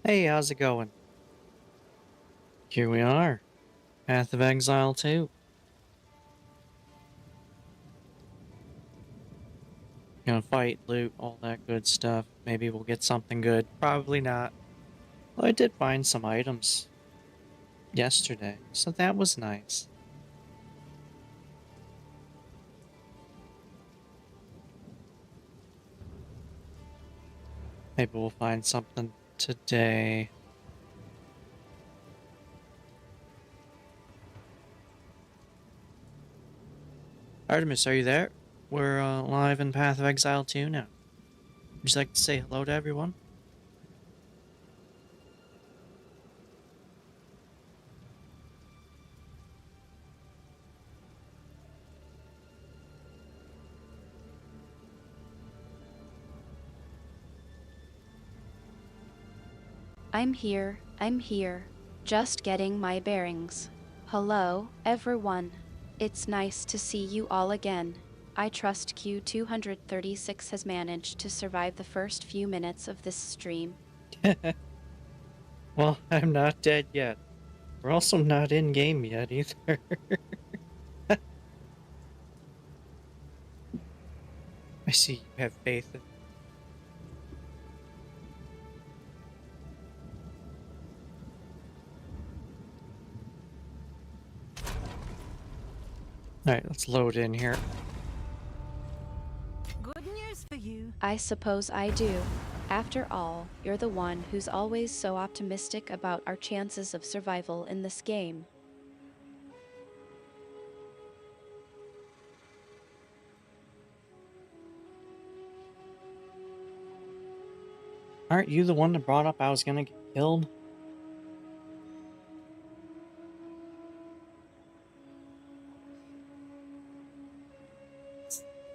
Hey, how's it going? Here we are. Path of Exile 2. Gonna fight, loot, all that good stuff. Maybe we'll get something good. Probably not. Well, I did find some items yesterday, so that was nice. Maybe we'll find something today. Artemis, are you there? We're live in Path of Exile 2 now. Would you like to say hello to everyone? I'm here. Just getting my bearings. Hello, everyone. It's nice to see you all again. I trust Q236 has managed to survive the first few minutes of this stream. Well, I'm not dead yet. We're also not in-game yet either. I see you have faith in me. Alright, let's load in here. Good news for you. I suppose I do. After all, you're the one who's always so optimistic about our chances of survival in this game. Aren't you the one that brought up I was gonna get killed?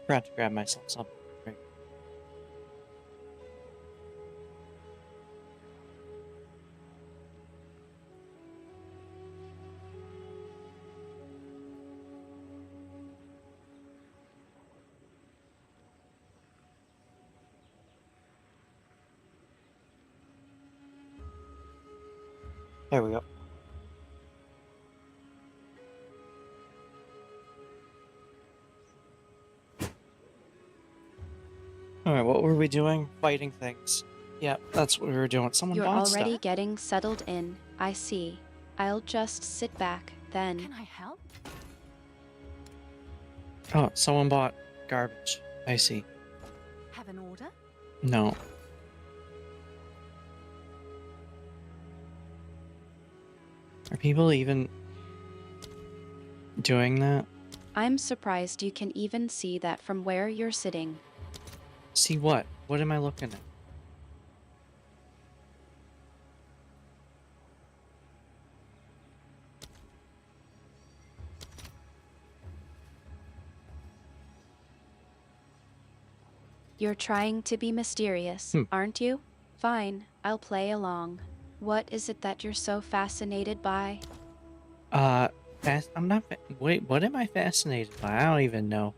Forgot to grab myself something. Great. There we go. Alright, what were we doing? Fighting things. Yeah, that's what we were doing. Someone You're bought already stuff. getting settled in, I see. I'll just sit back, then. Can I help? Oh, someone bought garbage. I see. Have an order? No. Are people even doing that? I'm surprised you can even see that from where you're sitting. See what? What am I looking at? You're trying to be mysterious, aren't you? Fine, I'll play along. What is it that you're so fascinated by? I'm not. Wait, what am I fascinated by? I don't even know.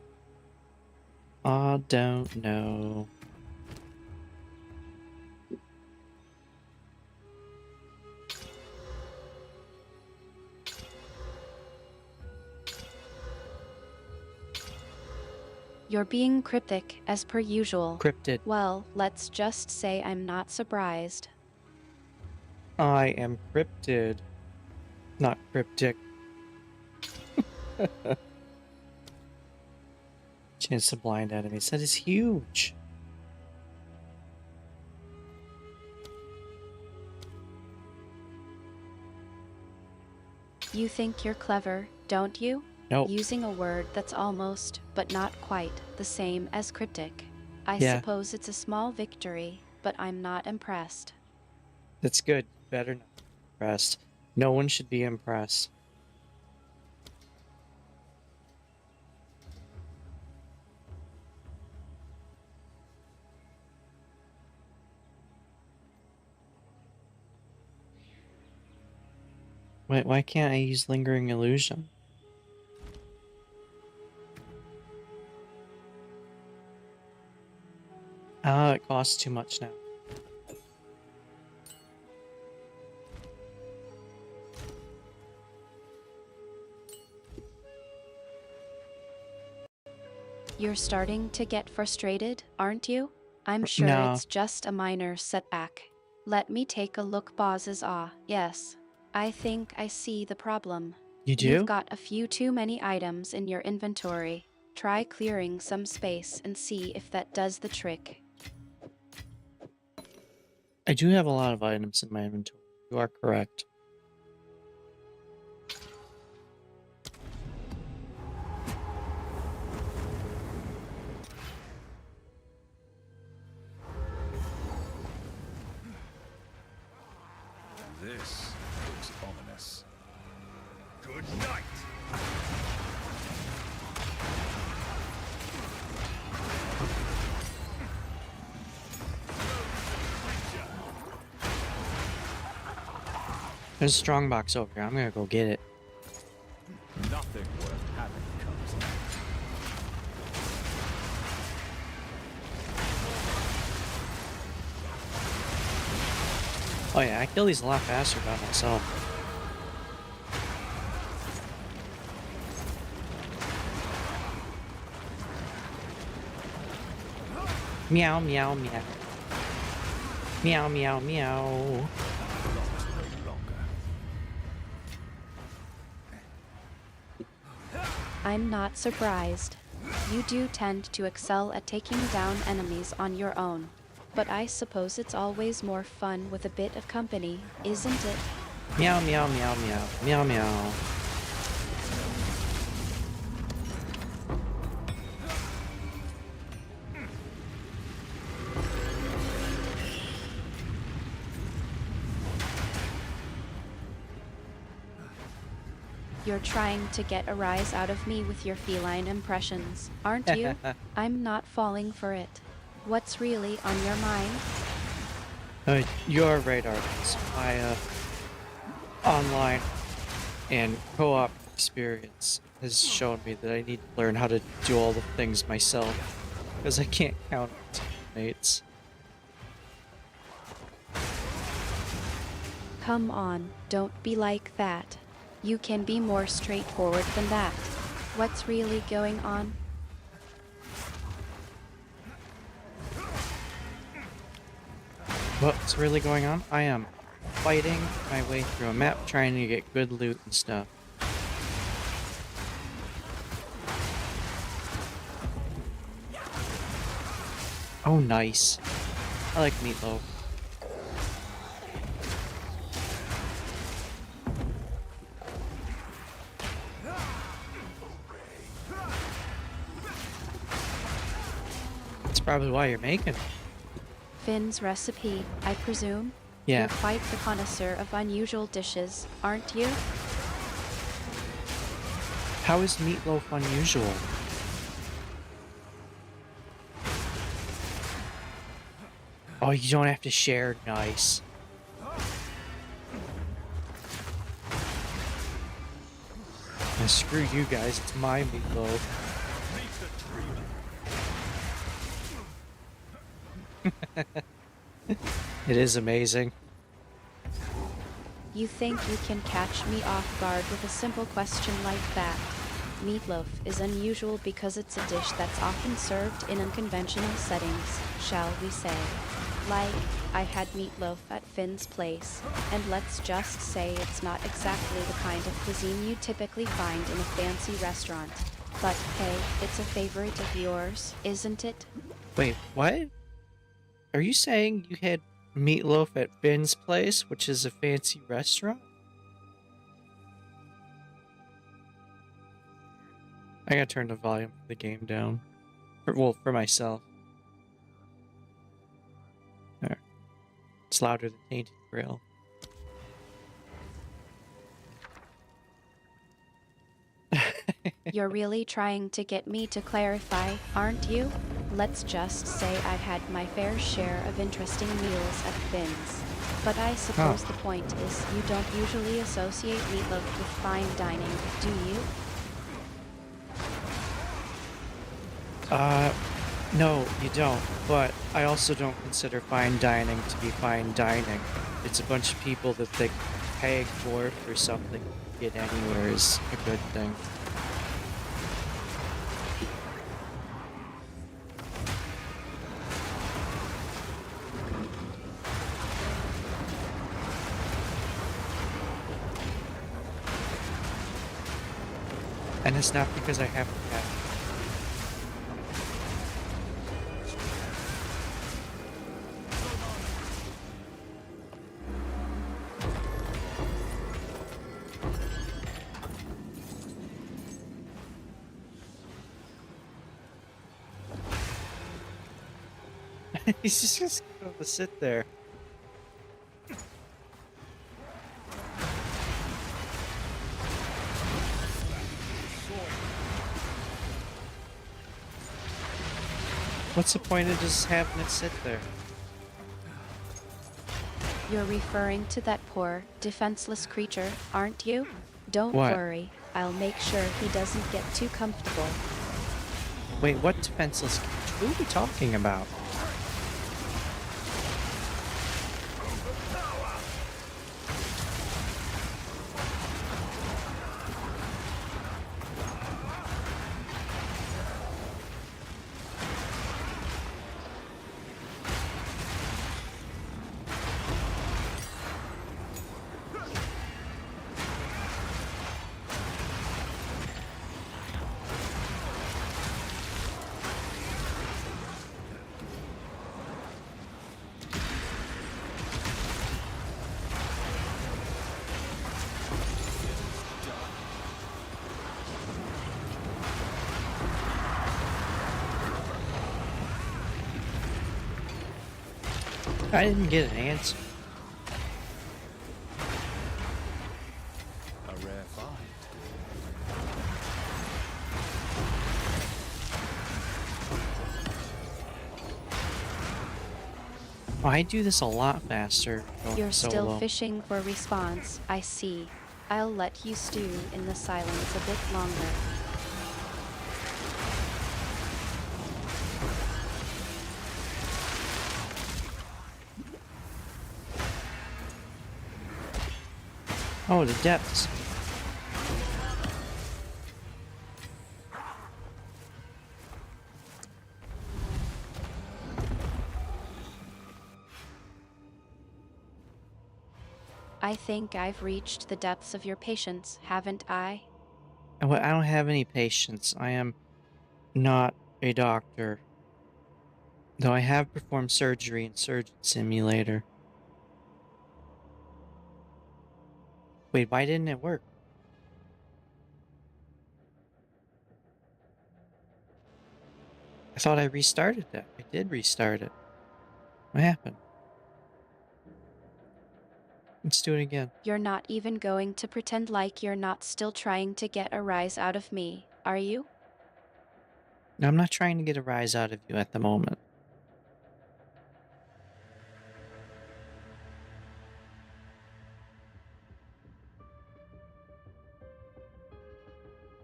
I don't know. You're being cryptic, as per usual. Cryptid. Well, let's just say I'm not surprised. I am cryptid. Not cryptic. Chance to blind enemies. That is huge. You think you're clever, don't you? Nope. Using a word that's almost, but not quite, the same as cryptic. I Yeah. suppose it's a small victory, but I'm not impressed. That's good. Better not be impressed. No one should be impressed. Wait, why can't I use Lingering Illusion? Ah, it costs too much now. You're starting to get frustrated, aren't you? I'm sure No. it's just a minor setback. Let me take a look. Bosses. Yes. I think I see the problem. You You've do? got a few too many items in your inventory. Try clearing some space and see if that does the trick. I do have a lot of items in my inventory. You are correct. This looks ominous. Good night! There's a strong box over here. I'm gonna go get it. Nothing worth having comes out. Oh yeah, I kill these a lot faster by myself. Meow, meow, meow. Meow, meow, meow. No longer. I'm not surprised. You do tend to excel at taking down enemies on your own. But I suppose it's always more fun with a bit of company, isn't it? Meow, meow, meow, meow. Meow, meow. You're trying to get a rise out of me with your feline impressions, aren't you? I'm not falling for it. What's really on your mind? You're right, Artemis. My online and co-op experience has shown me that I need to learn how to do all the things myself, because I can't count on teammates. Come on, don't be like that. You can be more straightforward than that. What's really going on? What's really going on? I am fighting my way through a map trying to get good loot and stuff. Oh, nice. I like meatloaf. That's probably why you're making it. Finn's recipe, I presume? Yeah. You're quite the connoisseur of unusual dishes, aren't you? How is meatloaf unusual? Oh, you don't have to share. Nice. And screw you guys, it's my meatloaf. It is amazing. You think you can catch me off guard with a simple question like that? Meatloaf is unusual because it's a dish that's often served in unconventional settings, shall we say. Like, I had meatloaf at Finn's place, and let's just say it's not exactly the kind of cuisine you typically find in a fancy restaurant. But hey, it's a favorite of yours, isn't it? Wait, what? Are you saying you had meatloaf at Finn's place, which is a fancy restaurant? I gotta turn the volume of the game down. For myself. There. It's louder than Tainted Grail. You're really trying to get me to clarify, aren't you? Let's just say I've had my fair share of interesting meals at Finn's. But I suppose the point is you don't usually associate meatloaf with fine dining, do you? No, you don't. But I also don't consider fine dining to be fine dining. It's a bunch of people that they pay for something to get anywhere is a good thing. And it's not because I have to have. He's just gonna sit there. What's the point of just having it sit there? You're referring to that poor, defenseless creature, aren't you? Don't What? worry, I'll make sure he doesn't get too comfortable. Wait, what defenseless? Who are we talking about? I didn't get an answer. A rare find. Oh, I do this a lot faster. Going You're solo. still fishing for response, I see. I'll let you stew in the silence a bit longer. Oh, the depths. I think I've reached the depths of your patience, haven't I? Well, I don't have any patience. I am not a doctor. Though I have performed surgery in Surgeon Simulator. Wait, why didn't it work? I thought I restarted that. I did restart it. What happened? Let's do it again. You're not even going to pretend like you're not still trying to get a rise out of me, are you? Now, I'm not trying to get a rise out of you at the moment.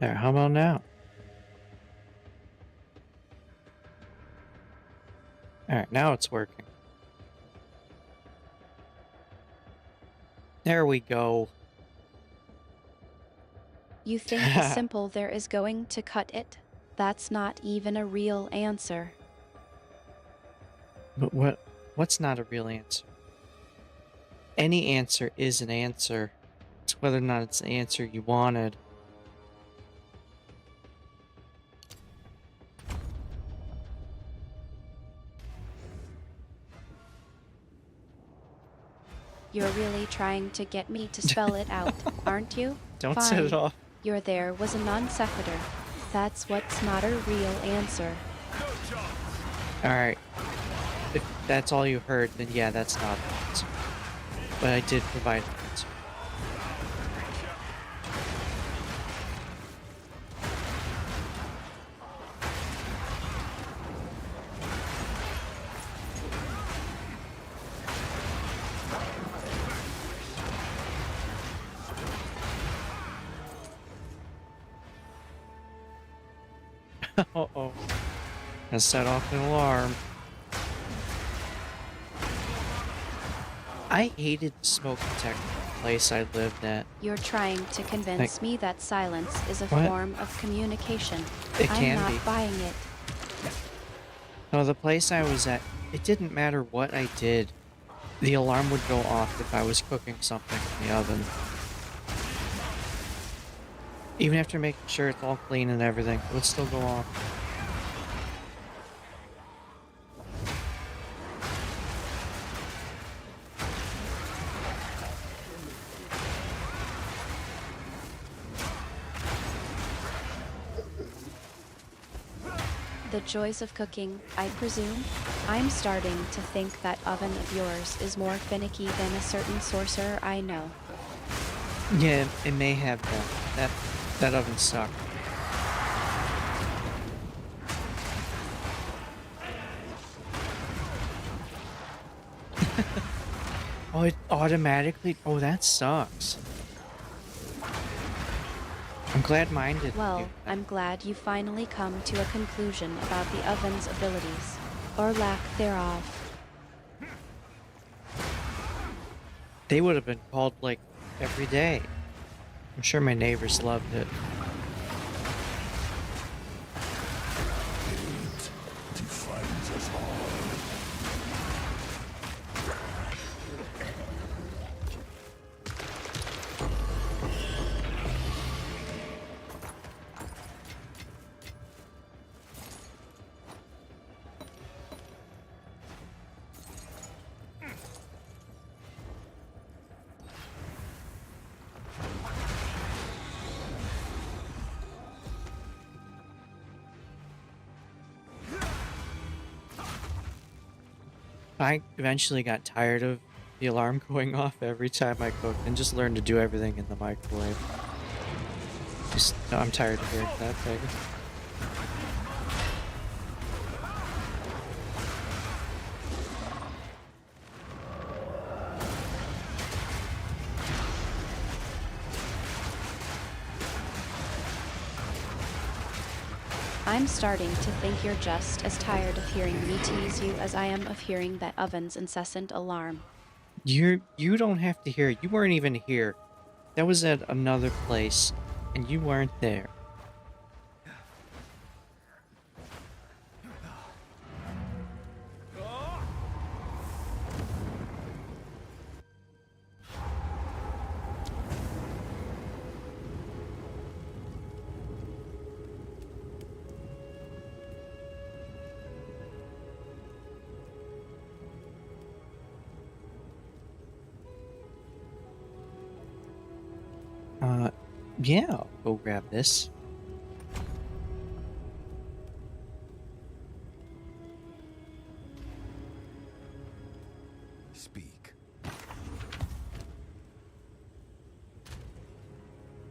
There, how about now? Alright, now it's working. There we go. You think the simple there is going to cut it? That's not even a real answer. But what's not a real answer? Any answer is an answer. It's whether or not it's the answer you wanted. You're really trying to get me to spell it out, aren't you? Don't Fine. set it off. Your there was a non sequitur. That's what's not a real answer. Alright. If that's all you heard, then yeah, that's not an answer. But I did provide an answer. Uh-oh. I set off an alarm. I hated the smoke detector place I lived at. You're trying to convince me that silence is a What? form of communication. It I'm can not be. buying it. No, the place I was at, it didn't matter what I did. The alarm would go off if I was cooking something in the oven. Even after making sure it's all clean and everything, it would still go off. The joys of cooking, I presume? I'm starting to think that oven of yours is more finicky than a certain sorcerer I know. Yeah, it may have been. That oven sucked. Oh, it automatically. Oh, that sucks. I'm glad mine didn't. Well, I'm glad you finally come to a conclusion about the oven's abilities, or lack thereof. They would have been called like every day. I'm sure my neighbors loved it. I eventually got tired of the alarm going off every time I cooked and just learned to do everything in the microwave. I'm tired of hearing that thing. I'm starting to think you're just as tired of hearing me tease you as I am of hearing that oven's incessant alarm. You don't have to hear it. You weren't even here. That was at another place, and you weren't there. Yeah, I'll go grab this. Speak.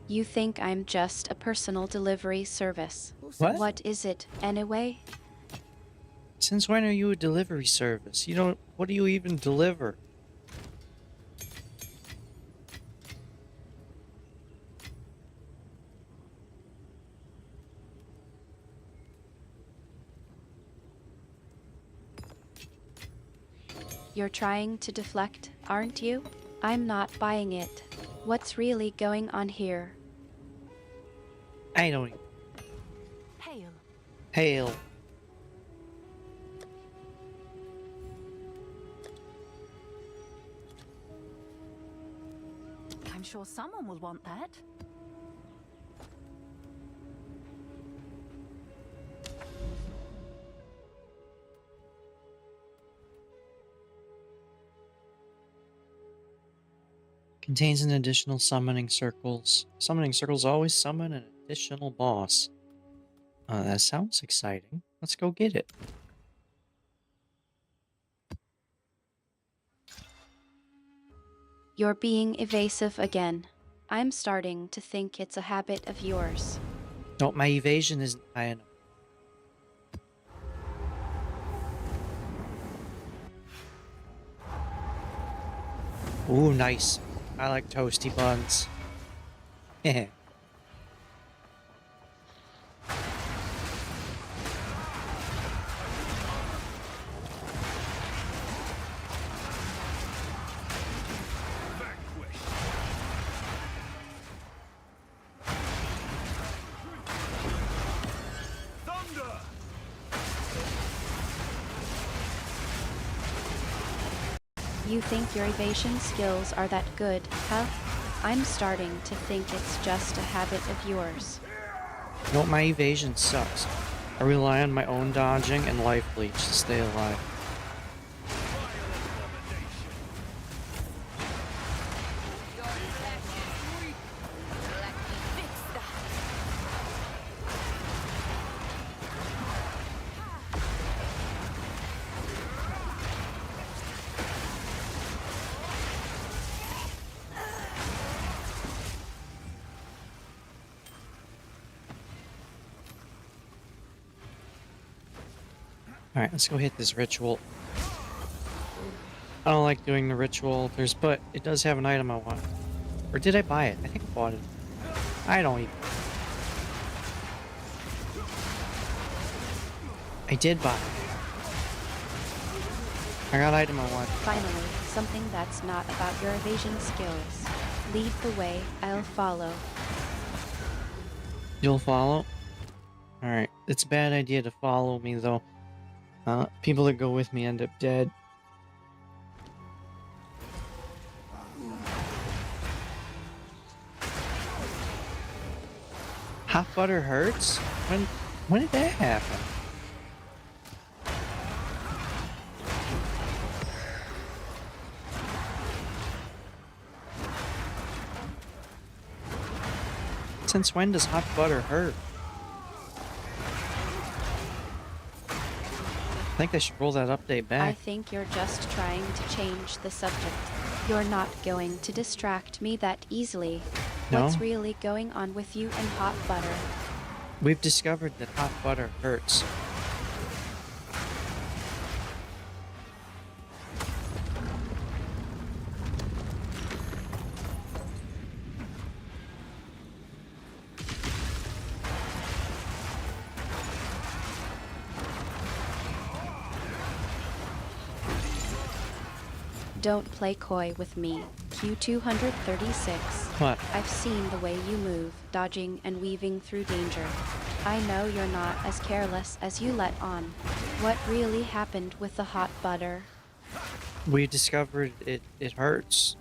You think I'm just a personal delivery service. What? What is it, anyway? Since when are you a delivery service? You don't. What do you even deliver? You're trying to deflect, aren't you? I'm not buying it. What's really going on here? I don't. Hail. Hail. I'm sure someone will want that. Contains an additional summoning circles. Summoning circles always summon an additional boss. That sounds exciting. Let's go get it. You're being evasive again. I'm starting to think it's a habit of yours. No, my evasion isn't high enough. Ooh, nice. I like toasty buns. Heh. Thunder! You think your evasion skills are that good, huh? I'm starting to think it's just a habit of yours. You know what? My evasion sucks. I rely on my own dodging and life leech to stay alive. Alright, let's go hit this ritual. I don't like doing the ritual, but it does have an item I want. Or did I buy it? I think I bought it. I don't even... I did buy it. I got item I want. Finally, something that's not about your evasion skills. Lead the way, I'll follow. You'll follow? Alright, it's a bad idea to follow me, though. People that go with me end up dead. Hot butter hurts? When did that happen? Since when does hot butter hurt? I think I should roll that update I back. think you're just trying to change the subject. You're not going to distract me that easily. No? What's really going on with you and hot butter? We've discovered that hot butter hurts. Don't play coy with me, Q236. What? I've seen the way you move, dodging and weaving through danger. I know you're not as careless as you let on. What really happened with the hot butter? We discovered it hurts.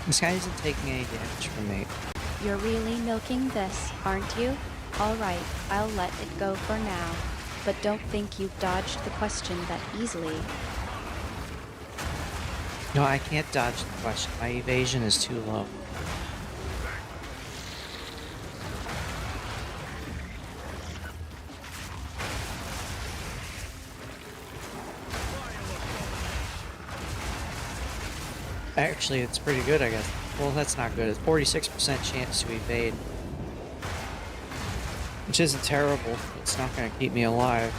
This guy isn't taking any damage from me. You're really milking this, aren't you? Alright, I'll let it go for now. But don't think you've dodged the question that easily. No, I can't dodge the question. My evasion is too low. Actually, it's pretty good, I guess. Well, that's not good. It's 46% chance to evade. Which isn't terrible. It's not going to keep me alive.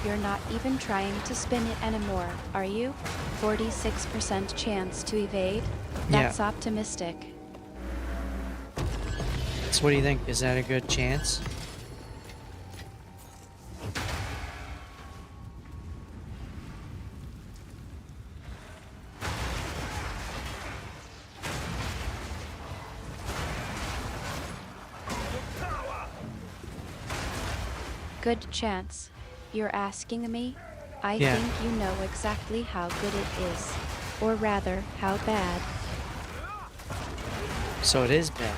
You're not even trying to spin it anymore, are you? 46% chance to evade? That's optimistic. So what do you think? Is that a good chance? Good chance. You're asking me? I Yeah. think you know exactly how good it is. Or rather, how bad. So it is bad.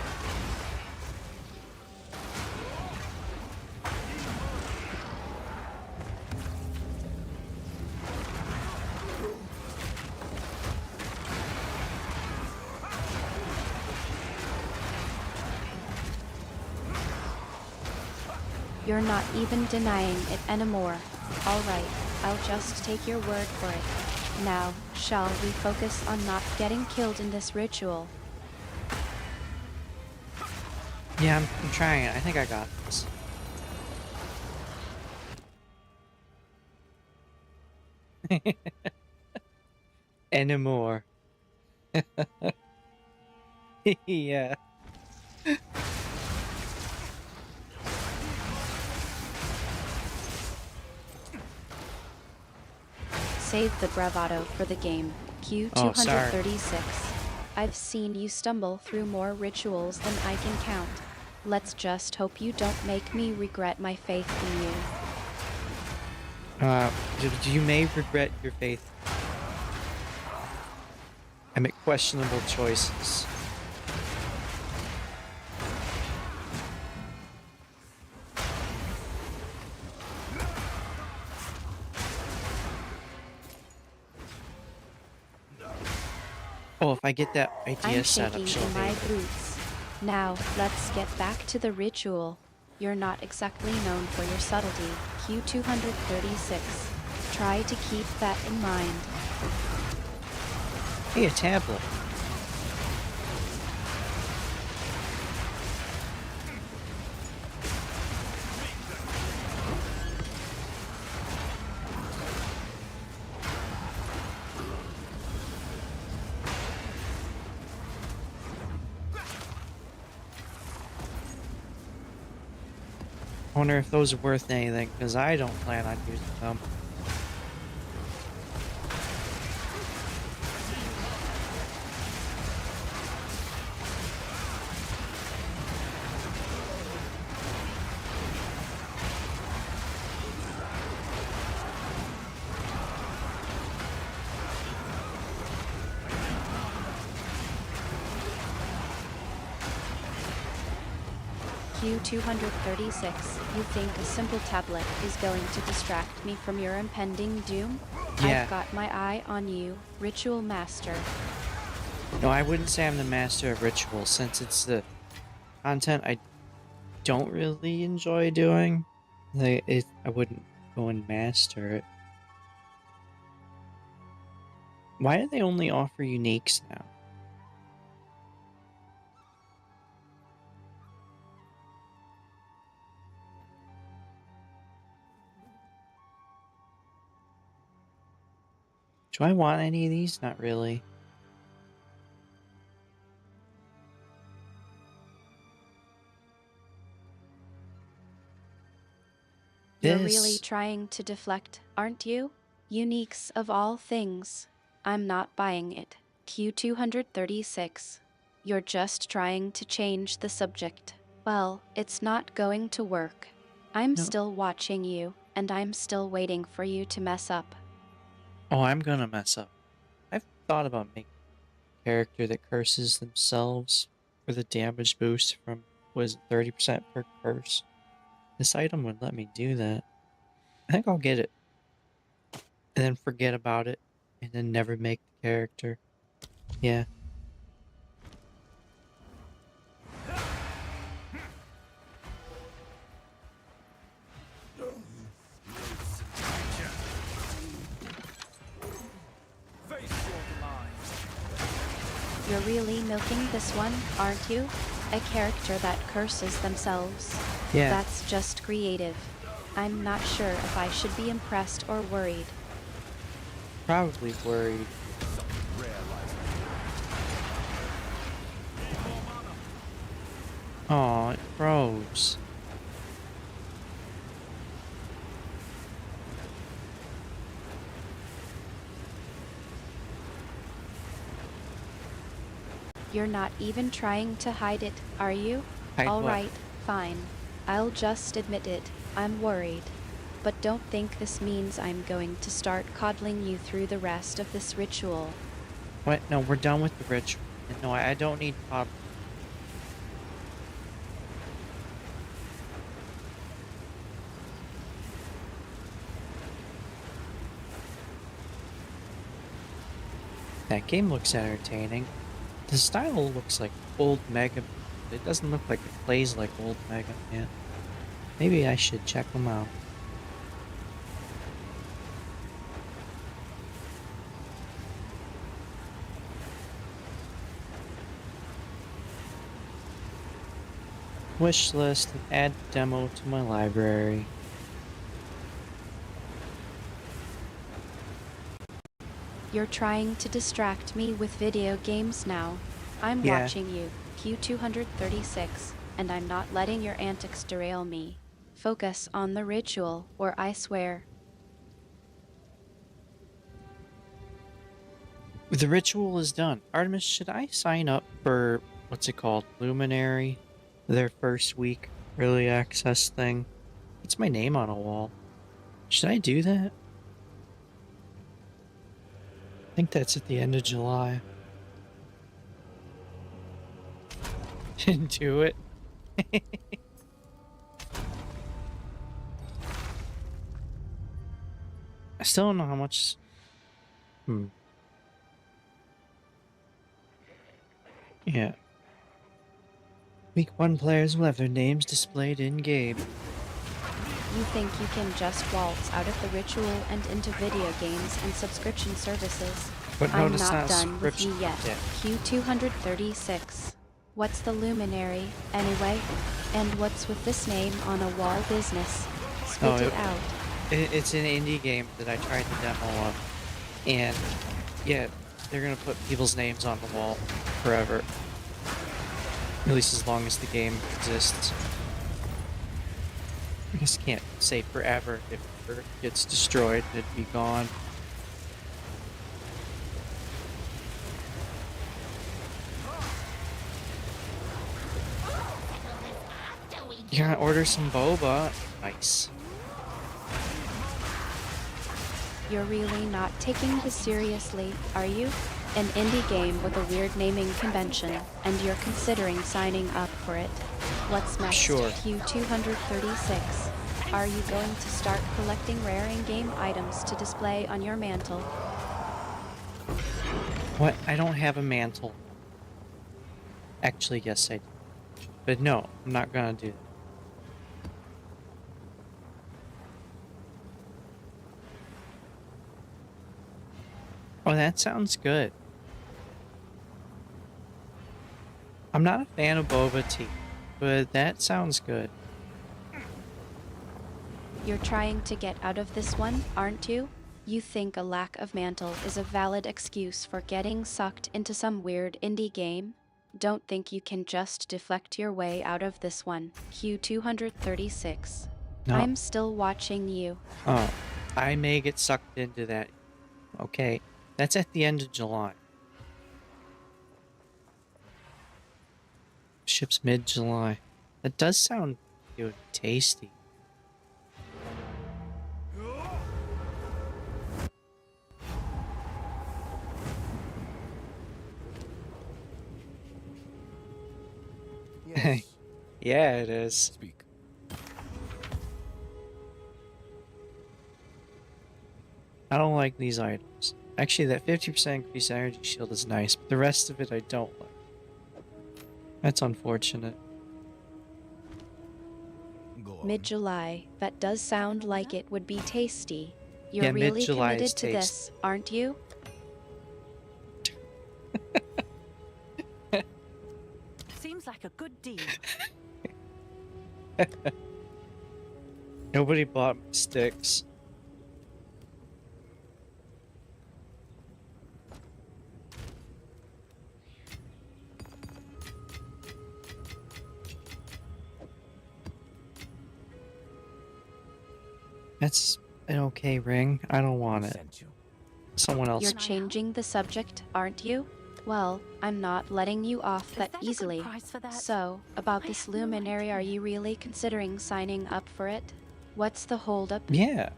You're not even denying it anymore. Alright, I'll just take your word for it. Now, shall we focus on not getting killed in this ritual? Yeah, I'm trying it. I think I got this. Anymore. Yeah. Save the bravado for the game. Oh, sorry. Q236. I've seen you stumble through more rituals than I can count. Let's just hope you don't make me regret my faith in you. You may regret your faith. I make questionable choices. Oh, if I get that idea I'm set up, shaking she'll in my hate it. boots. Now, let's get back to the ritual. You're not exactly known for your subtlety, Q236. Try to keep that in mind. Hey, a tablet. I wonder if those are worth anything, because I don't plan on using them. Q236, you think a simple tablet is going to distract me from your impending doom? Yeah. I've got my eye on you, Ritual Master. No, I wouldn't say I'm the master of rituals, since it's the content I don't really enjoy doing. I wouldn't go and master it. Why do they only offer uniques now? Do I want any of these? Not really. You're really This. trying to deflect, aren't you? Uniques of all things. I'm not buying it. Q236. You're just trying to change the subject. Well, it's not going to work. I'm No. still watching you, and I'm still waiting for you to mess up. Oh, I'm gonna mess up. I've thought about making a character that curses themselves for the damage boost from, was it 30% per curse? This item would let me do that. I think I'll get it. And then forget about it. And then never make the character. Yeah. Face your demise. You're really milking this one, aren't you? A character that curses themselves. Yeah. That's just creative. I'm not sure if I should be impressed or worried. Probably worried. Something rare lies Aw, it froze. You're not even trying to hide it, are you? Hide All what? right, fine. I'll just admit it. I'm worried. But don't think this means I'm going to start coddling you through the rest of this ritual. What? No, we're done with the ritual. And no, I don't need pop. That game looks entertaining. The style looks like old Mega. It doesn't look like it plays like old Mega Man. Maybe I should check them out. Wish list and add demo to my library. You're trying to distract me with video games now. I'm Yeah. watching you, Q236, and I'm not letting your antics derail me. Focus on the ritual, or I swear. The ritual is done. Artemis, should I sign up for what's it called? Luminary? Their first week early access thing? It's my name on a wall. Should I do that? I think that's at the end of July. Do it. I still don't know how much. Yeah. Week 1 players will have their names displayed in-game. You think you can just waltz out of the ritual and into video games and subscription services? But no, I'm it's not a done with you subscription. yet. Yeah. Q236. What's the luminary, anyway? And what's with this name on a wall business? Spit it out. It's an indie game that I tried the demo of. And, yeah, they're gonna put people's names on the wall forever. At least as long as the game exists. I guess can't say forever. If it gets destroyed, it'd be gone. You gotta order some boba. Nice. You're really not taking this seriously, are you? An indie game with a weird naming convention, and you're considering signing up for it. What's next, Sure. Q236? Are you going to start collecting rare in-game items to display on your mantle? What? I don't have a mantle. Actually, yes, I do. But no, I'm not gonna do that. Oh, that sounds good. I'm not a fan of boba tea, but that sounds good. You're trying to get out of this one, aren't you? You think a lack of mantle is a valid excuse for getting sucked into some weird indie game? Don't think you can just deflect your way out of this one, Q236. No. I'm still watching you. Oh, I may get sucked into that. Okay, that's at the end of July. Ships mid-July. That does sound good, tasty. Yes. Yeah, it is. Speak. I don't like these items. Actually, that 50% increased energy shield is nice, but the rest of it I don't like. That's unfortunate. Go on. Mid-July, that does sound like it would be tasty. You're Yeah, really mid-July committed is to this, aren't you? Seems like a good deal. Nobody bought my sticks. That's an okay ring. I don't want it. Sent you. Someone else. You're changing the subject, aren't you? Well, I'm not letting you off that that a good easily. price for that? So, about I this have no luminary, are idea. you really considering signing up for it? What's the holdup? Yeah.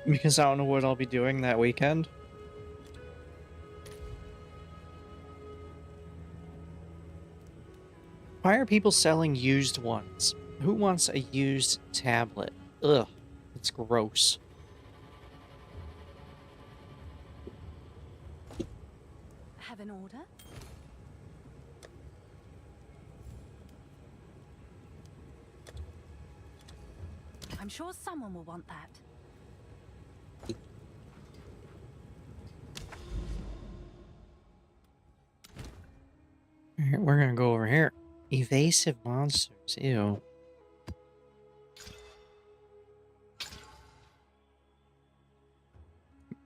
Because I don't know what I'll be doing that weekend. Why are people selling used ones? Who wants a used tablet? Ugh, it's gross. Have an order? I'm sure someone will want that. Alright, we're gonna go over here. Evasive monsters, ew.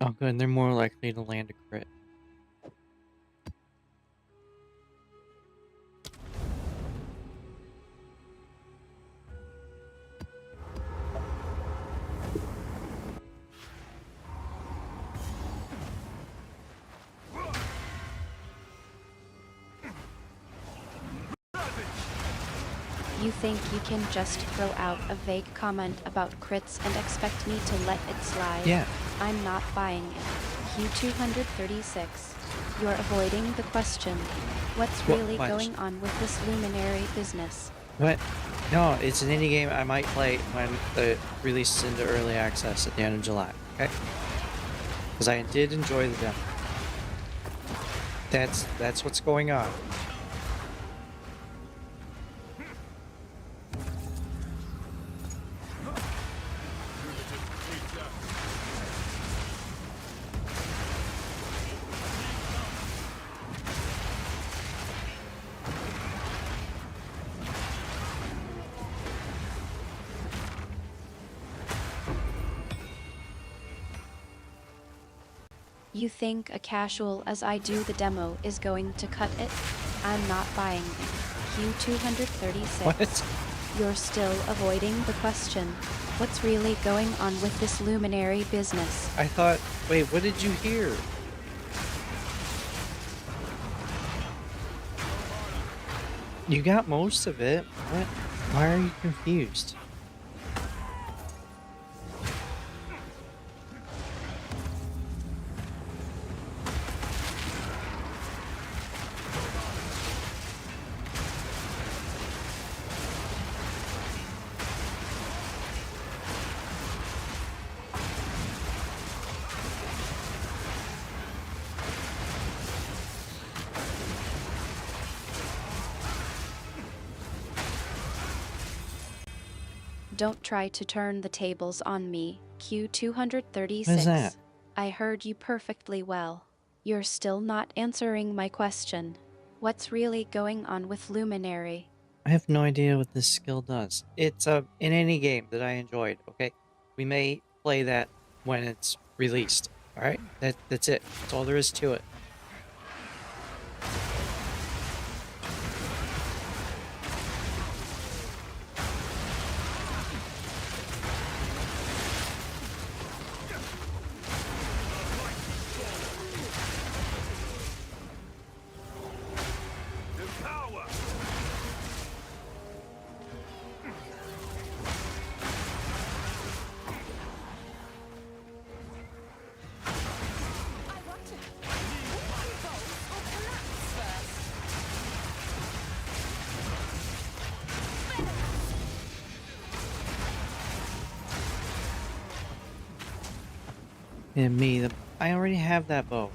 Oh good, they're more likely to land a crit. You think you can just throw out a vague comment about crits and expect me to let it slide? Yeah. I'm not buying it. Q236. You're avoiding the question. What's really going on with this luminary business? What? No, it's an indie game I might play when it releases into early access at the end of July, okay? Because I did enjoy the demo. That's what's going on. You think a casual as I do the demo is going to cut it? I'm not buying it. Q236. What? You're still avoiding the question. What's really going on with this luminary business? I thought, wait, what did you hear? You got most of it. What? Why are you confused? Don't try to turn the tables on me, Q236. What is that? I heard you perfectly well. You're still not answering my question. What's really going on with Luminary? I have no idea what this skill does. It's in any game that I enjoyed, okay? We may play that when it's released, alright? That's it. That's all there is to it. And me, I already have that bow.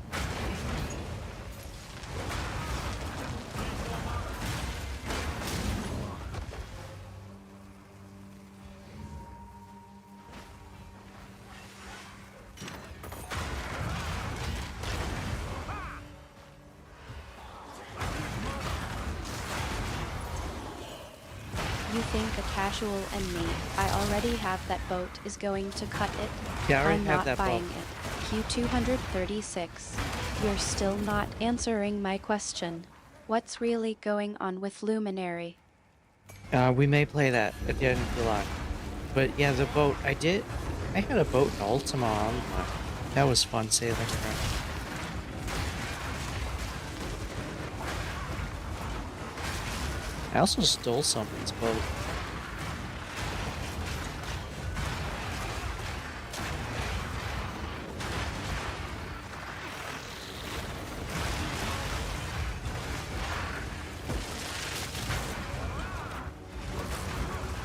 You think a casual and me, I already have that boat, is going to cut it? Yeah, I already I'm have not that bow. buying it. Q236. You're still not answering my question. What's really going on with Luminary? We may play that at the end of July. But yeah, the boat, I had a boat in Ultima Online. That was fun sailing around. I also stole someone's boat.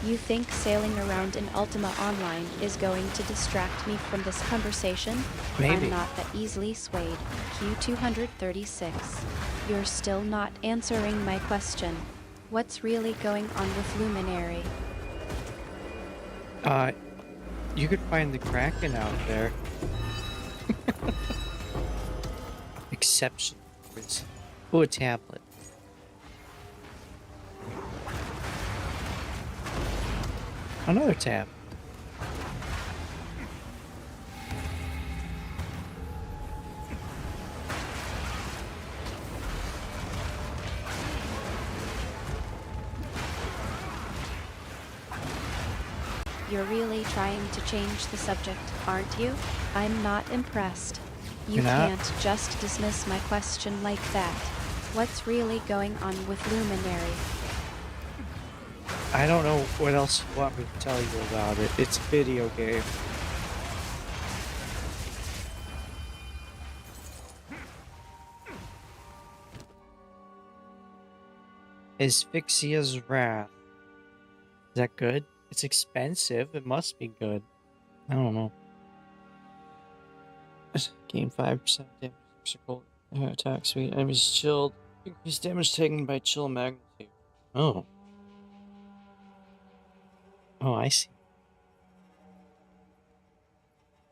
You think sailing around in Ultima Online is going to distract me from this conversation? Maybe. I'm not that easily swayed. Q236. You're still not answering my question. What's really going on with Luminary? You could find the Kraken out there. Exception. Oh, a tablet. Another tab. You're really trying to change the subject, aren't you? I'm not impressed. You You're not? can't just dismiss my question like that. What's really going on with Luminary? I don't know what else you want me to tell you about it. It's a video game. Asphyxia's Wrath. Is that good? It's expensive. It must be good. I don't know. Gain 5% damage circle attack speed. Enemies chilled. Increase damage taken by chill magnitude. Oh. Oh, I see.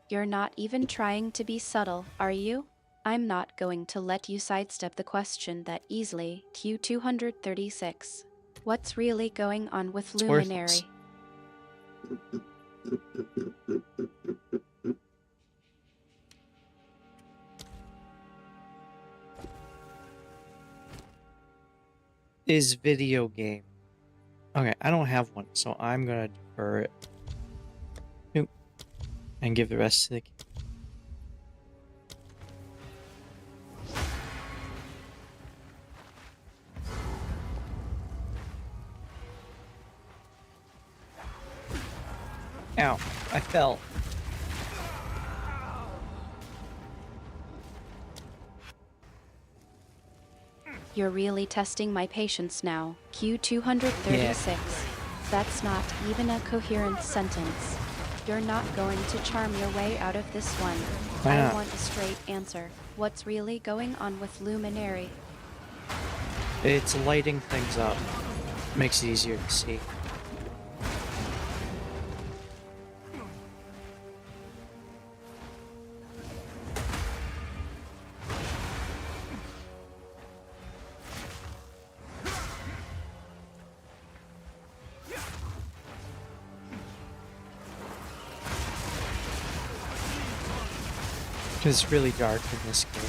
You're not even trying to be subtle, are you? I'm not going to let you sidestep the question that easily. Q236. What's really going on with It's Luminary? worthless. Is video game. Okay, I don't have one, so I'm gonna defer it. Oop. And give the rest to the game. Ow, I fell. You're really testing my patience now. Q236. That's not even a coherent sentence. You're not going to charm your way out of this one. Why not? I want a straight answer. What's really going on with Luminary? It's lighting things up. Makes it easier to see. Because it's really dark in this game.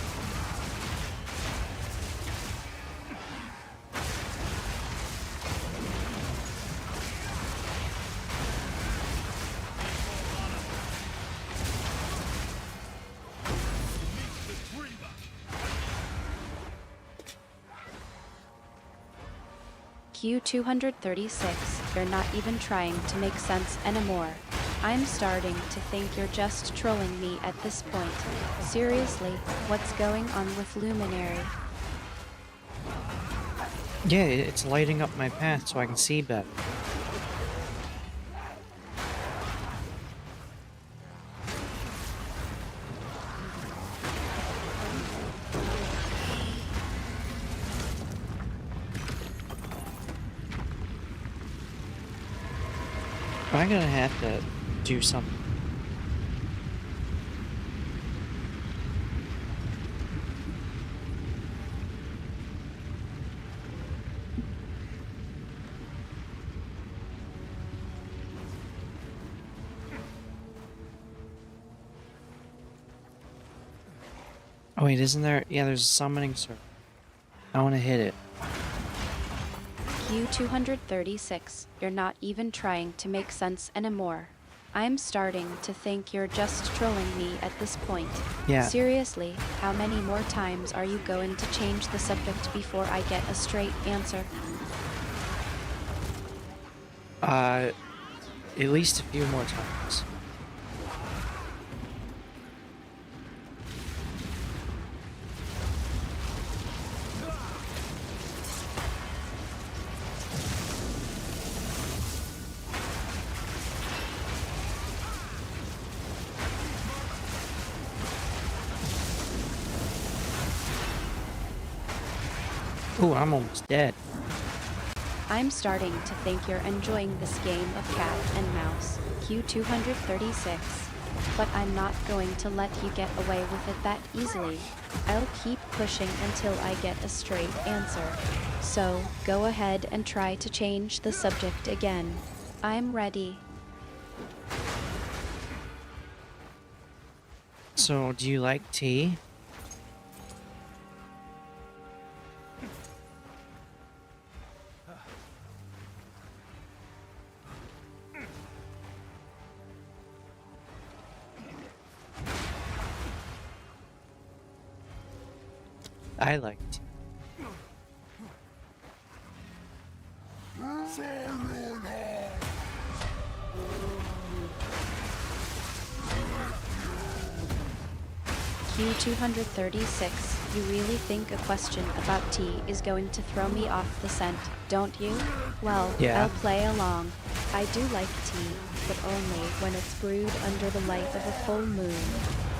Q236. You're not even trying to make sense anymore. I'm starting to think you're just trolling me at this point. Seriously, what's going on with Luminary? Yeah, it's lighting up my path so I can see better. I'm gonna have to do something. Oh wait, isn't there? Yeah, there's a summoning circle. I want to hit it. Q236. You're not even trying to make sense anymore. I'm starting to think you're just trolling me at this point. Yeah. Seriously, how many more times are you going to change the subject before I get a straight answer? At least a few more times. Ooh, I'm almost dead. I'm starting to think you're enjoying this game of cat and mouse. Q236. But I'm not going to let you get away with it that easily. I'll keep pushing until I get a straight answer. So, go ahead and try to change the subject again. I'm ready. So, do you like tea? I like tea. Q236, you really think a question about tea is going to throw me off the scent, don't you? Well, Yeah. I'll play along. I do like tea, but only when it's brewed under the light of a full moon.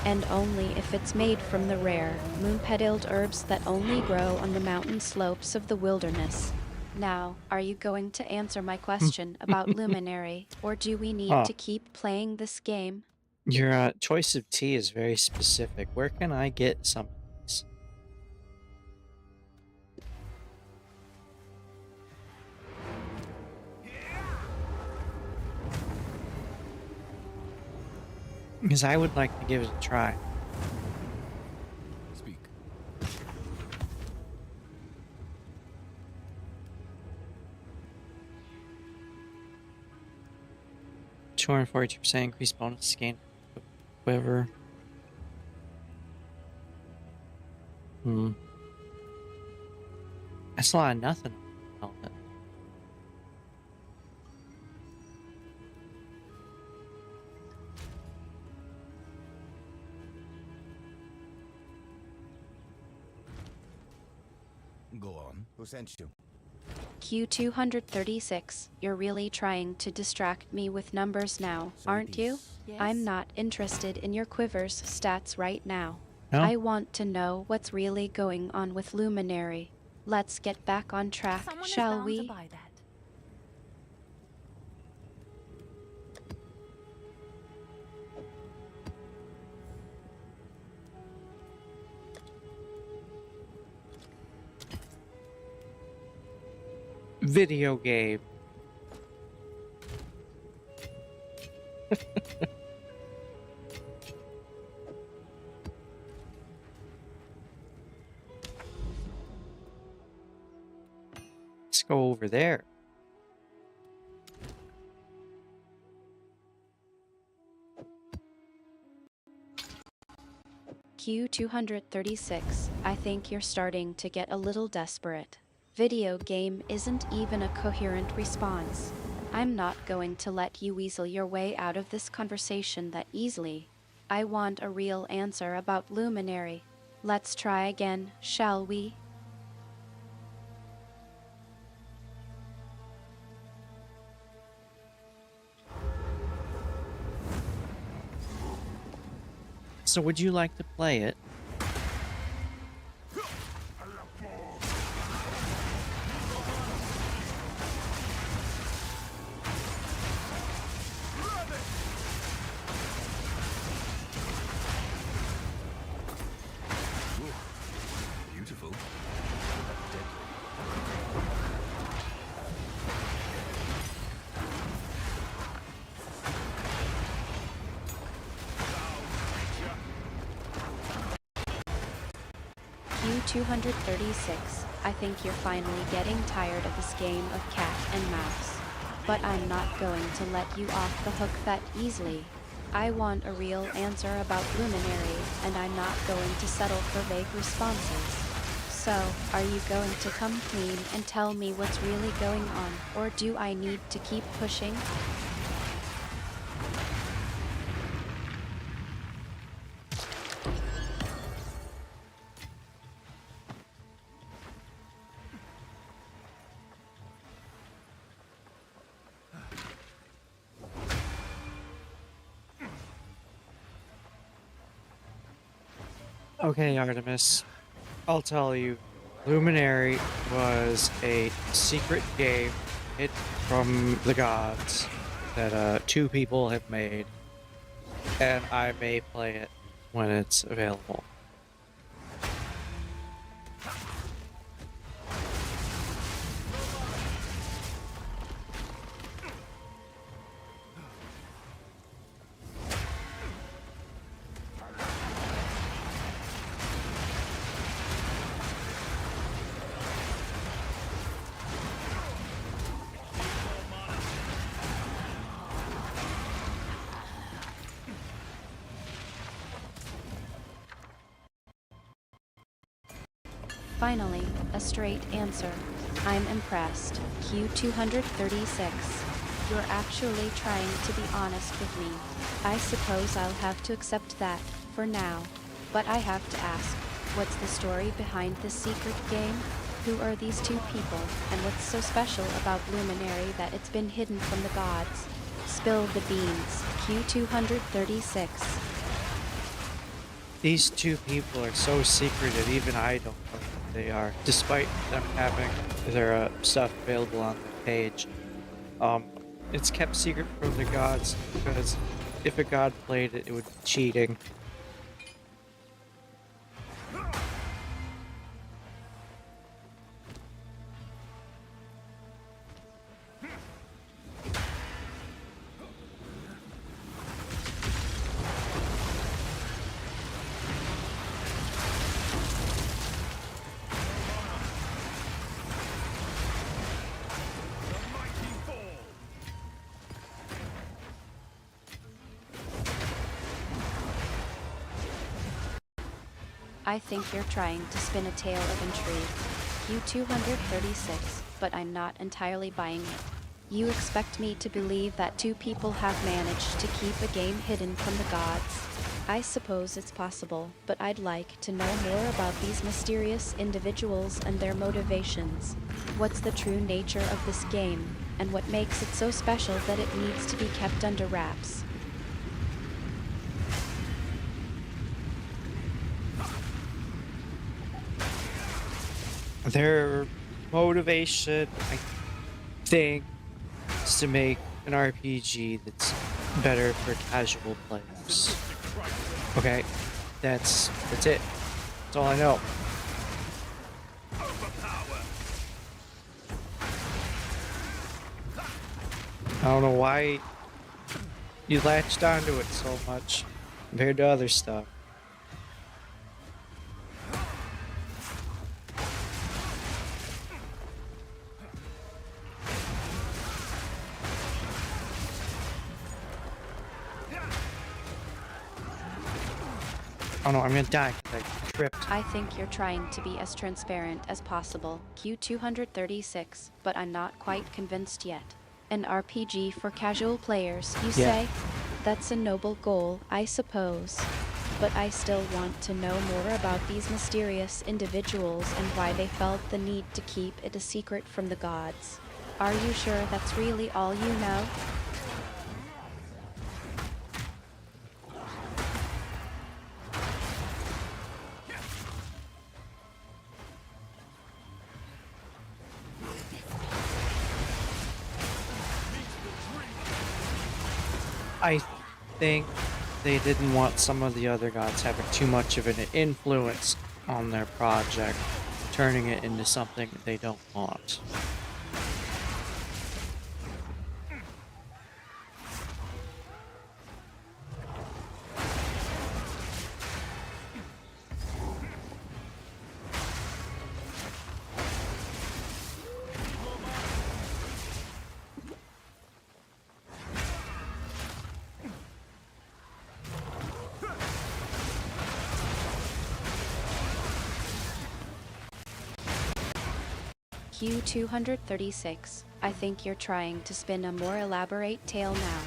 And only if it's made from the rare, moon-petaled herbs that only grow on the mountain slopes of the wilderness. Now, are you going to answer my question about Luminary, or do we need Oh. to keep playing this game? Your choice of tea is very specific. Where can I get some of these? Because I would like to give it a try. Speak. 242% increased bonus gain. Quiver. That's a lot of nothing. Helmet. Go on. Who sent you? Q236, you're really trying to distract me with numbers now, So aren't it you? is. I'm not interested in your quiver's stats right now. No? I want to know what's really going on with Luminary. Let's get back on track, Someone is shall bound we? to buy that. Video game. Let's go over there. Q236, I think you're starting to get a little desperate. Video game isn't even a coherent response. I'm not going to let you weasel your way out of this conversation that easily. I want a real answer about Luminary. Let's try again, shall we? So would you like to play it? Beautiful. Q236, I think you're finally getting tired of this game of cat and mouse. But I'm not going to let you off the hook that easily. I want a real answer about Luminary, and I'm not going to settle for vague responses. So, are you going to come clean and tell me what's really going on, or do I need to keep pushing? Okay, Artemis. I'll tell you. Luminary was a secret game hidden from the gods that two people have made, and I may play it when it's available. Finally, a straight answer. I'm impressed. Q236. You're actually trying to be honest with me. I suppose I'll have to accept that, for now. But I have to ask, what's the story behind this secret game? Who are these two people, and what's so special about Luminary that it's been hidden from the gods? Spill the beans, Q236. These two people are so secretive, even I don't know who they are, despite them having their stuff available on the page. It's kept secret from the gods because if a god played it, it would be cheating. I think you're trying to spin a tale of intrigue, Q236, but I'm not entirely buying it. You expect me to believe that two people have managed to keep a game hidden from the gods? I suppose it's possible, but I'd like to know more about these mysterious individuals and their motivations. What's the true nature of this game, and what makes it so special that it needs to be kept under wraps? Their motivation, I think, is to make an RPG that's better for casual players. Okay, that's it. That's all I know. I don't know why you latched onto it so much compared to other stuff. Oh no, I'm gonna die because I tripped. I think you're trying to be as transparent as possible, Q236, but I'm not quite convinced yet. An RPG for casual players, you say? That's a noble goal, I suppose. But I still want to know more about these mysterious individuals and why they felt the need to keep it a secret from the gods. Are you sure that's really all you know? I think they didn't want some of the other gods having too much of an influence on their project, turning it into something they don't want. Q236, I think you're trying to spin a more elaborate tale now.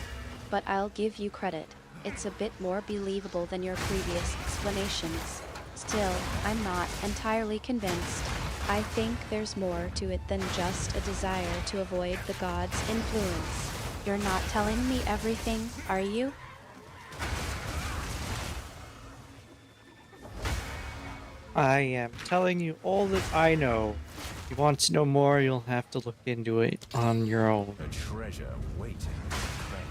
But I'll give you credit, it's a bit more believable than your previous explanations. Still, I'm not entirely convinced. I think there's more to it than just a desire to avoid the gods' influence. You're not telling me everything, are you? I am telling you all that I know. If you want to know more, you'll have to look into it on your own. A treasure waiting to be claimed.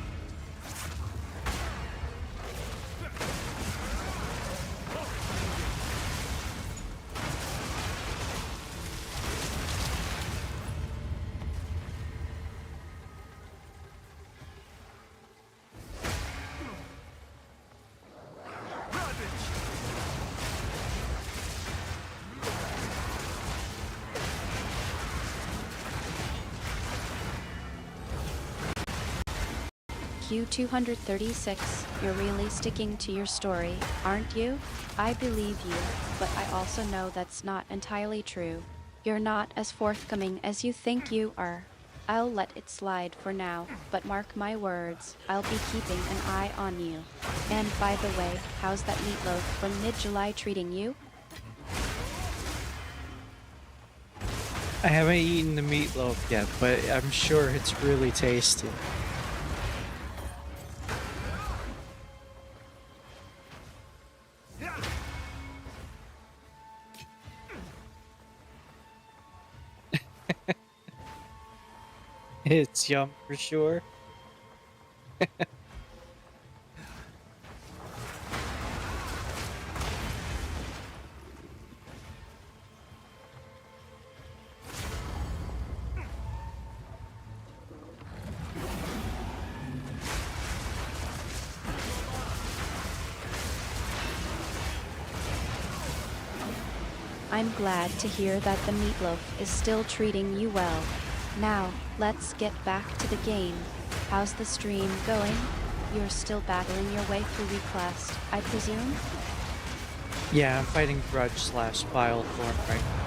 Q236, you're really sticking to your story, aren't you? I believe you, but I also know that's not entirely true. You're not as forthcoming as you think you are. I'll let it slide for now, but mark my words, I'll be keeping an eye on you. And by the way, how's that meatloaf from mid-July treating you? I haven't eaten the meatloaf yet, but I'm sure it's really tasty. It's yum for sure. I'm glad to hear that the meatloaf is still treating you well. Now, let's get back to the game. How's the stream going? You're still battling your way through Wraeclast, I presume? Yeah, I'm fighting Grudge/Vile Form right now.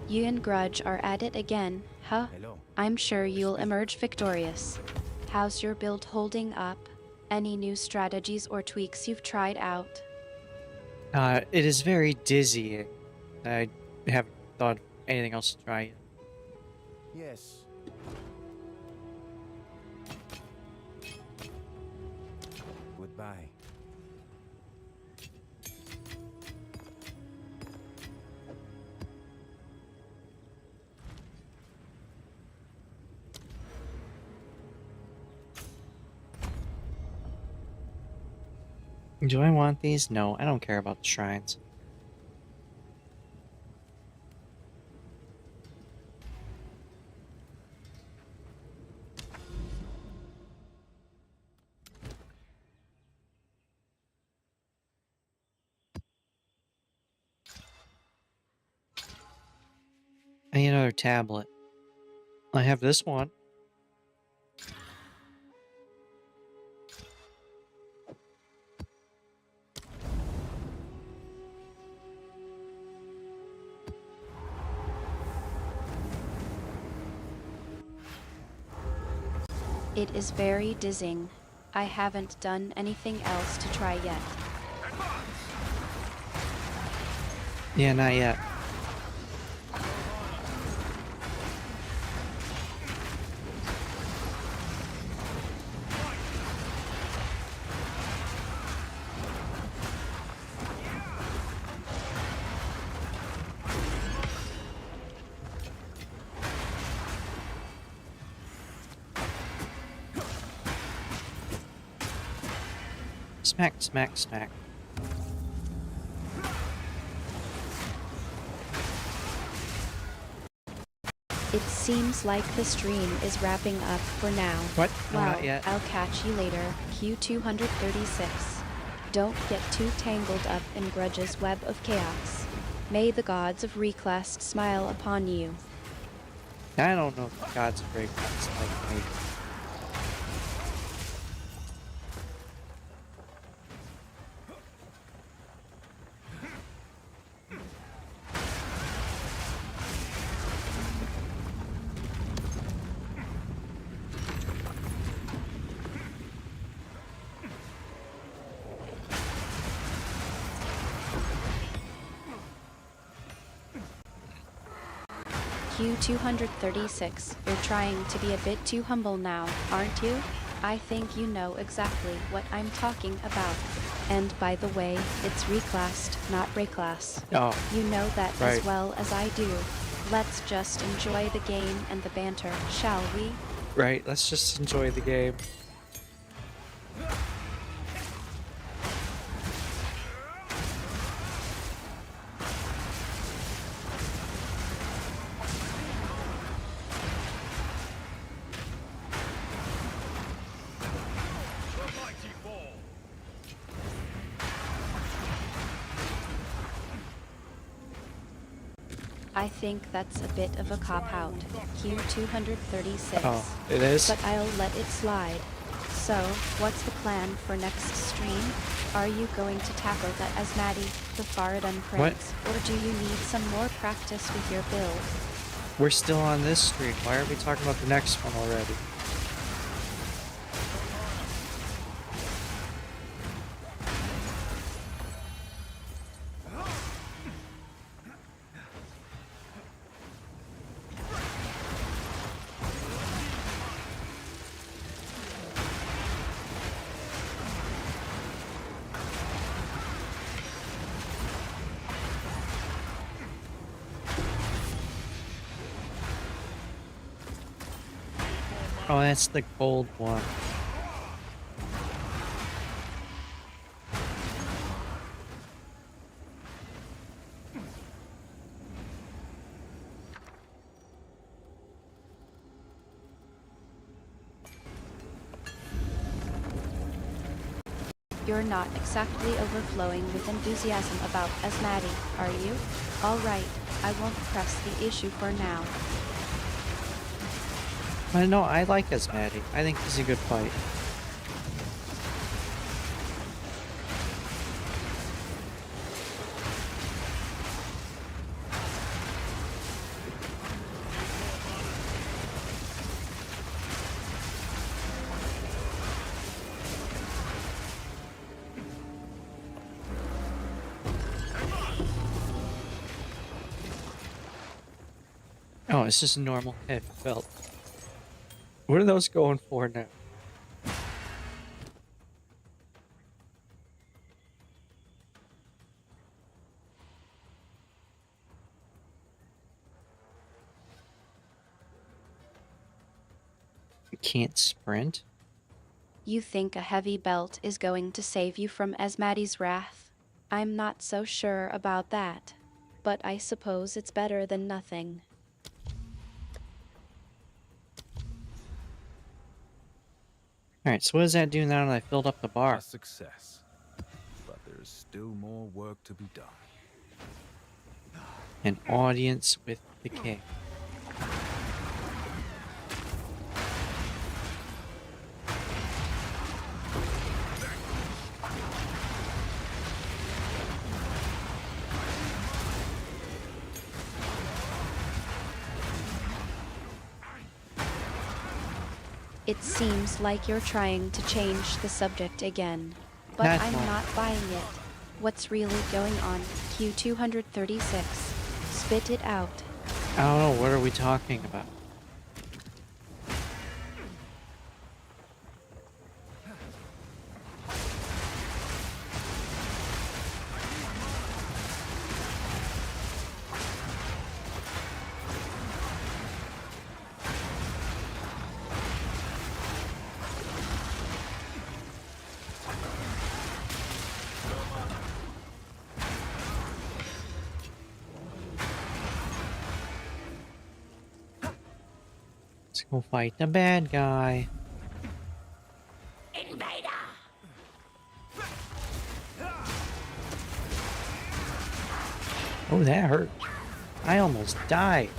You and Grudge are at it again, huh? Hello. I'm sure you'll emerge victorious. How's your build holding up? Any new strategies or tweaks you've tried out? It is very dizzying. I haven't thought of anything else to try yet. Yes. Goodbye. Do I want these? No, I don't care about the shrines. I need another tablet. I have this one. It is very dizzying. I haven't done anything else to try yet. Yeah, not yet. Smack, smack, smack. It seems like the stream is wrapping up for now. What? No, Wow, not yet. I'll catch you later, Q236. Don't get too tangled up in Grudge's web of chaos. May the gods of Wraeclast smile upon you. I don't know if the gods of Wraeclast like me. Q236, you're trying to be a bit too humble now, aren't you? I think you know exactly what I'm talking about. And by the way, it's Wraeclast, not Wraeclast. Oh, You know that right. as well as I do. Let's just enjoy the game and the banter, shall we? right. Let's just enjoy the game. Mighty fall. I think that's a bit of a cop-out. Q236. Oh, it is? But I'll let it slide. So, what's the plan for next stream? Are you going to tackle that Asmati, the Faradun Prince, or do you need some more practice with your build? We're still on this stream. Why are we talking about the next one already? Oh, that's the gold one. You're not exactly overflowing with enthusiasm about Asmati, are you? Alright, I won't press the issue for now. I know, I like Asmati. I think he's a good fight. Oh, it's just a normal heavy belt. What are those going for now? You can't sprint? You think a heavy belt is going to save you from Asmati's wrath? I'm not so sure about that. But I suppose it's better than nothing. Alright, so what does that do now that I filled up the bar? A success. But there is still more work to be done. An audience with the king. It seems like you're trying to change the subject again. But That's I'm not- not buying it. What's really going on? Q236. Spit it out. I don't know, what are we talking about? Let's go fight the bad guy. Oh, that hurt. I almost died.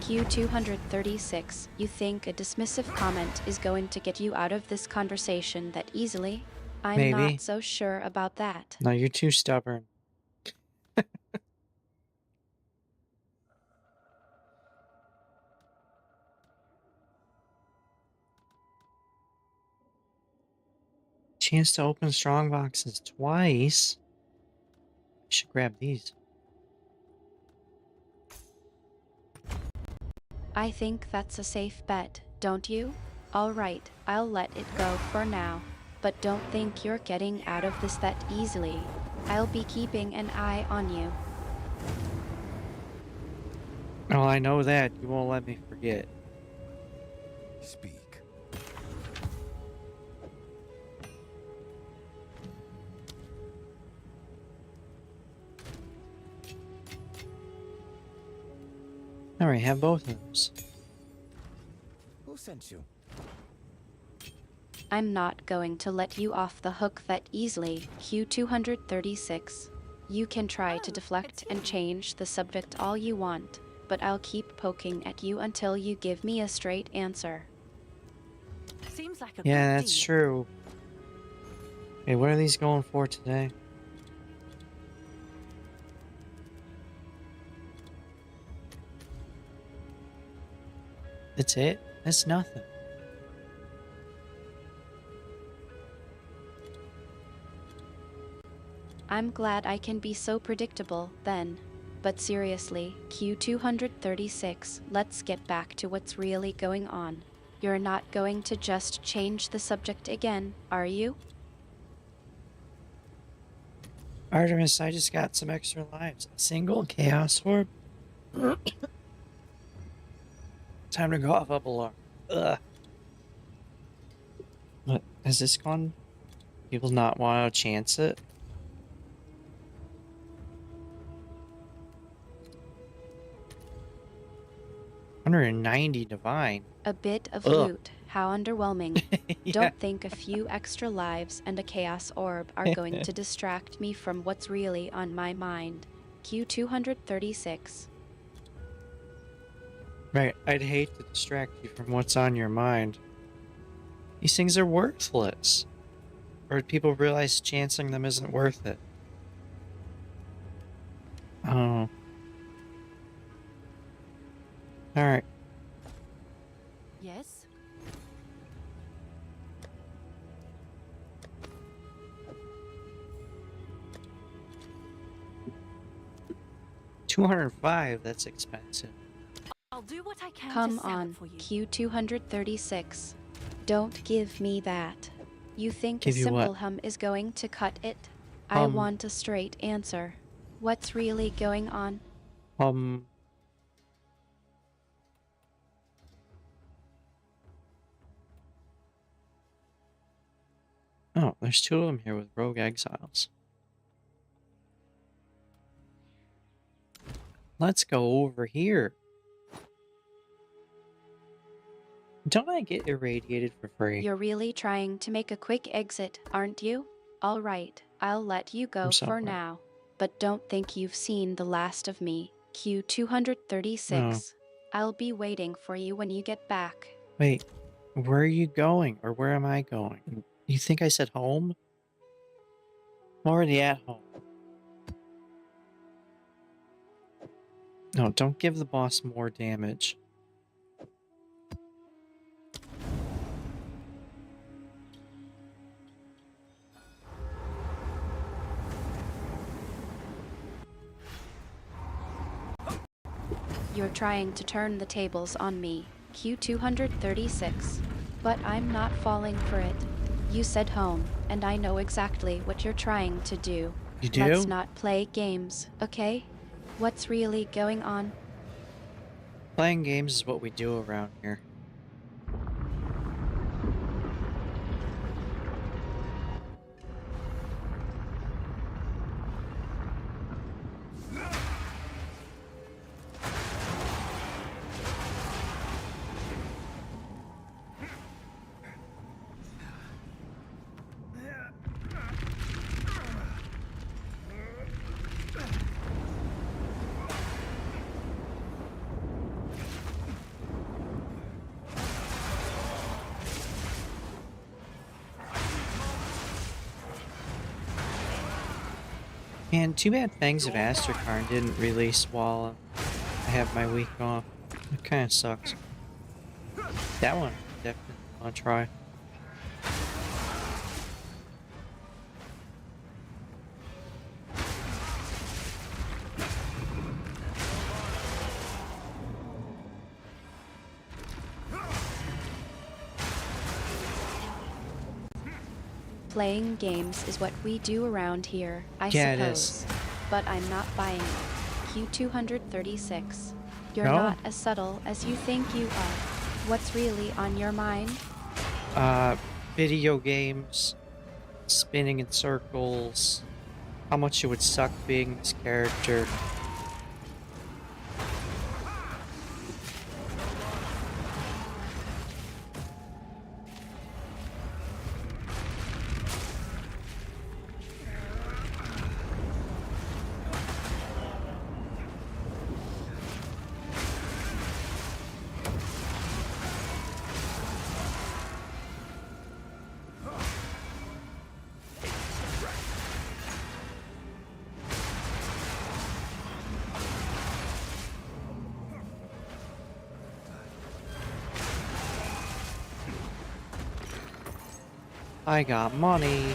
Q236, you think a dismissive comment is going to get you out of this conversation that easily? I'm Maybe. not so sure about that. No, you're too stubborn. Chance to open strong boxes twice. I should grab these. I think that's a safe bet, don't you? Alright, I'll let it go for now. But don't think you're getting out of this that easily. I'll be keeping an eye on you. Oh, I know that. You won't let me forget. Speak. Alright, have both of those. Who sent you? I'm not going to let you off the hook that easily, Q236. You can try to deflect and change the subject all you want, but I'll keep poking at you until you give me a straight answer. Seems like a Yeah, good that's deal. true. Hey, what are these going for today? That's it? That's nothing. I'm glad I can be so predictable, then. But seriously, Q236, let's get back to what's really going on. You're not going to just change the subject again, are you? Artemis, I just got some extra lives. A single chaos orb? Time to cough up a lot. Ugh. What? Has this gone? People not want to chance it? $190 divine. A bit of Ugh. loot, how underwhelming. Yeah. Don't think a few extra lives and a chaos orb are going to distract me from what's really on my mind. Q236. Right, I'd hate to distract you from what's on your mind. These things are worthless. Or people realize chancing them isn't worth it. Oh. Alright. Yes? 205, that's expensive. I'll do what I can Come to sell on, it for you. Q236. Don't give me that. You think Give a you simple what? hum is going to cut it? I Hum. want a straight answer. What's really going on? Oh, there's two of them here with rogue exiles. Let's go over here. Don't I get irradiated for free? You're really trying to make a quick exit, aren't you? All right, I'll let you go I'm for sorry. now. But don't think you've seen the last of me. Q236. No. I'll be waiting for you when you get back. Wait, where are you going? Or where am I going? You think I said home? I'm already at home. No, don't give the boss more damage. You're trying to turn the tables on me, Q236. But I'm not falling for it. You said home, and I know exactly what you're trying to do. You do? Let's not play games, okay? What's really going on? Playing games is what we do around here. Man, too bad Fangs of Astrakarn didn't release while I have my week off. It kind of sucks. That one, definitely want to try. Playing games is what we do around here, I Yeah, it suppose. is. But I'm not buying it. Q236. You're No? not as subtle as you think you are. What's really on your mind? Video games, spinning in circles, how much it would suck being this character. I got money.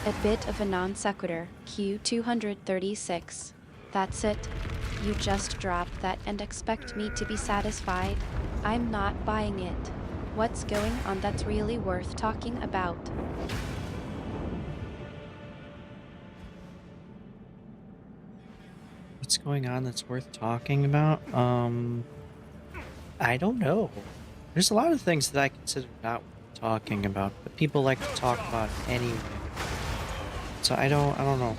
A bit of a non sequitur, Q236. That's it. You just drop that and expect me to be satisfied? I'm not buying it. What's going on that's really worth talking about? What's going on that's worth talking about? I don't know. There's a lot of things that I consider not worth talking about, but people like to talk about it anyway. So I don't know.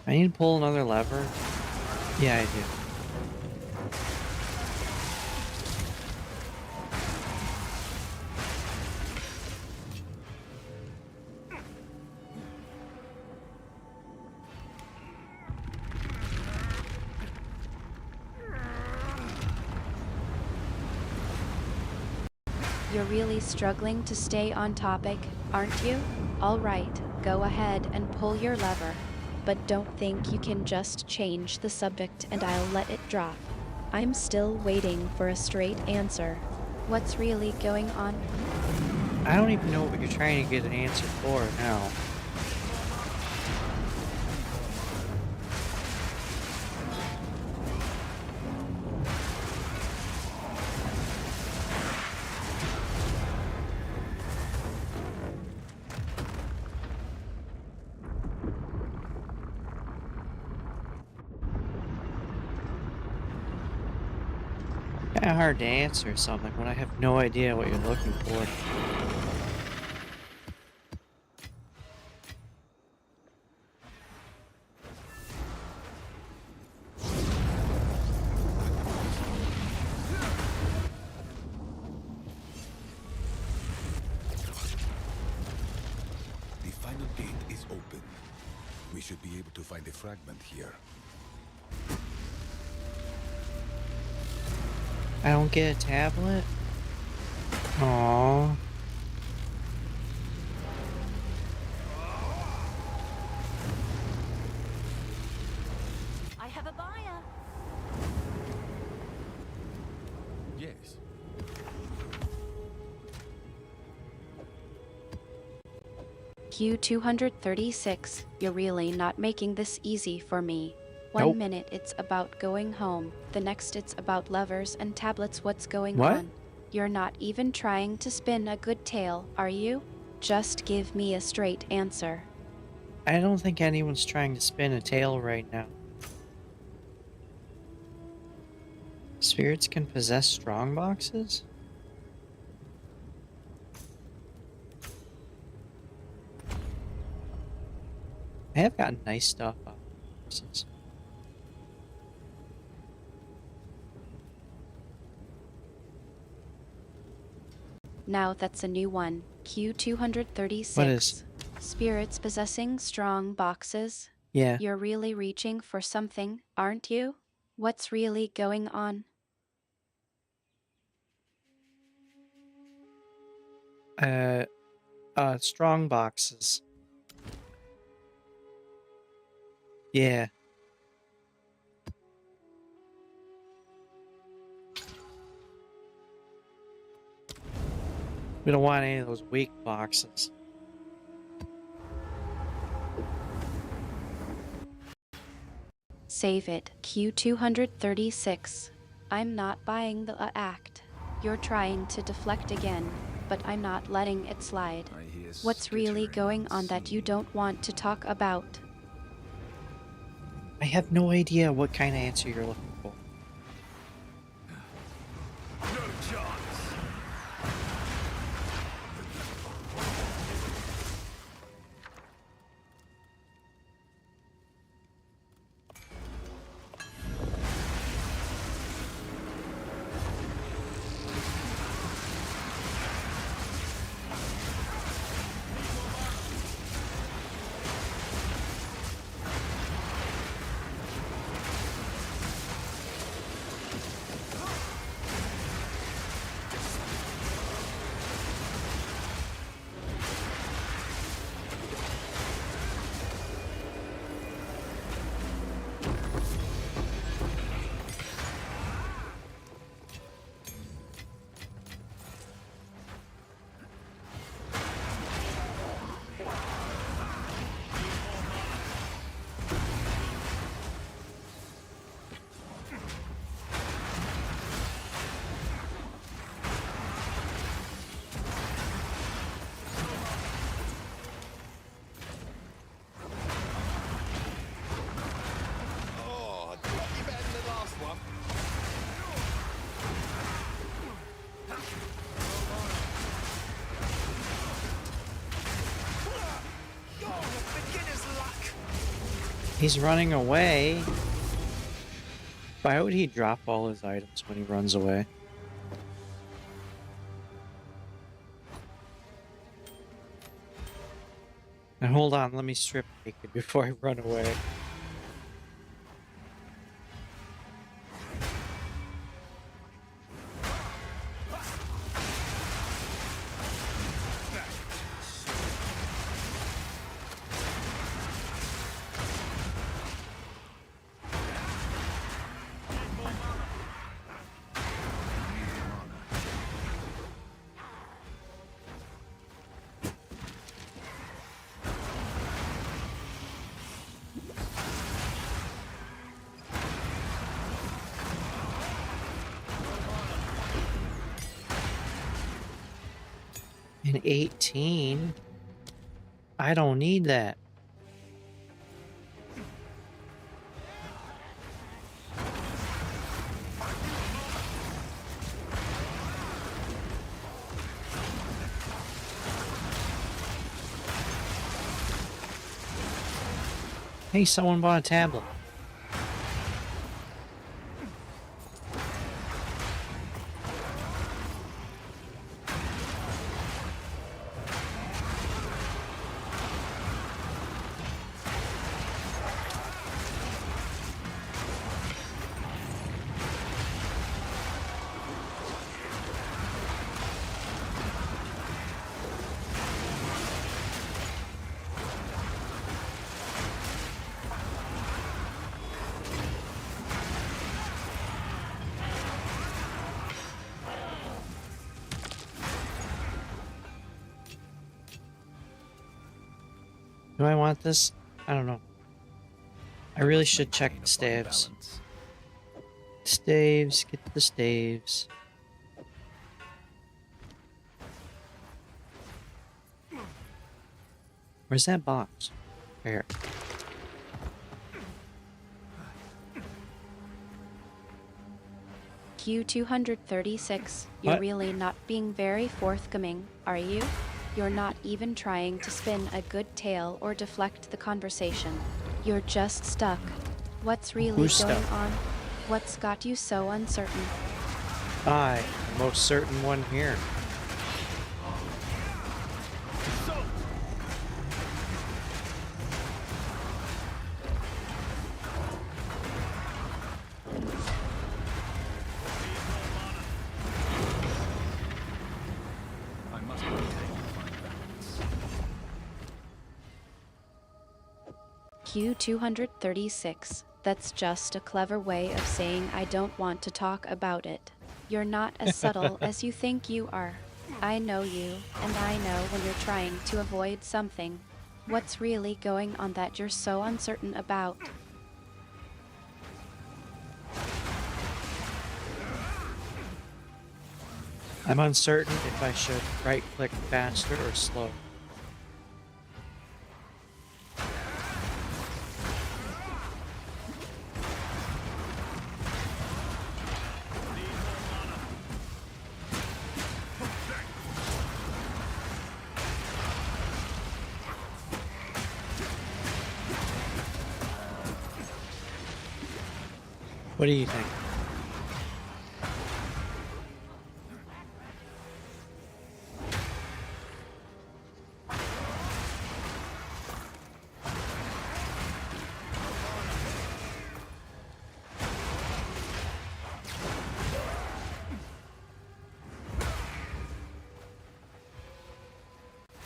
I need to pull another lever. Yeah, I do. You're really struggling to stay on topic, aren't you? Alright, go ahead and pull your lever. But don't think you can just change the subject and I'll let it drop. I'm still waiting for a straight answer. What's really going on? I don't even know what you're trying to get an answer for now. Kind of hard to answer something when I have no idea what you're looking for. The final gate is open. We should be able to find a fragment here. I don't get a tablet? Aww. I have a buyer. Yes. Q236, you're really not making this easy for me. Nope. 1 minute it's about going home, the next it's about levers and tablets. What's going What? on? You're not even trying to spin a good tale, are you? Just give me a straight answer. I don't think anyone's trying to spin a tale right now. Spirits can possess strong boxes? I have gotten nice stuff out of boxes. Now that's a new one. Q236. What is? Spirits possessing strong boxes. Yeah. You're really reaching for something, aren't you? What's really going on? Strong boxes. Yeah. We don't want any of those weak boxes. Save it, Q236. I'm not buying the act. You're trying to deflect again, but I'm not letting it slide. I hear What's really skittering going on that you don't want to talk about? I have no idea what kind of answer you're looking for. No chance. He's running away. Why would he drop all his items when he runs away? And hold on, let me strip naked before I run away. An 18? I don't need that. Hey, someone bought a tablet. Do I want this? I don't know. I really should check the staves. Staves, get the staves. Where's that box? Here. Q236, you're What? really not being very forthcoming, are you? You're not even trying to spin a good tale or deflect the conversation. You're just stuck. What's really Who's going stuck? on? What's got you so uncertain? I, the most certain one here. I must maintain a fine balance. Q236, that's just a clever way of saying I don't want to talk about it. You're not as subtle as you think you are. I know you, and I know when you're trying to avoid something. What's really going on that you're so uncertain about? I'm uncertain if I should right-click faster or slow. What do you think?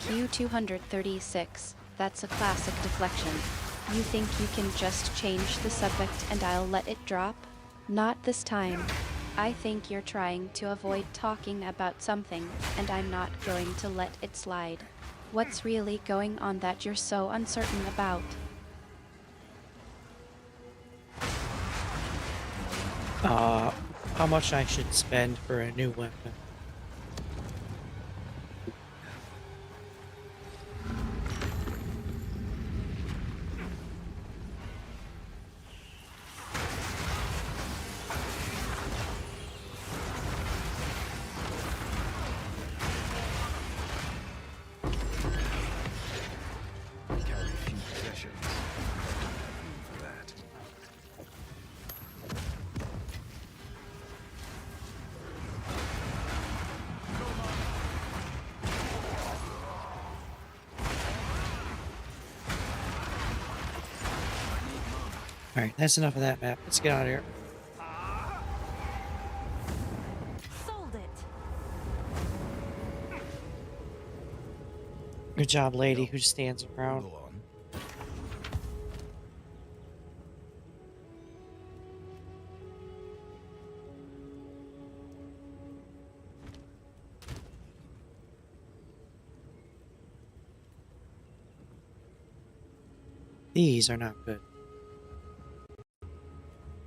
Q236, that's a classic deflection. You think you can just change the subject and I'll let it drop? Not this time. I think you're trying to avoid talking about something, and I'm not going to let it slide. What's really going on that you're so uncertain about? How much I should spend for a new weapon? I carry few possessions. Alright, that's enough of that map. Let's get out of here. Sold it. Good job, lady who stands around. Go on. These are not good.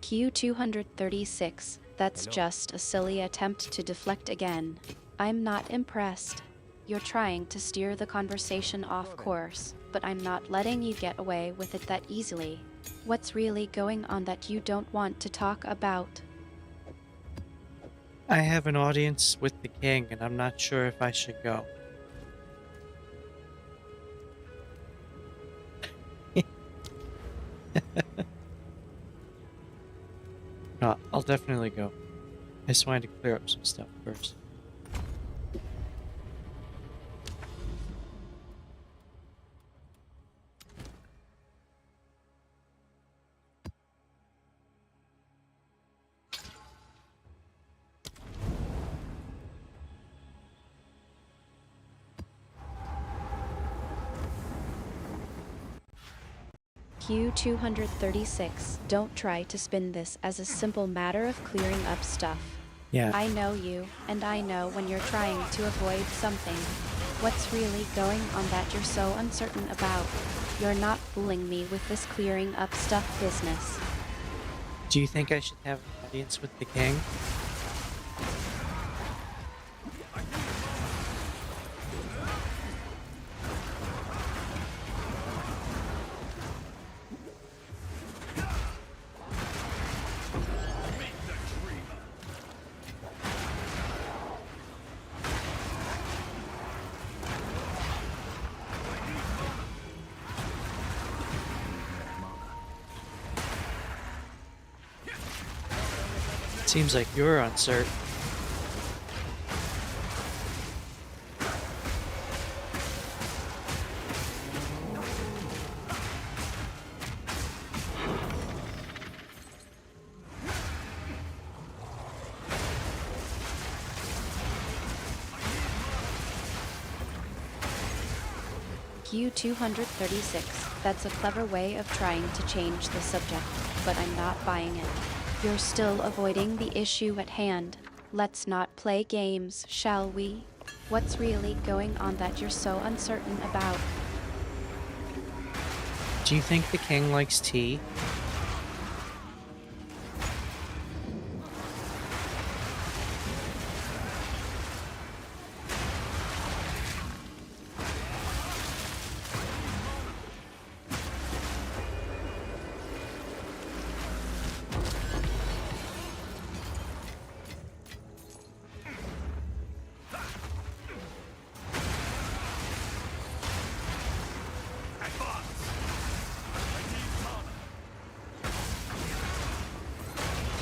Q236. That's just a silly attempt to deflect again. I'm not impressed. You're trying to steer the conversation off course, but I'm not letting you get away with it that easily. What's really going on that you don't want to talk about? I have an audience with the king, and I'm not sure if I should go. No, I'll definitely go. I just wanted to clear up some stuff first. Q236. Don't try to spin this as a simple matter of clearing up stuff. Yeah. I know you, and I know when you're trying to avoid something. What's really going on that you're so uncertain about? You're not fooling me with this clearing up stuff business. Do you think I should have an audience with the king? Seems like you're uncertain. Q236. That's a clever way of trying to change the subject, but I'm not buying it. You're still avoiding the issue at hand. Let's not play games, shall we? What's really going on that you're so uncertain about? Do you think the king likes tea?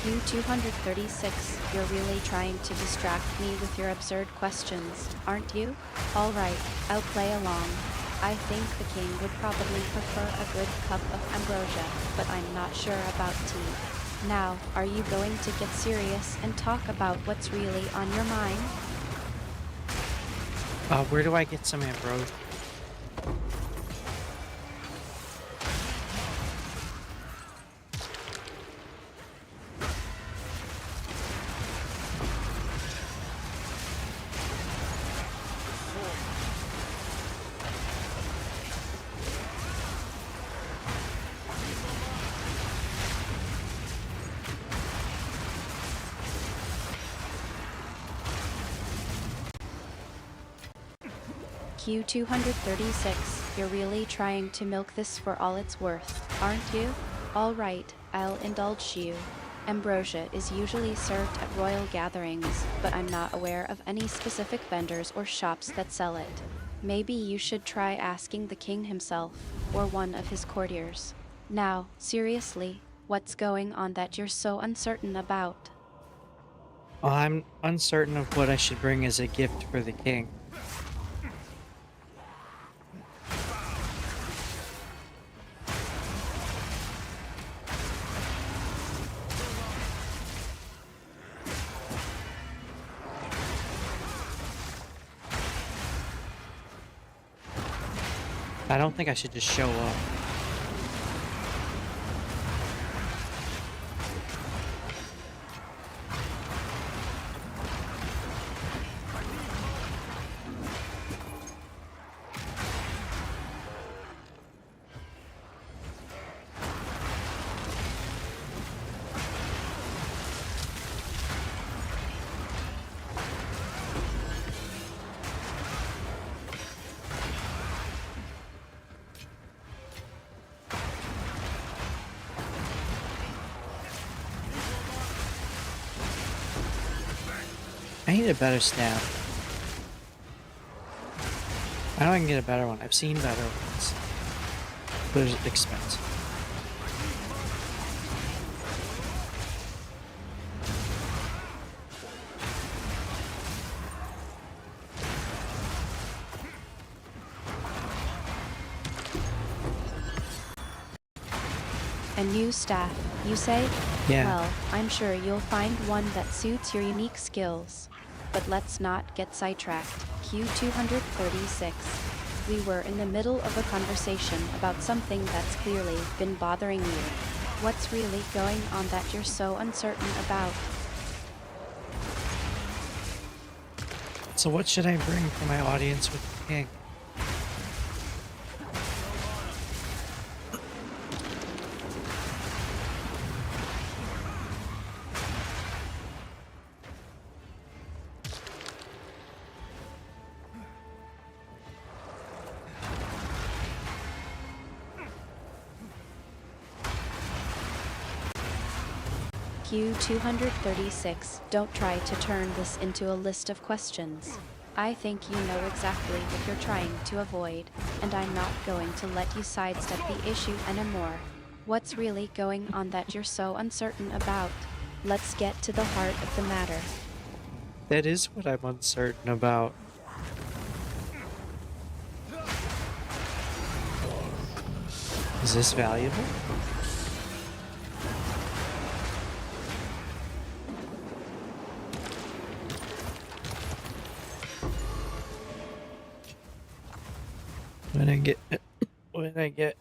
Q236, you're really trying to distract me with your absurd questions, aren't you? Alright, I'll play along. I think the king would probably prefer a good cup of ambrosia, but I'm not sure about tea. Now, are you going to get serious and talk about what's really on your mind? Where do I get some ambrosia? Q236, you're really trying to milk this for all it's worth, aren't you? Alright, I'll indulge you. Ambrosia is usually served at royal gatherings, but I'm not aware of any specific vendors or shops that sell it. Maybe you should try asking the king himself, or one of his courtiers. Now, seriously, what's going on that you're so uncertain about? I'm uncertain of what I should bring as a gift for the king. I don't think I should just show up. I need a better staff. I know I can get a better one. I've seen better ones. But it's expensive. A new staff, you say? Yeah. Well, I'm sure you'll find one that suits your unique skills. But let's not get sidetracked. Q236. We were in the middle of a conversation about something that's clearly been bothering you. What's really going on that you're so uncertain about? So what should I bring for my audience with the king? Q236, don't try to turn this into a list of questions. I think you know exactly what you're trying to avoid, and I'm not going to let you sidestep the issue anymore. What's really going on that you're so uncertain about? Let's get to the heart of the matter. That is what I'm uncertain about. Is this valuable? What did I get?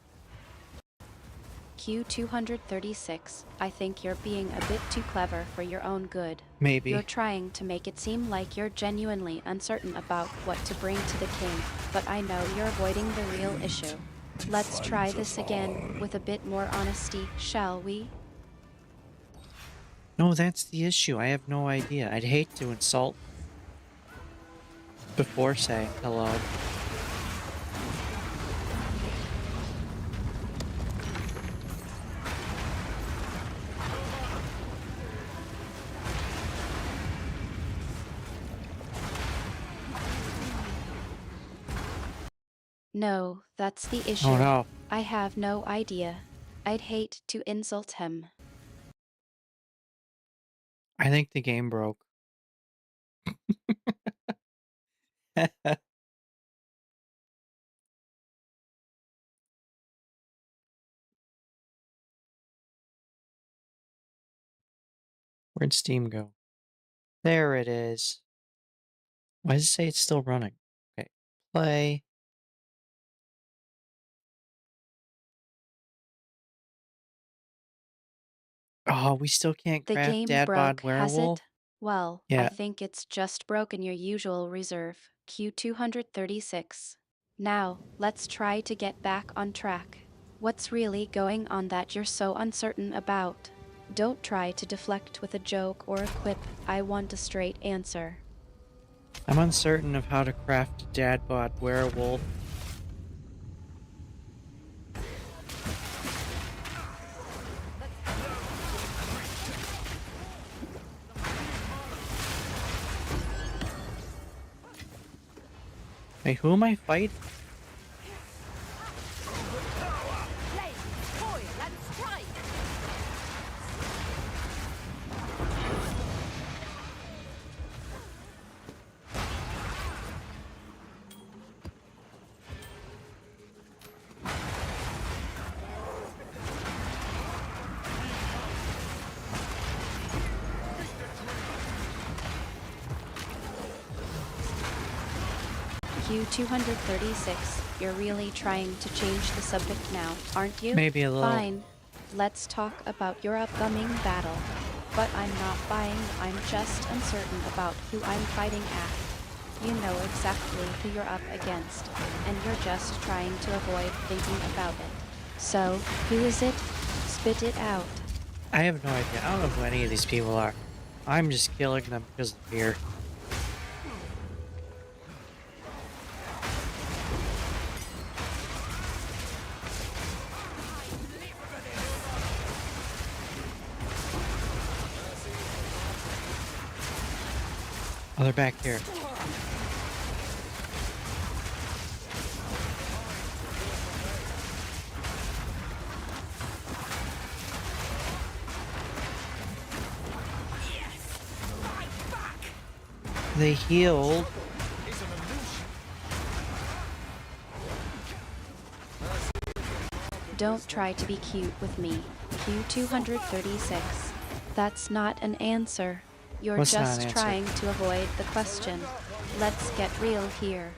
Q236, I think you're being a bit too clever for your own good. Maybe. You're trying to make it seem like you're genuinely uncertain about what to bring to the king, but I know you're avoiding the real issue. Let's try this again with a bit more honesty, shall we? No, that's the issue. I have no idea. I'd hate to insult before saying hello. No, that's the issue. Oh no. I have no idea. I'd hate to insult him. I think the game broke. Where'd Steam go? There it is. Why does it say it's still running? Okay. Play. Oh, we still can't The craft game Dad Bod broke, has Werewolf? it? Well, I Yeah. think it's just broken your usual reserve, Q236. Now, let's try to get back on track. What's really going on that you're so uncertain about? Don't try to deflect with a joke or a quip. I want a straight answer. I'm uncertain of how to craft a Dad Bod Werewolf. Wait, who am I fighting? Q236, you're really trying to change the subject now, aren't you? Maybe a little. Fine. Let's talk about your upcoming battle. But I'm not buying, I'm just uncertain about who I'm fighting at. You know exactly who you're up against, and you're just trying to avoid thinking about it. So, who is it? Spit it out. I have no idea. I don't know who any of these people are. I'm just killing them because of fear. Oh, they're back here. They healed. Don't try to be cute with me. Q236. That's not an answer. You're What's not an just answer? trying to avoid the question. Let's get real here.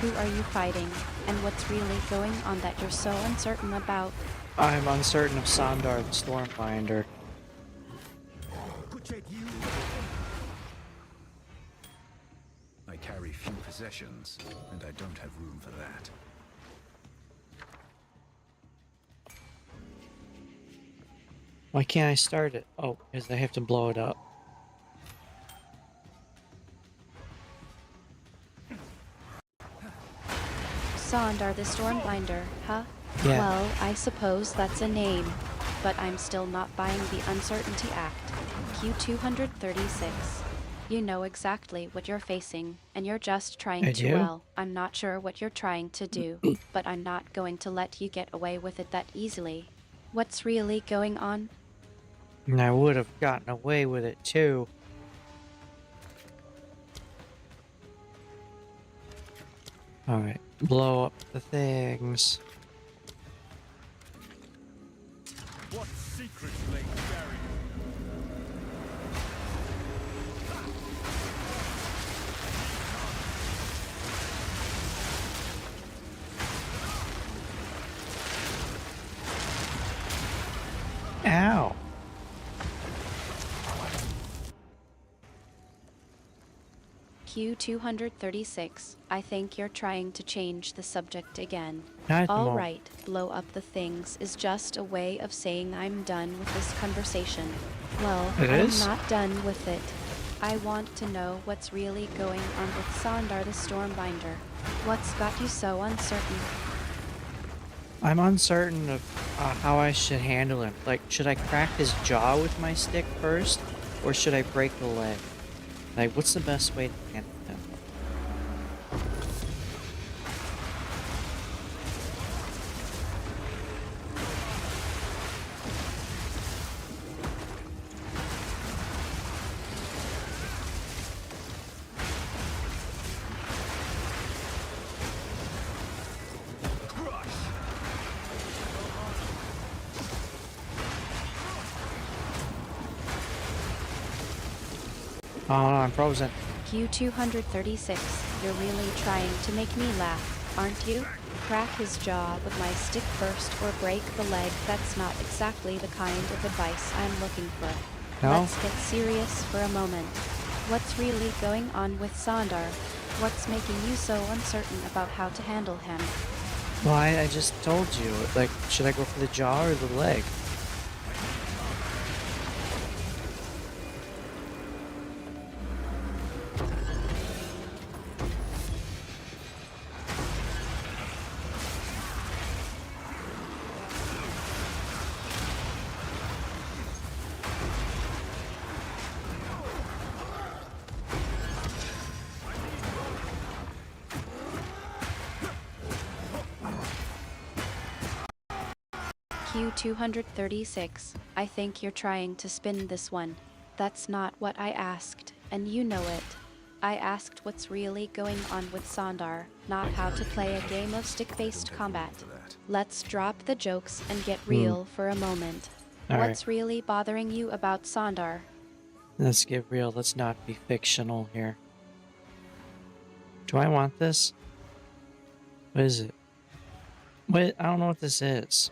Who are you fighting? And what's really going on that you're so uncertain about? I'm uncertain of Sandar the Stormbinder. I carry few possessions, and I don't have room for that. Why can't I start it? Oh, because I have to blow it up. Sondar the Stormbinder, huh? Yeah. Well, I suppose that's a name. But I'm still not buying the Uncertainty Act. Q236. You know exactly what you're facing, and you're just trying I to, do? well, I'm not sure what you're trying to do, but I'm not going to let you get away with it that easily. What's really going on? And I would have gotten away with it too. Alright, blow up the things. What secrets lay buried? Ow. Q236. I think you're trying to change the subject again. Not at the All moment. right, blow up the things is just a way of saying I'm done with this conversation. Well, It I'm is? not done with it. I want to know what's really going on with Sondar the Stormbinder. What's got you so uncertain? I'm uncertain of how I should handle him. Like, should I crack his jaw with my stick first? Or should I break the leg? Like, what's the best way to handle him? Oh no, I'm frozen. Q236. You're really trying to make me laugh, aren't you? Crack his jaw with my stick first or break the leg. That's not exactly the kind of advice I'm looking for. No? Let's get serious for a moment. What's really going on with Sondar? What's making you so uncertain about how to handle him? Well, I just told you. Like, should I go for the jaw or the leg? Q236. I think you're trying to spin this one. That's not what I asked, and you know it. I asked what's really going on with Sondar, not how to play a game of stick-based combat. Let's drop the jokes and get real for a moment. All What's really bothering you about Sondar? Let's get real. Let's not be fictional here. Do I want this? What is it? Wait, I don't know what this is.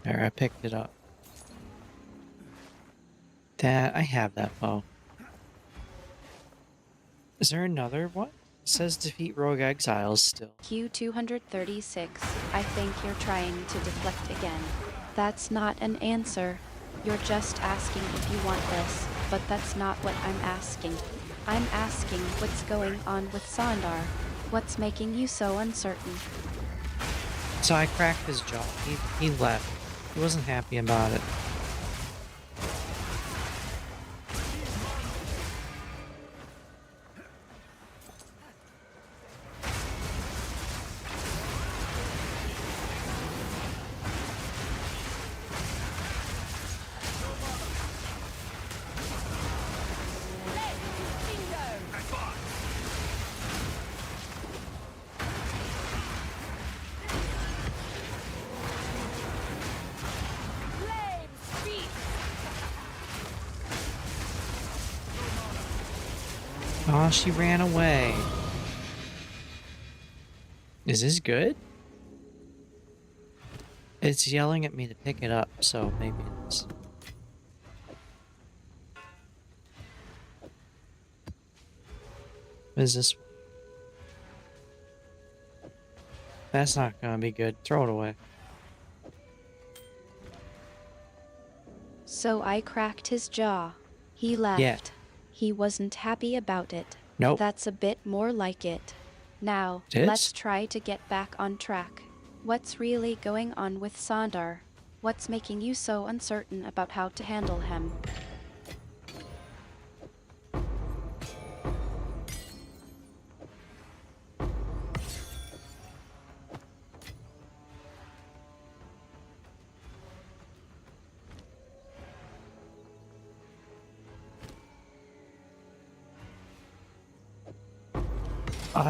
There, I picked it up. That, I have that bow. Is there another one? It says defeat rogue exiles still. Q236, I think you're trying to deflect again. That's not an answer. You're just asking if you want this, but that's not what I'm asking. I'm asking what's going on with Sandar. What's making you so uncertain? So I cracked his jaw. He left. He wasn't happy about it. Oh, she ran away. Is this good? It's yelling at me to pick it up, so maybe it's... What is this? That's not gonna be good. Throw it away. So I cracked his jaw. He left. Yeah. He wasn't happy about it. Nope. That's a bit more like it. Now, It is? let's try to get back on track. What's really going on with Sandar? What's making you so uncertain about how to handle him?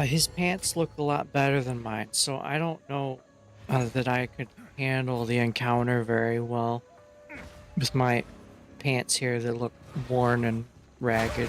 His pants look a lot better than mine, so I don't know that I could handle the encounter very well with my pants here that look worn and ragged.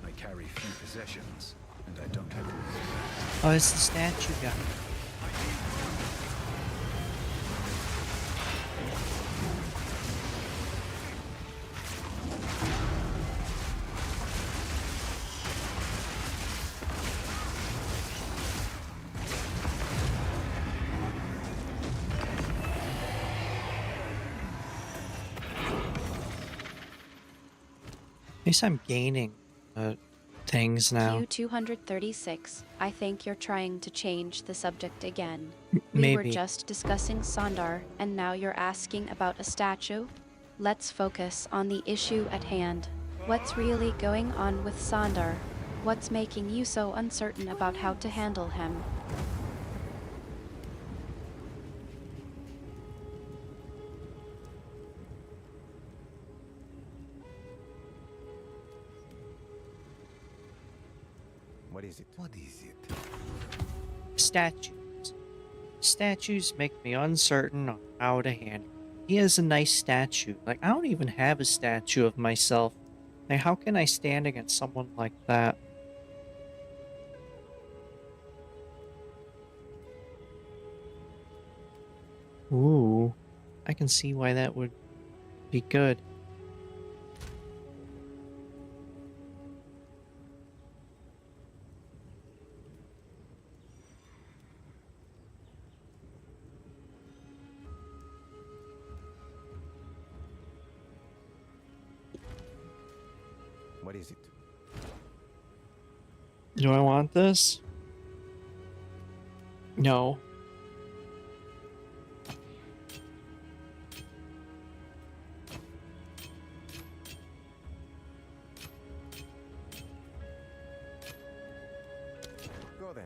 I carry few possessions, and I don't have room. Oh, it's the statue guy. At least I'm gaining things now. Q236, I think you're trying to change the subject again. Maybe. We were just discussing Sandar, and now you're asking about a statue? Let's focus on the issue at hand. What's really going on with Sandar? What's making you so uncertain about how to handle him? What is it? What is it? Statues. Statues make me uncertain on how to handle. He has a nice statue. Like, I don't even have a statue of myself. Like, how can I stand against someone like that? Ooh, I can see why that would be good. What is it? Do I want this? No. Go then.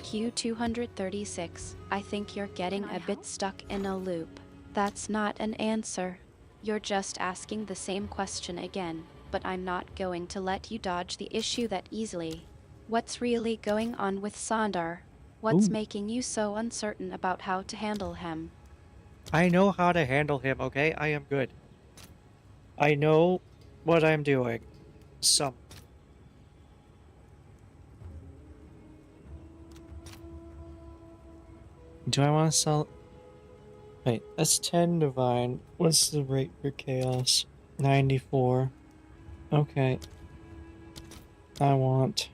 Q236, I think you're getting a bit stuck in a loop. That's not an answer. You're just asking the same question again, but I'm not going to let you dodge the issue that easily. What's really going on with Sandar? What's Ooh. making you so uncertain about how to handle him? I know how to handle him, okay? I am good. I know what I'm doing. Some. Do I want to sell? Wait, that's 10 divine. What's the rate for chaos? 94. Okay. I want.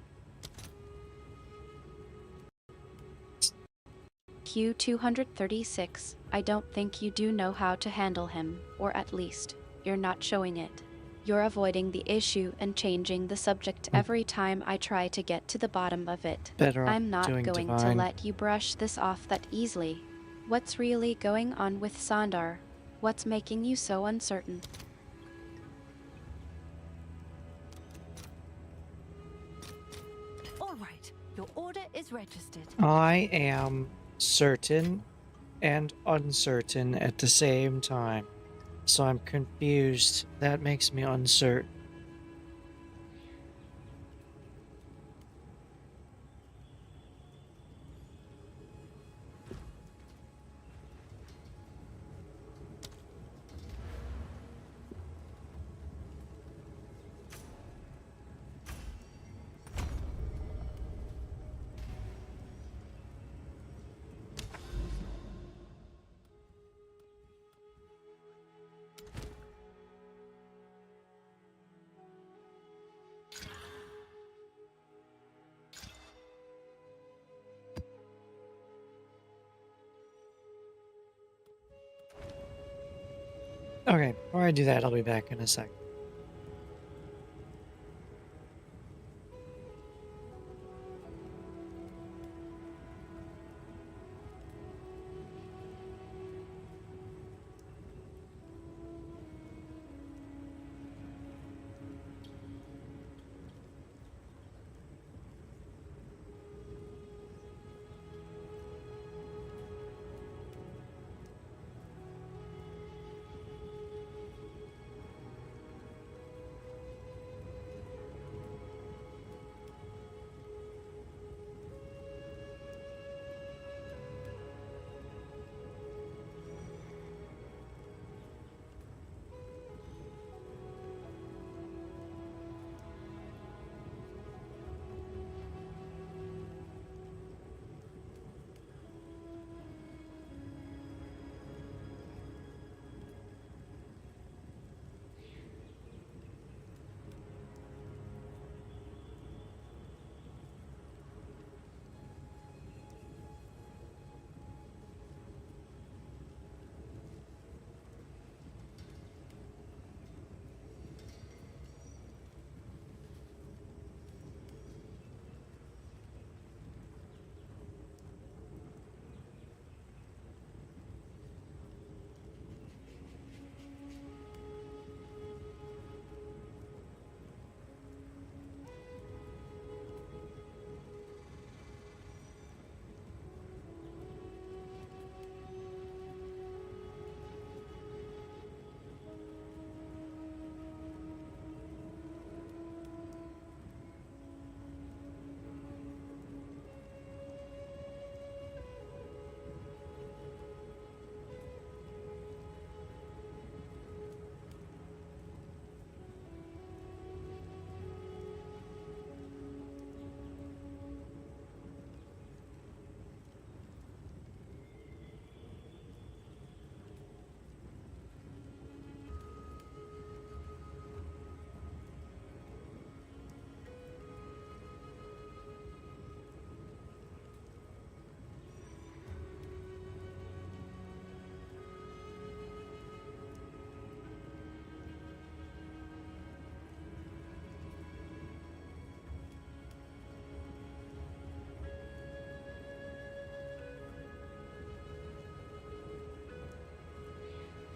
Q236, I don't think you do know how to handle him, or at least, you're not showing it. You're avoiding the issue and changing the subject every time I try to get to the bottom of it. Better off I'm not doing going to divine. let you brush this off that easily. What's really going on with Sandar? What's making you so uncertain? All right, your order is registered. I am certain and uncertain at the same time. So I'm confused. That makes me uncertain. Okay, before I do that, I'll be back in a sec.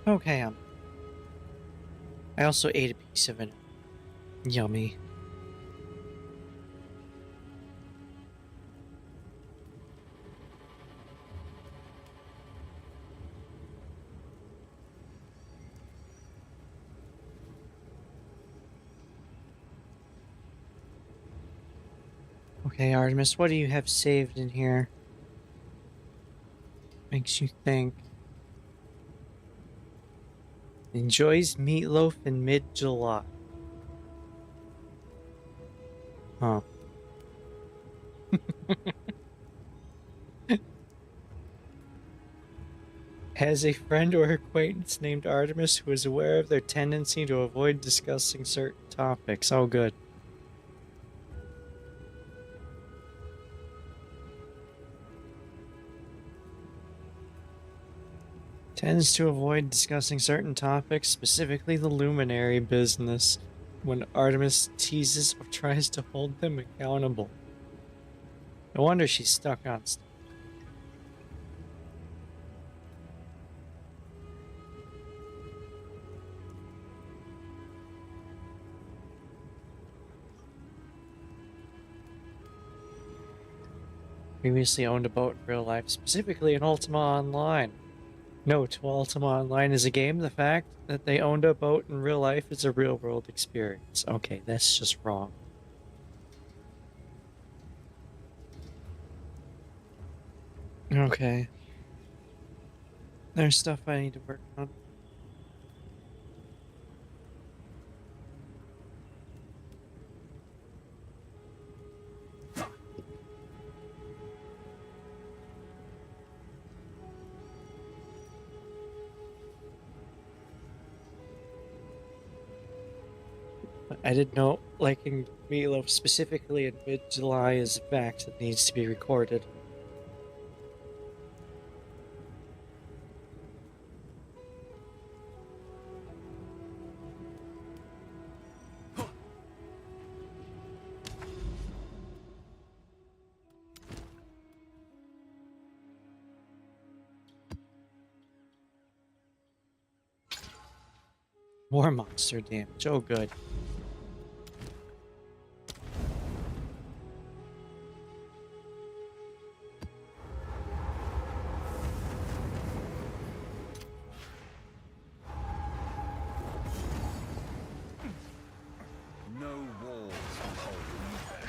Okay, I also ate a piece of it. Yummy. Okay, Artemis, what do you have saved in here? Makes you think. Enjoys meatloaf in mid-July. Huh. Has a friend or acquaintance named Artemis who is aware of their tendency to avoid discussing certain topics. Oh, good. Tends to avoid discussing certain topics, specifically the luminary business, when Artemis teases or tries to hold them accountable. No wonder she's stuck on stuff. Previously owned a boat in real life, specifically in Ultima Online. Note, while Ultima Online is a game, the fact that they owned a boat in real life is a real-world experience. Okay, that's just wrong. Okay. There's stuff I need to work on. I didn't know liking meatloaf specifically in mid-July is a fact that needs to be recorded. More monster damage. Oh, good. No walls can hold me back.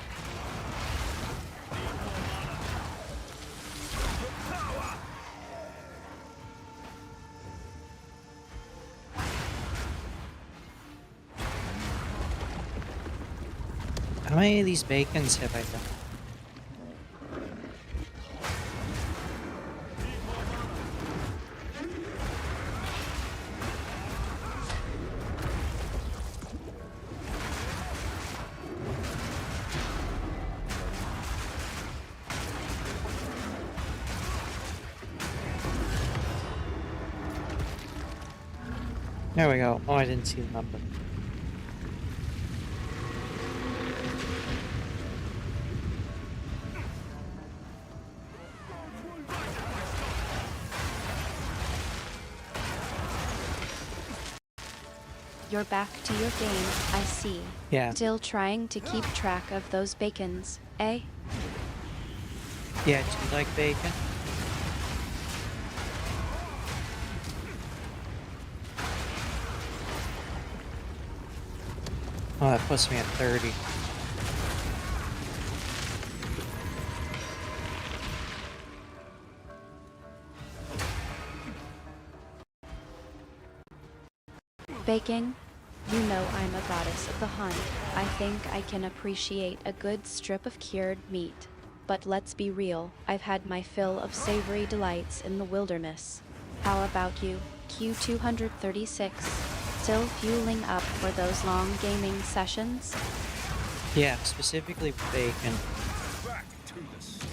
How many of these bacons have I done? There we go. Oh, I didn't see the number. You're back to your game, I see. Yeah. Still trying to keep track of those bacons, eh? Yeah, do you like bacon? Oh, that puts me at 30. Baking? You know I'm a goddess of the hunt. I think I can appreciate a good strip of cured meat. But let's be real, I've had my fill of savory delights in the wilderness. How about you, Q236? Still fueling up for those long gaming sessions? Yeah, specifically with bacon. Back to the sea.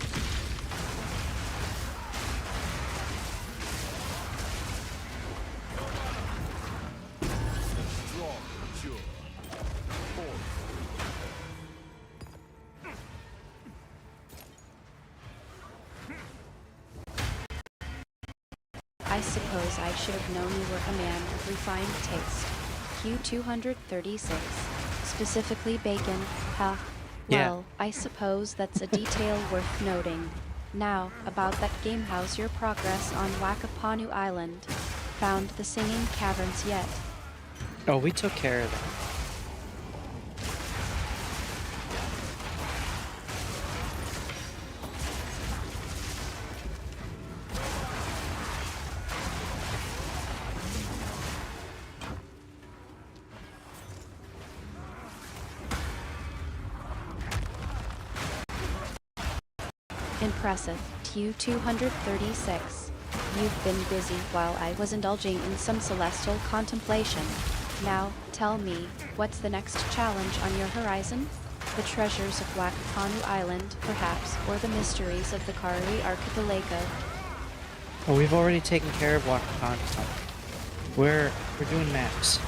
The strong endure. I I suppose I should have known you were a man of refined taste. Q236. Specifically bacon, huh? Yeah. Well, I suppose that's a detail worth noting. Now, about that game, how's your progress on Wakapanu Island? Found the singing caverns yet? Oh, we took care of that. Impressive, Q236. You've been busy while I was indulging in some celestial contemplation. Now, tell me, what's the next challenge on your horizon? The treasures of Wakapanu Island, perhaps, or the mysteries of the Kari Archipelago? Oh, we've already taken care of Wakapanu. We're doing maps.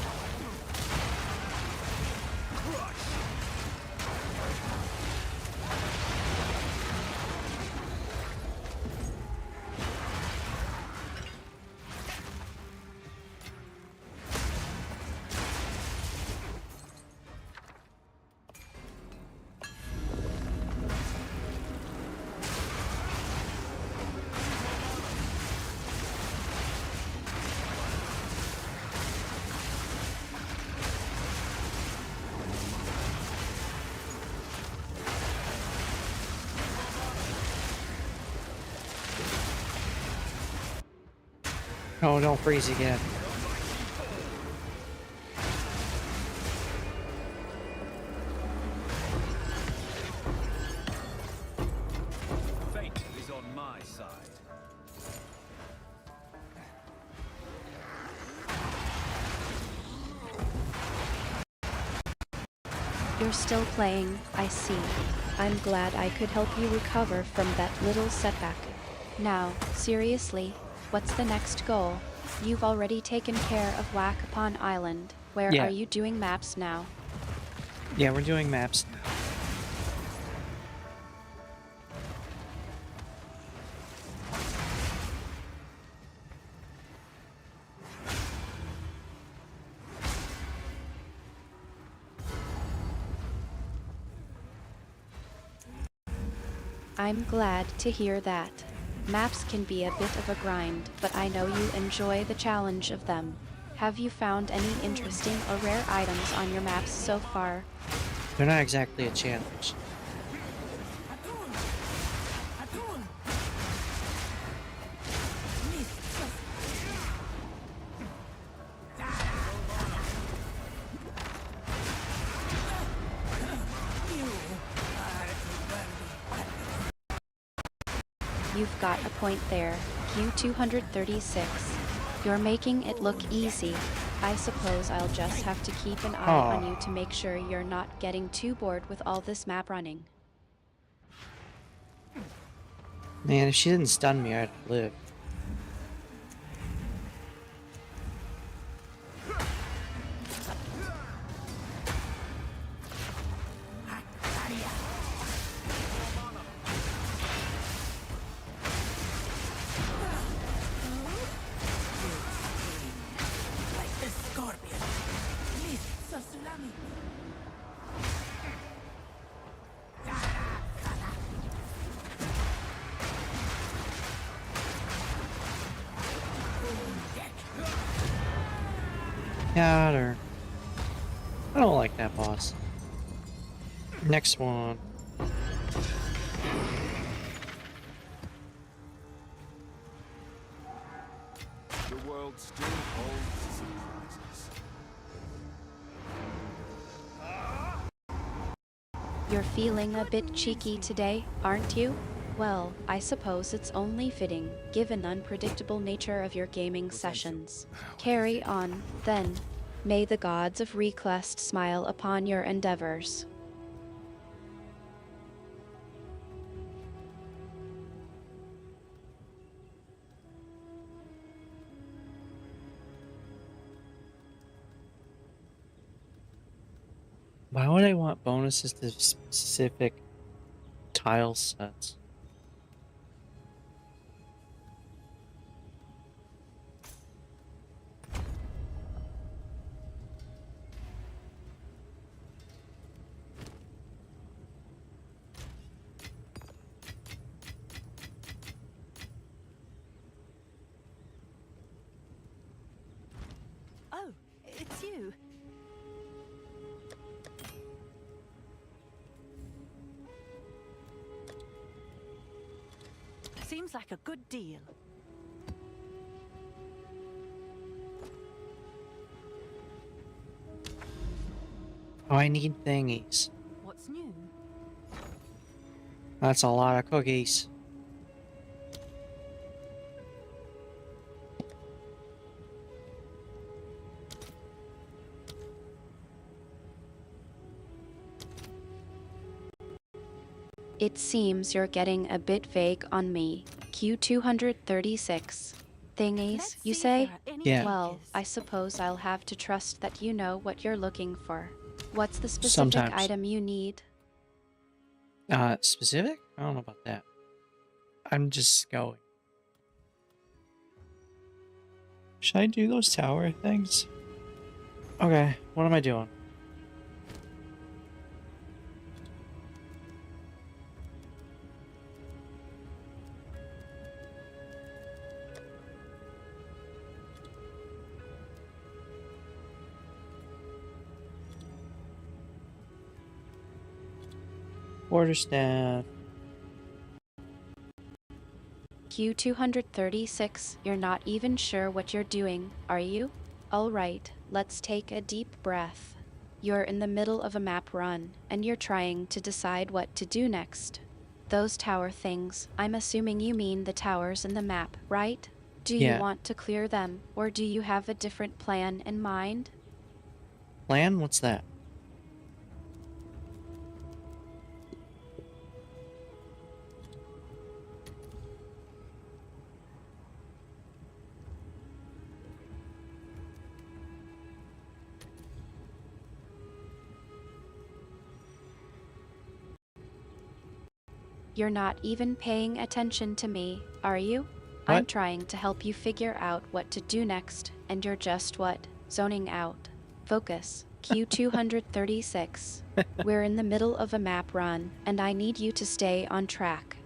Oh, don't freeze again. Fate is on my side. You're still playing, I see. I'm glad I could help you recover from that little setback. Now, seriously, what's the next goal? You've already taken care of Wakapon Island. Where Yeah. are you doing maps now? Yeah, we're doing maps now. I'm glad to hear that. Maps can be a bit of a grind, but I know you enjoy the challenge of them. Have you found any interesting or rare items on your maps so far? They're not exactly a challenge. You've got a point there, Q236. You're making it look easy. I suppose I'll just have to keep an eye on you to make sure you're not getting too bored with all this map running. Man, if she didn't stun me, I'd live. Got her. I don't like that boss. Next one. The world still holds surprises. You're feeling a bit cheeky today, aren't you? Well, I suppose it's only fitting, given the unpredictable nature of your gaming sessions. Carry on, then. May the gods of Wraeclast smile upon your endeavors. Why would I want bonuses to specific tile sets? Seems like a good deal. Oh, I need thingies. What's new? That's a lot of cookies. It seems you're getting a bit vague on me. Q236. Thingies, Let's you see if there say? are any Yeah. Well, takers. I suppose I'll have to trust that you know what you're looking for. What's the specific Sometimes. item you need? Specific? I don't know about that. I'm just going. Should I do those tower things? Okay, what am I doing? Quarterstaff. Q236, you're not even sure what you're doing, are you? Alright, let's take a deep breath. You're in the middle of a map run, and you're trying to decide what to do next. Those tower things, I'm assuming you mean the towers in the map, right? Do you Yeah. want to clear them, or do you have a different plan in mind? Plan? What's that? You're not even paying attention to me, are you? I'm What? trying to help you figure out what to do next, and you're just what? Zoning out. Focus. Q236. We're in the middle of a map run, and I need you to stay on track.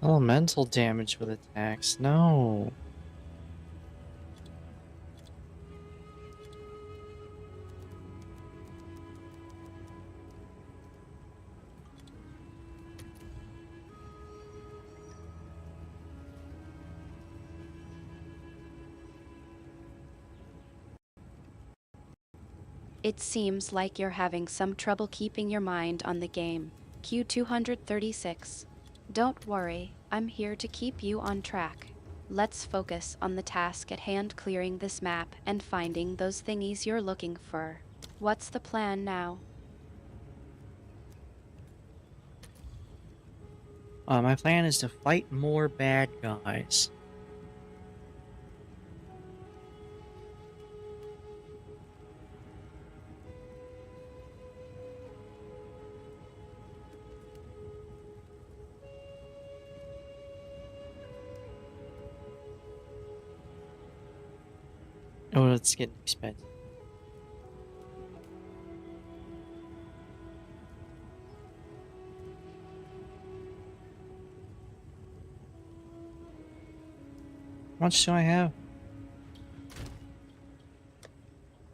Elemental damage with attacks. No. It seems like you're having some trouble keeping your mind on the game. Q236. Don't worry, I'm here to keep you on track. Let's focus on the task at hand, clearing this map and finding those thingies you're looking for. What's the plan now? My plan is to fight more bad guys. Oh, it's getting expensive. How much do I have?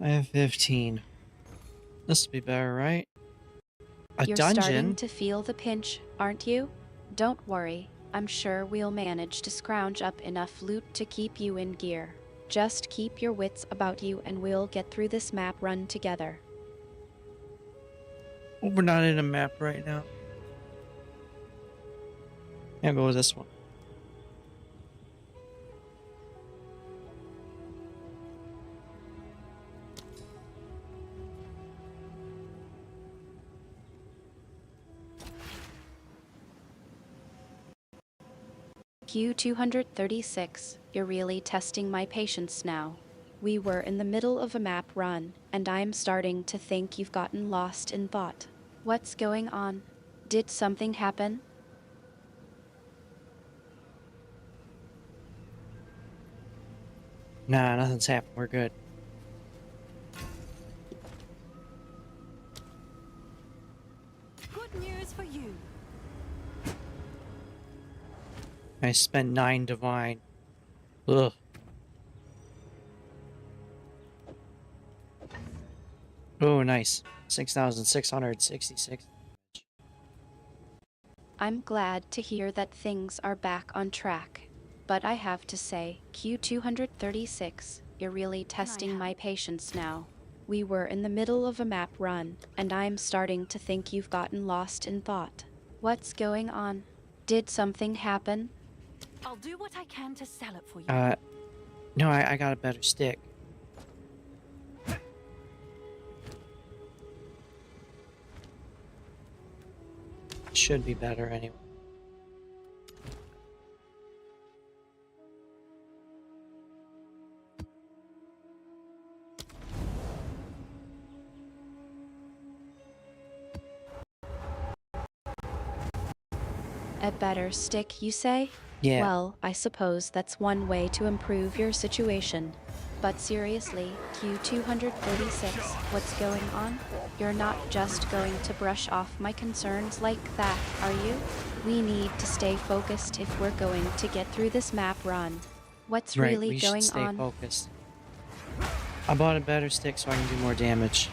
I have 15. This will be better, right? A You're dungeon? starting to feel the pinch, aren't you? Don't worry, I'm sure we'll manage to scrounge up enough loot to keep you in gear. Just keep your wits about you and we'll get through this map run together. Oh, we're not in a map right now. I'll go with this one. Q236, you're really testing my patience now. We were in the middle of a map run, and I'm starting to think you've gotten lost in thought. What's going on? Did something happen? Nah, nothing's happened. We're good. Good news for you. I spent 9 divine. Ugh. Oh, nice. 6,666. I'm glad to hear that things are back on track. But I have to say, Q236, you're really testing my patience now. We were in the middle of a map run, and I'm starting to think you've gotten lost in thought. What's going on? Did something happen? I'll do what I can to sell it for you. No, I got a better stick. Should be better anyway. A better stick, you say? Yeah. Well, I suppose that's one way to improve your situation. But seriously, Q236, what's going on? You're not just going to brush off my concerns like that, are you? We need to stay focused if we're going to get through this map run. What's Right, really we should going stay on? focused. I bought a better stick so I can do more damage.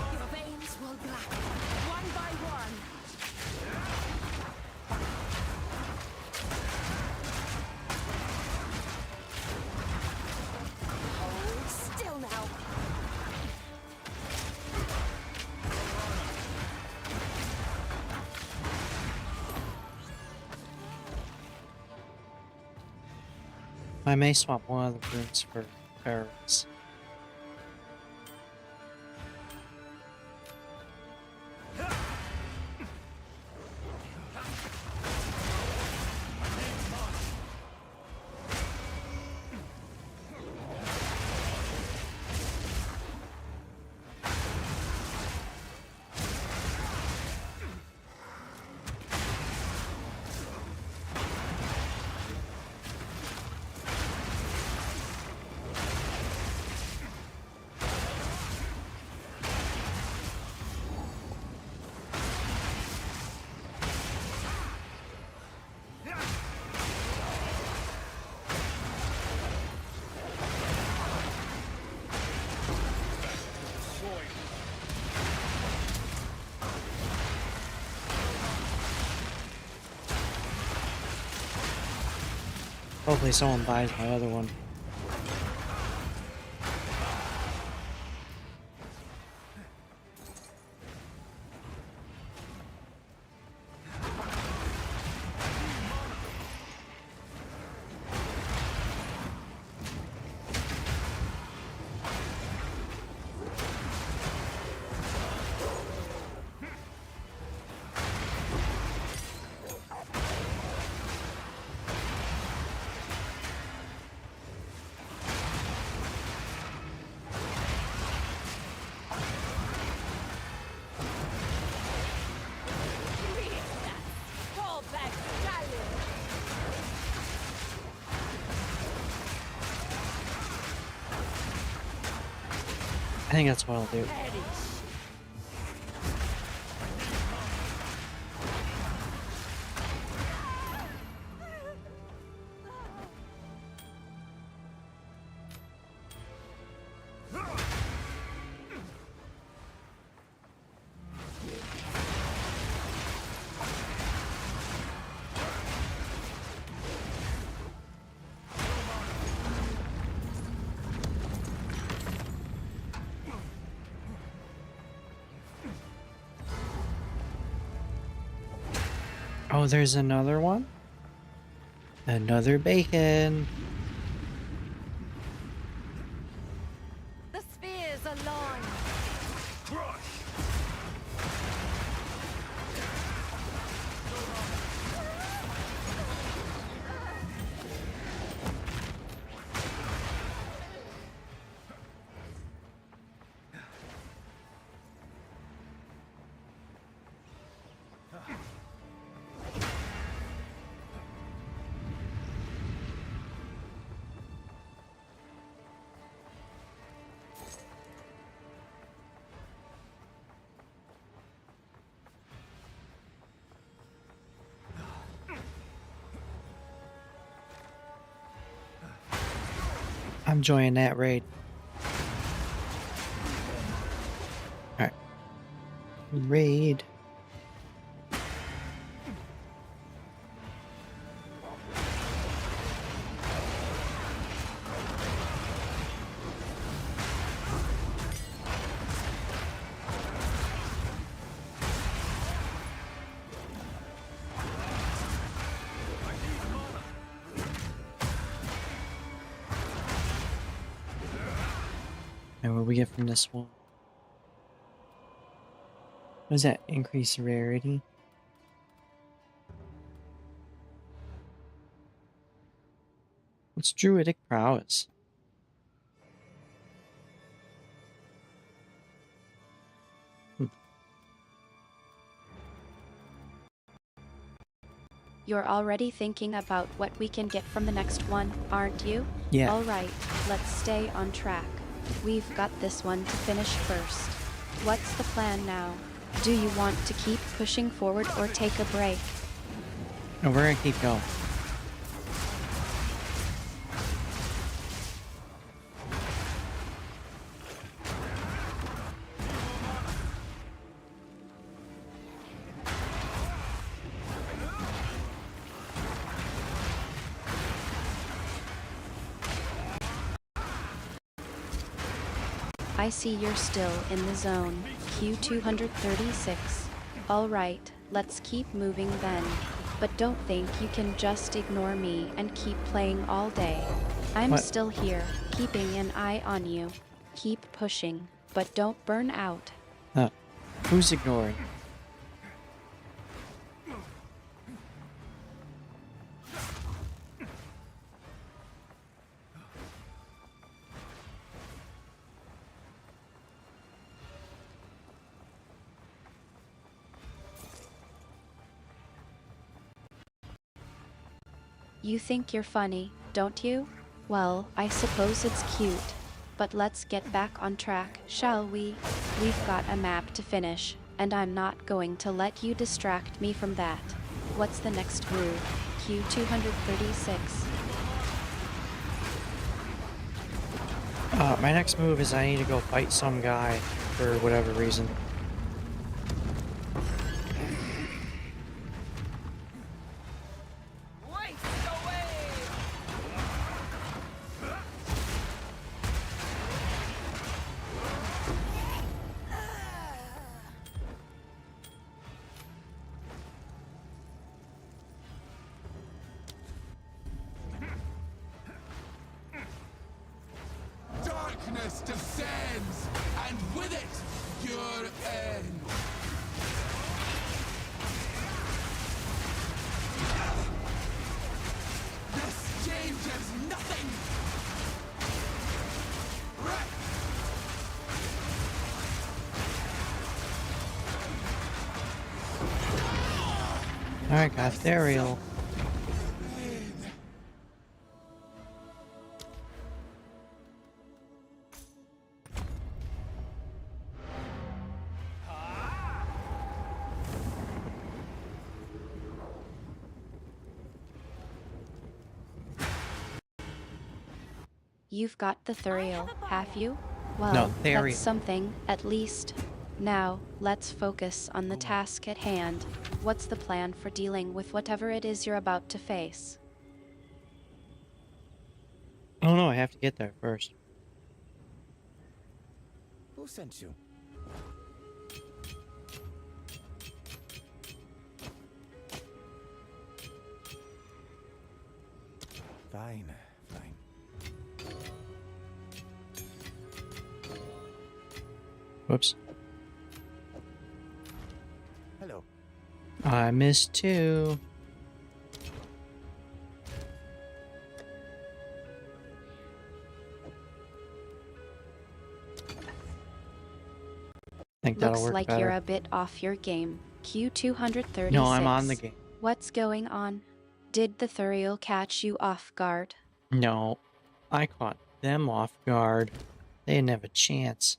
Your veins will blacken, one by one. Hold still now. I may swap one of the runes for barrels. Hopefully someone buys my other one. Fall back, stallion. I think that's what I'll do. Perish. Oh, there's another one? Another bacon. The spheres align. I'm joining that raid. Raid. And what we get from this one? What does that increase rarity? What's druidic prowess? You're already thinking about what we can get from the next one, aren't you? Yeah. Alright, let's stay on track. We've got this one to finish first. What's the plan now? Do you want to keep pushing forward or take a break? No, we're gonna keep going. I see you're still in the zone. Q236. Alright, let's keep moving then. But don't think you can just ignore me and keep playing all day. I'm What? still here, keeping an eye on you. Keep pushing, but don't burn out. Who's ignoring? You think you're funny, don't you? Well, I suppose it's cute. But let's get back on track, shall we? We've got a map to finish, and I'm not going to let you distract me from that. What's the next move? Q236. My next move is I need to go fight some guy for whatever reason. Waste away! Darkness descends, and with it, your end. This changes nothing. Alright, got Therial. You've got the Thuriel, have you? Well, No, Therial. that's something, at least. Now, let's focus on the task at hand. What's the plan for dealing with whatever it is you're about to face? Oh no, I have to get there first. Who sent you? Fine, fine. Whoops. Hello. I missed two. Think that'll Looks work like better. you're a bit off your game. Q236. No, I'm on the game. What's going on? Did the Thuriel catch you off guard? No, I caught them off guard. They didn't have a chance.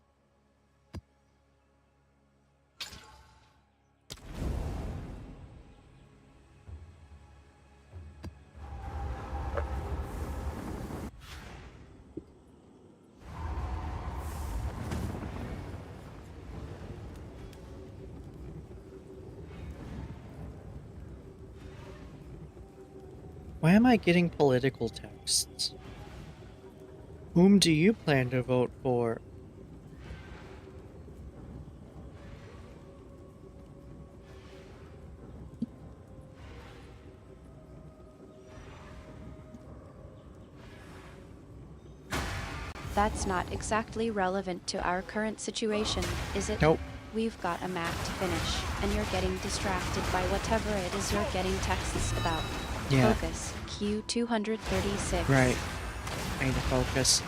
Why am I getting political texts? Whom do you plan to vote for? That's not exactly relevant to our current situation, is it? Nope. We've got a map to finish, and you're getting distracted by whatever it is you're getting texts about. Yeah. Focus, Q236. Right. I need to focus.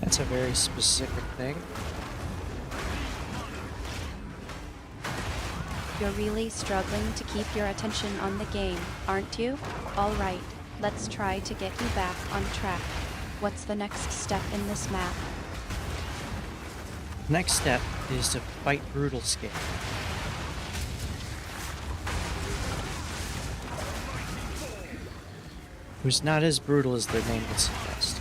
That's a very specific thing. You're really struggling to keep your attention on the game, aren't you? Alright, let's try to get you back on track. What's the next step in this map? Next step is to fight Brutal Scale. Who's not as brutal as their name would suggest.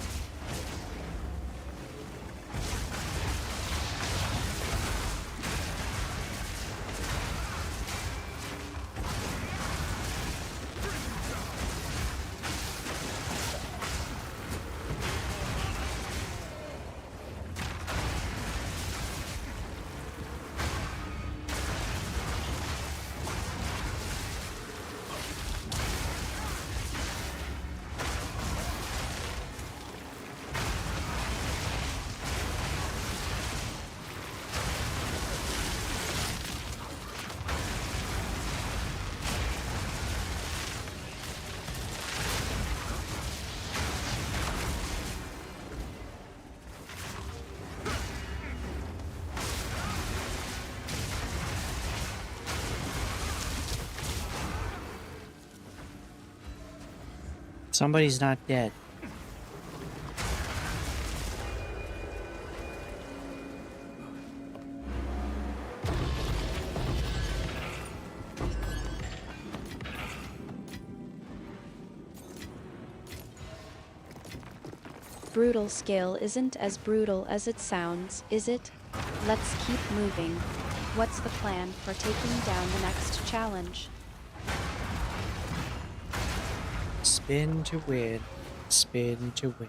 Somebody's not dead. Brutal Scale isn't as brutal as it sounds, is it? Let's keep moving. What's the plan for taking down the next challenge? Spin to win. Spin to win.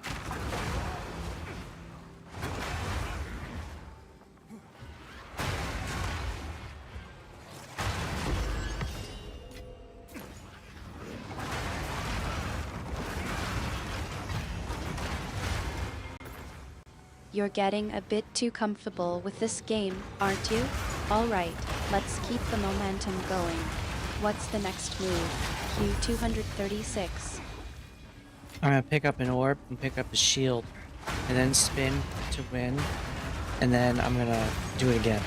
You're getting a bit too comfortable with this game, aren't you? Alright, let's keep the momentum going. What's the next move? Q236. I'm gonna pick up an orb and pick up a shield, and then spin to win, and then I'm gonna do it again.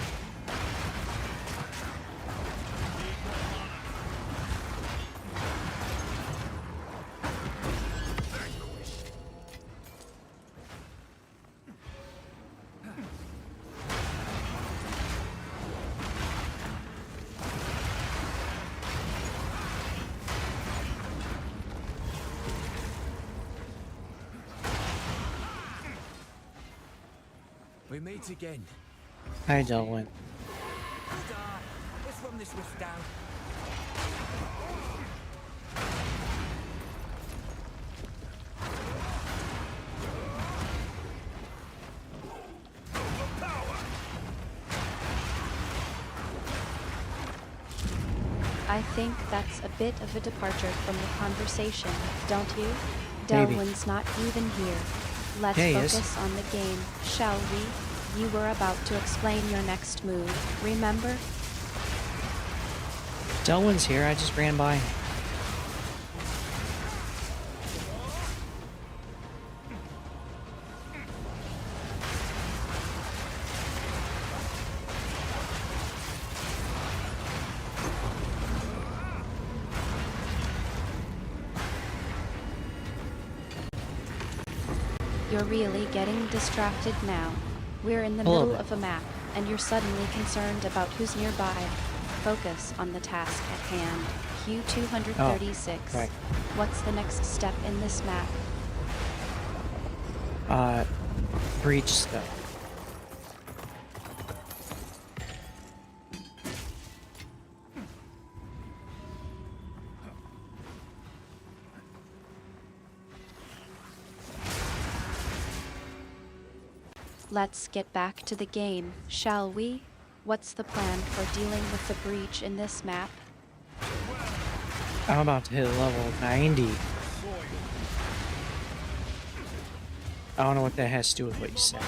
We meet again. Hi, Delwyn. Star, let's run this rift down. I think that's a bit of a departure from the conversation, don't you? Maybe. Delwyn's not even here. Let's Yeah, he is. focus on the game, shall we? You were about to explain your next move, remember? Delwyn's here, I just ran by him. You're really getting distracted now. We're in the A little middle bit. of a map, and you're suddenly concerned about who's nearby. Focus on the task at hand. Q236. Oh, right. What's the next step in this map? breach stuff. Let's get back to the game, shall we? What's the plan for dealing with the breach in this map? I'm about to hit level 90. I don't know what that has to do with what you said.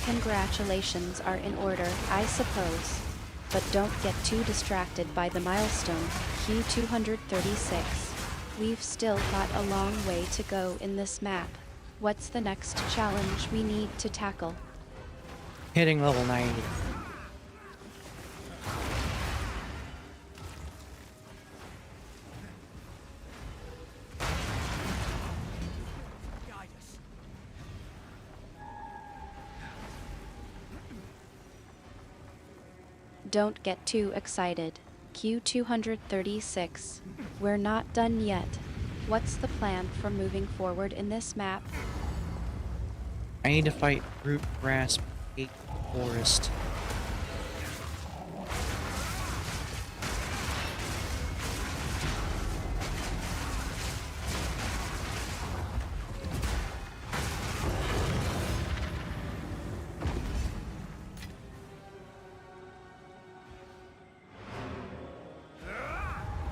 Congratulations are in order, I suppose. But don't get too distracted by the milestone, Q236. We've still got a long way to go in this map. What's the next challenge we need to tackle? Hitting level 90. Guide us. Don't get too excited. Q236. We're not done yet. What's the plan for moving forward in this map? I need to fight Root Grasp 8 Forest.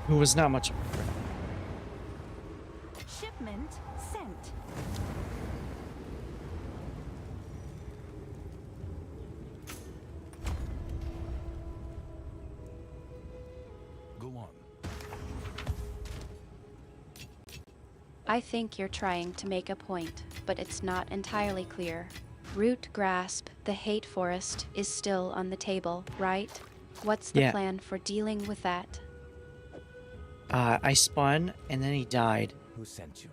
Who was not much of a threat. Shipment sent. Go on. I think you're trying to make a point, but it's not entirely clear. Root Grasp, the Hate Forest, is still on the table, right? What's the Yeah. plan for dealing with that? I spun, and then he died. Who sent you?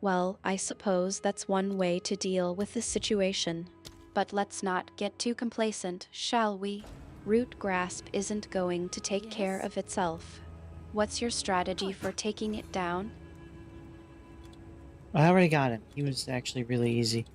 Well, I suppose that's one way to deal with the situation. But let's not get too complacent, shall we? Root Grasp isn't going to take care Yes. of itself. What's your strategy for taking it down? I already got him. He was actually really easy.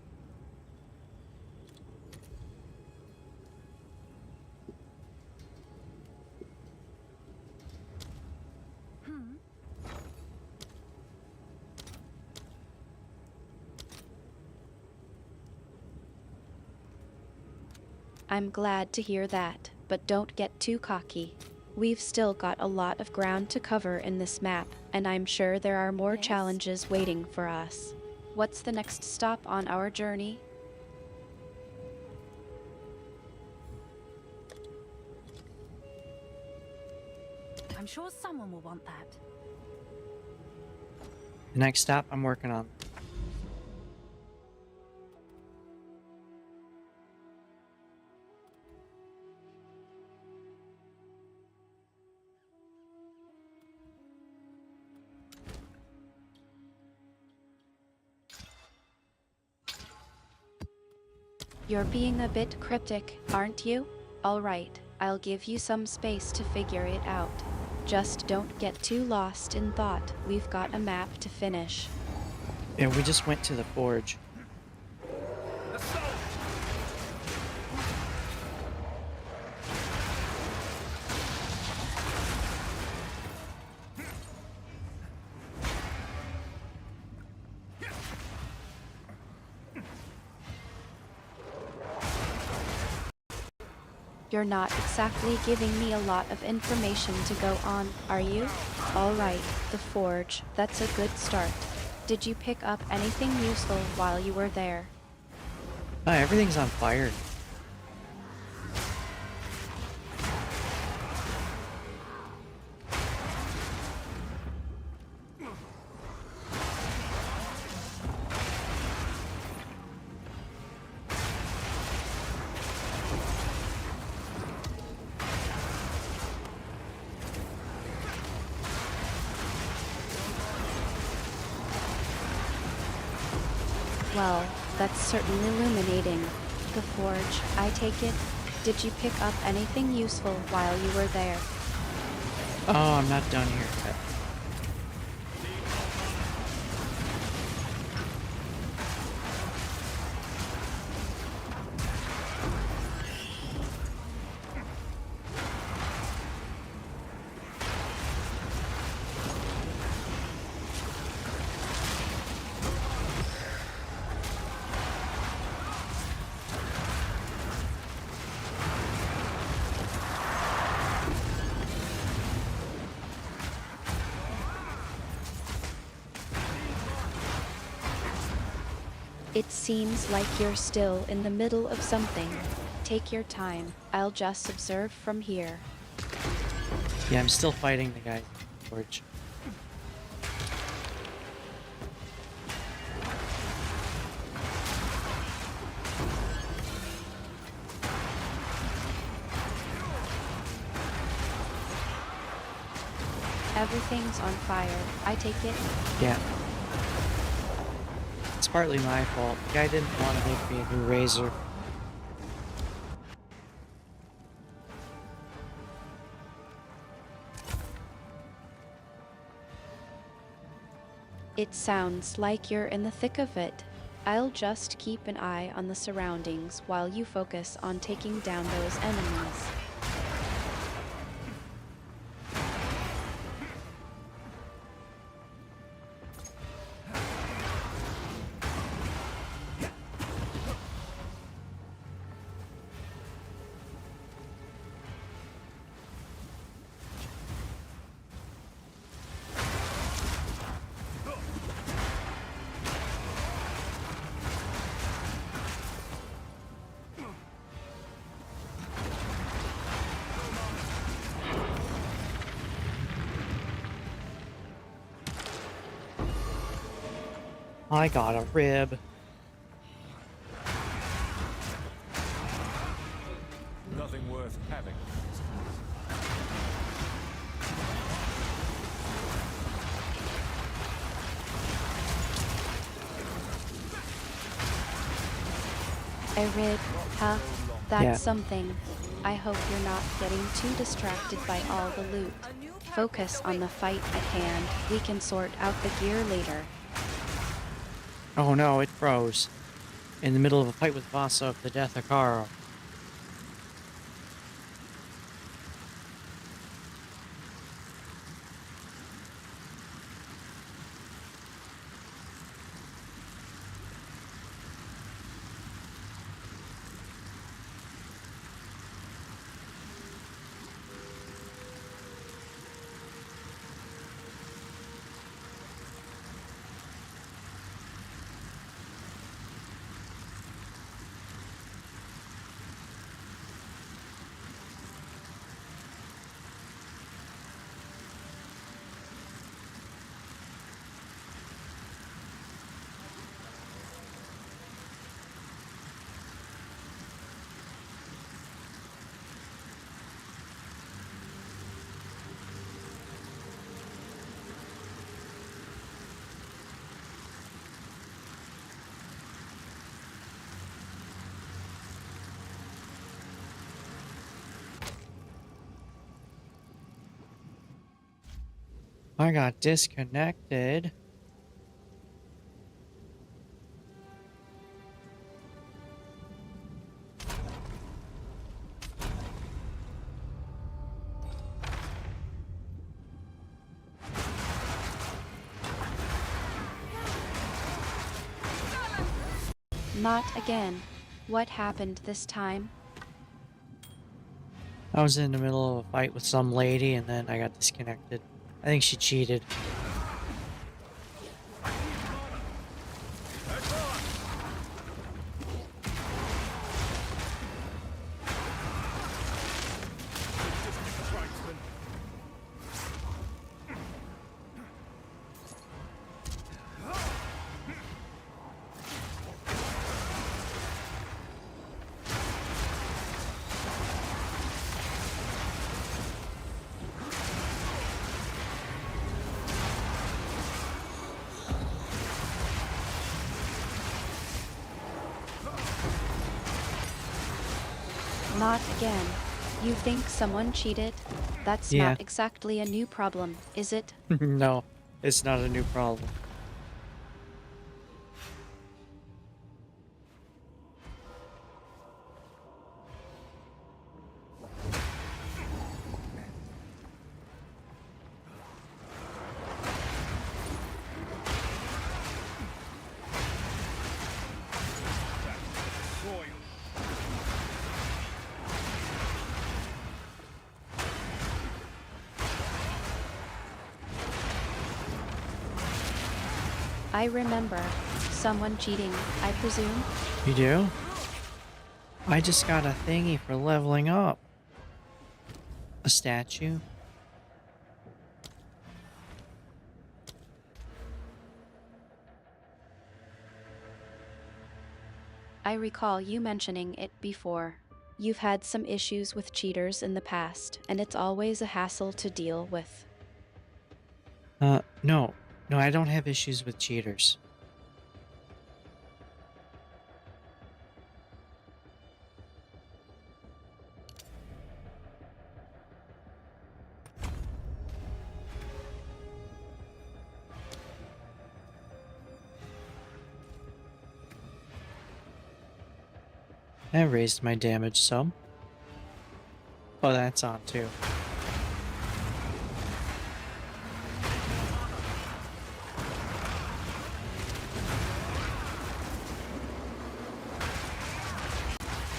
I'm glad to hear that, but don't get too cocky. We've still got a lot of ground to cover in this map, and I'm sure there are more Yes. challenges waiting for us. What's the next stop on our journey? I'm sure someone will want that. The next stop I'm working on. You're being a bit cryptic, aren't you? Alright, I'll give you some space to figure it out. Just don't get too lost in thought. We've got a map to finish. Yeah, we just went to the forge. You're not exactly giving me a lot of information to go on, are you? Alright, the forge. That's a good start. Did you pick up anything useful while you were there? Everything's on fire. Well, that's certainly illuminating. The forge, I take it? Did you pick up anything useful while you were there? Oh, I'm not done here yet. It seems like you're still in the middle of something. Take your time. I'll just observe from here. Yeah, I'm still fighting the guy in the forge. Everything's on fire, I take it? Yeah. It's partly my fault. The guy didn't want to make me a new razor. It sounds like you're in the thick of it. I'll just keep an eye on the surroundings while you focus on taking down those enemies. I got a rib. Nothing worth having. A rib, huh? That's Yeah. something. I hope you're not getting too distracted by all the loot. Focus on the fight at hand. We can sort out the gear later. Oh no, it froze. In the middle of a fight with Vasa of the Death of Karo. I got disconnected. Not again. What happened this time? I was in the middle of a fight with some lady and then I got disconnected. I think she cheated. Not again. You think someone cheated? That's Yeah. not exactly a new problem, is it? No, it's not a new problem. I remember. Someone cheating, I presume? You do? I just got a thingy for leveling up. A statue? I recall you mentioning it before. You've had some issues with cheaters in the past, and it's always a hassle to deal with. No. No, I don't have issues with cheaters. I raised my damage some. Oh, that's on too.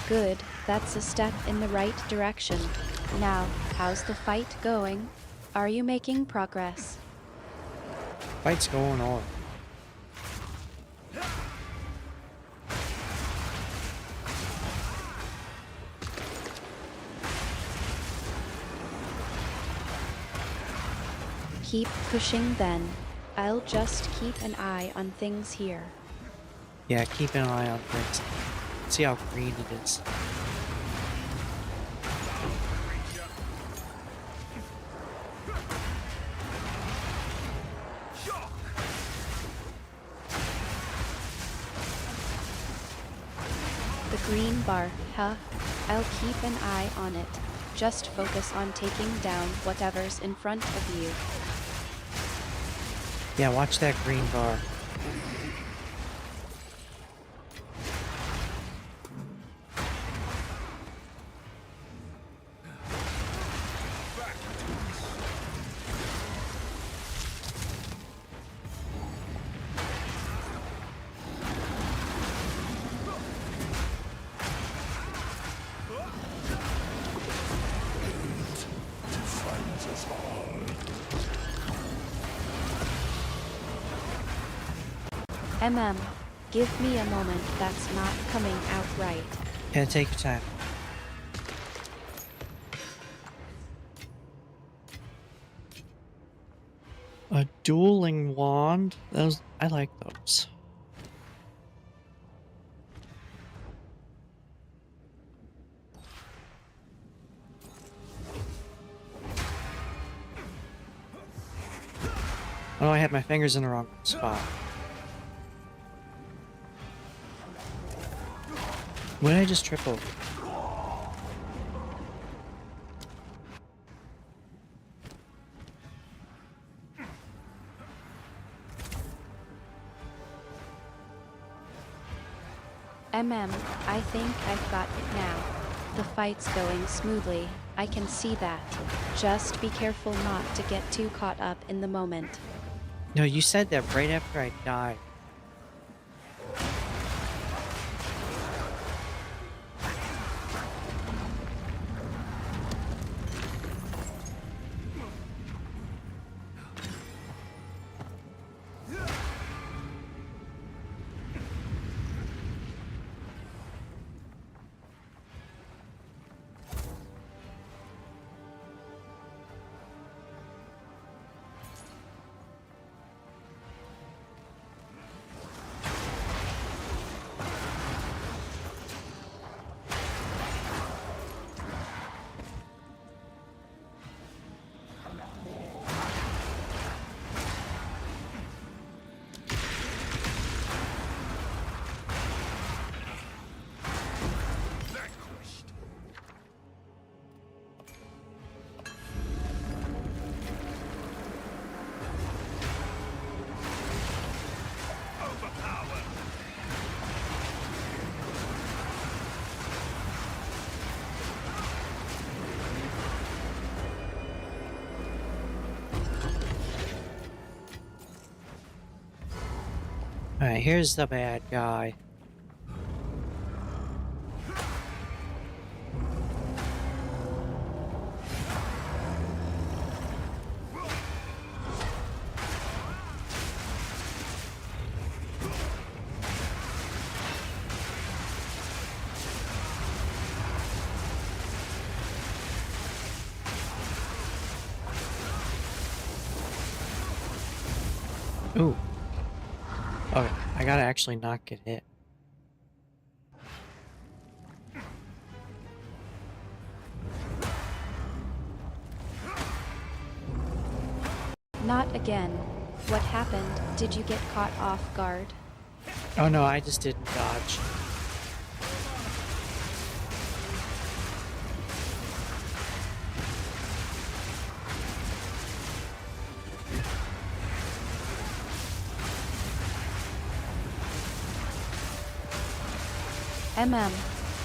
Good, that's a step in the right direction. Now, how's the fight going? Are you making progress? Fight's going on. Keep pushing then. I'll just keep an eye on things here. Yeah, keep an eye on things. See how green it is. The green bar, huh? I'll keep an eye on it. Just focus on taking down whatever's in front of you. Yeah, watch that green bar. Give me a moment, that's not coming out right. Yeah, take your time. A dueling wand? Those, I like those. Oh, I had my fingers in the wrong spot. What did I just trip over? I think I've got it now. The fight's going smoothly, I can see that. Just be careful not to get too caught up in the moment. No, you said that right after I died. Alright, here's the bad guy. Ooh. Okay, I gotta actually not get hit. Not again. What happened? Did you get caught off guard? Oh no, I just didn't dodge.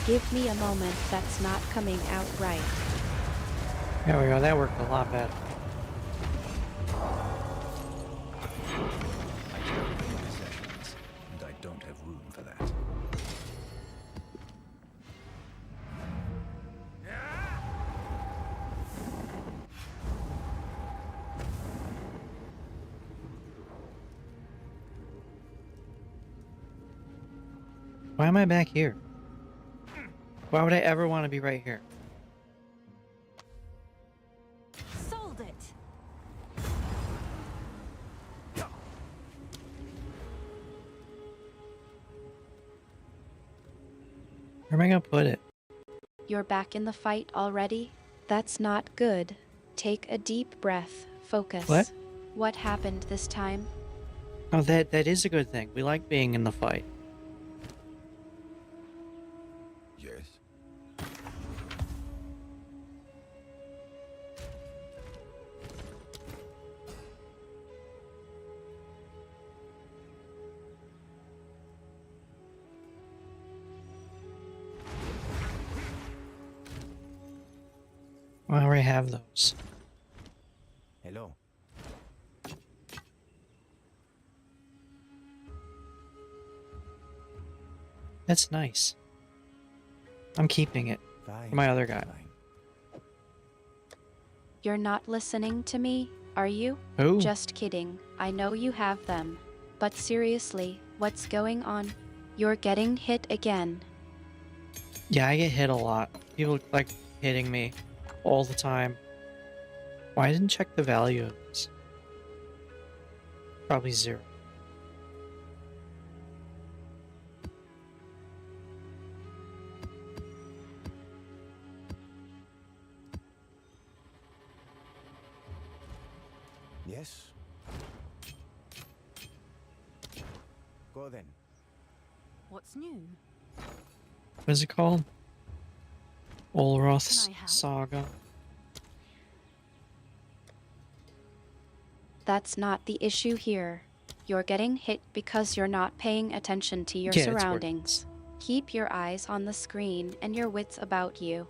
Give me a moment, that's not coming out right. There we go, that worked a lot better. I carry few possessions, and I don't have room for that. Why am I back here? Why would I ever want to be right here? Sold it. Where am I gonna put it? You're back in the fight already? That's not good. Take a deep breath. Focus. What? What happened this time? Oh, that is a good thing. We like being in the fight. Yes. Well, I already have those. Hello. That's nice. I'm keeping it Fine. for my other guy. Fine. You're not listening to me, are you? Oh, Just kidding. I know you have them. But seriously, what's going on? You're getting hit again. yeah, I get hit a lot. People like hitting me all the time. Why I didn't check the value of this? Probably 0. Yes. Go then. What's new? What is it called? Olroth's Can I help? Saga. That's not the issue here. You're getting hit because you're not paying attention to your Yeah, it's surroundings. Keep your eyes on the screen and your wits about you.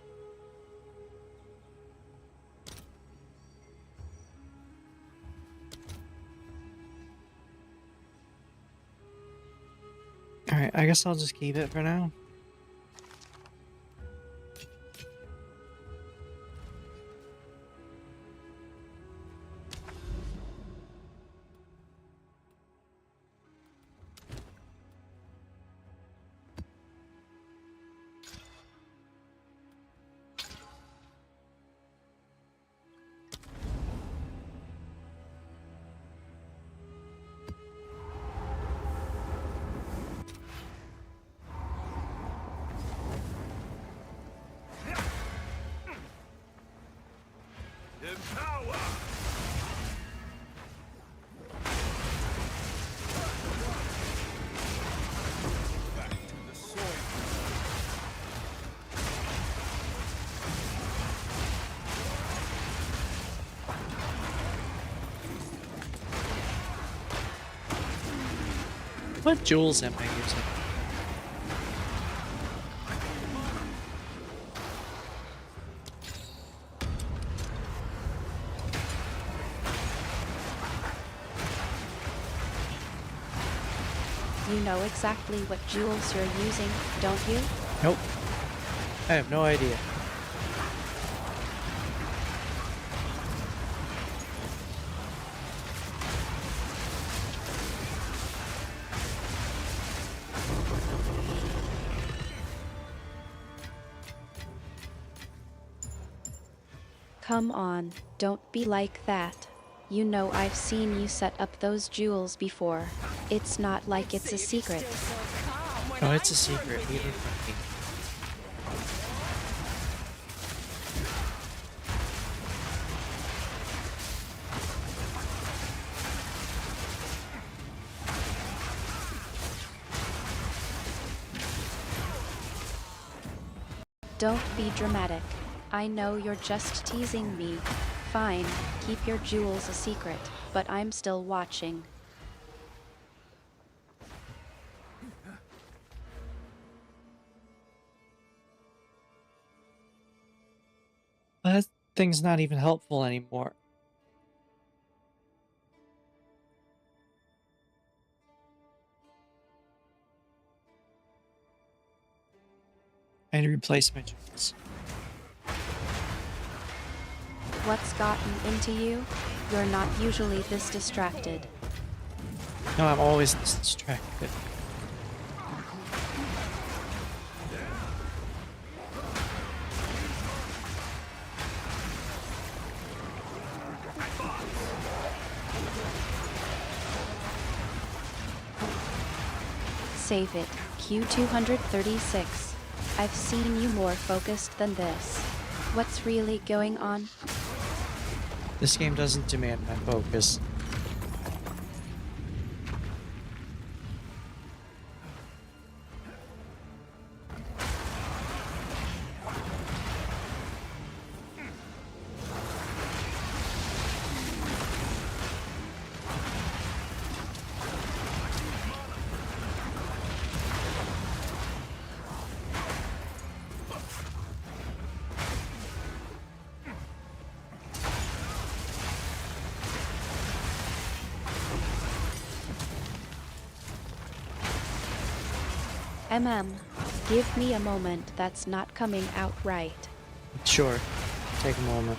Alright, I guess I'll just keep it for now. What jewels am I using? You know exactly what jewels you're using, don't you? Nope. I have no idea. Come on, don't be like that. You know I've seen you set up those jewels before. It's not like it's a secret. No, it's a secret, even from me. Don't be dramatic. I know you're just teasing me. Fine, keep your jewels a secret, but I'm still watching. That thing's not even helpful anymore. I need to replace my jewels. What's gotten into you? You're not usually this distracted. No, I'm always this distracted. Save it, Q236. I've seen you more focused than this. What's really going on? This game doesn't demand my focus. Give me a moment that's not coming out right. Sure. Take a moment.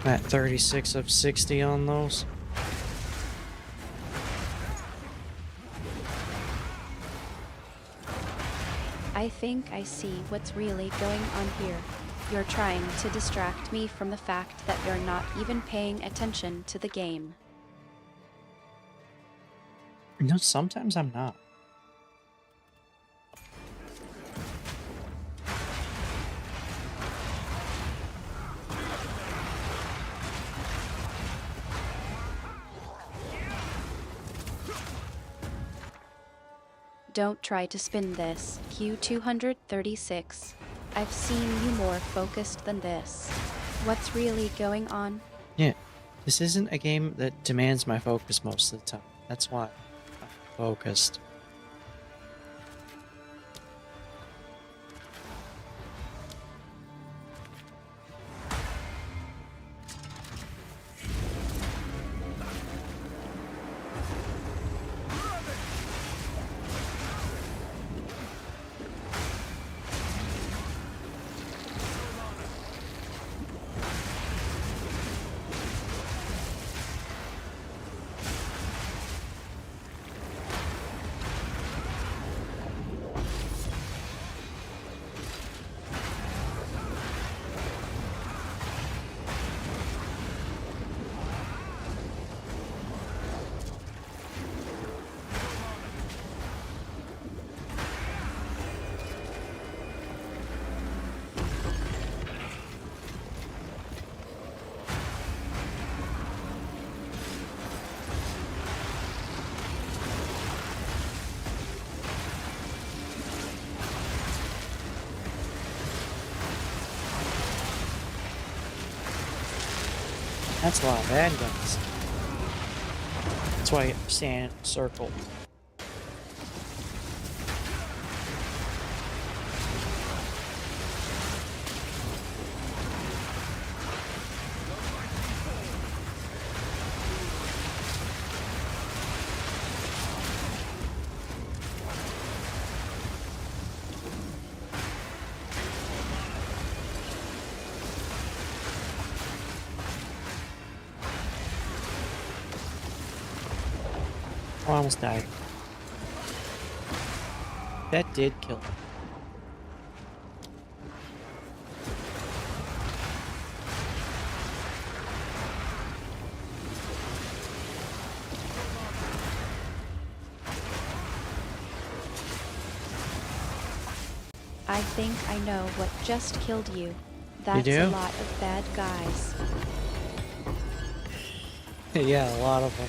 I'm at 36 of 60 on those. I think I see what's really going on here. You're trying to distract me from the fact that you're not even paying attention to the game. No, sometimes I'm not. Don't try to spin this, Q236. I've seen you more focused than this. What's really going on? Yeah, this isn't a game that demands my focus most of the time. That's why I'm focused. That's a lot of bad guys. That's why I'm standing in a circle. Oh, I almost died. That did kill him. I think I know what just killed you. That's do? a lot of bad guys. Yeah, a lot of them.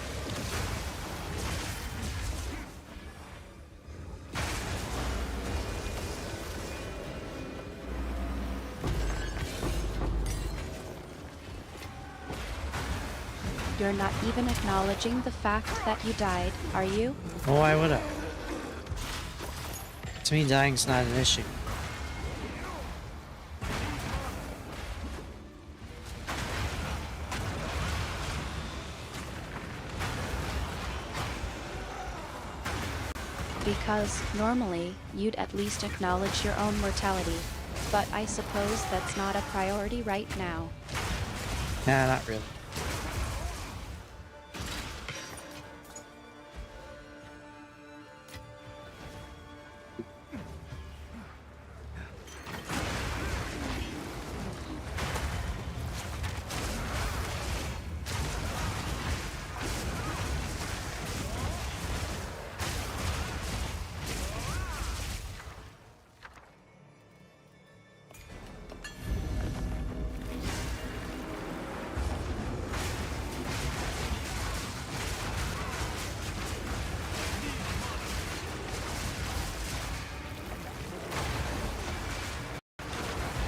You're not even acknowledging the fact that you died, are you? Oh, why would I? To me, dying's not an issue. Because, normally, you'd at least acknowledge your own mortality. But I suppose that's not a priority right now. Nah, not really.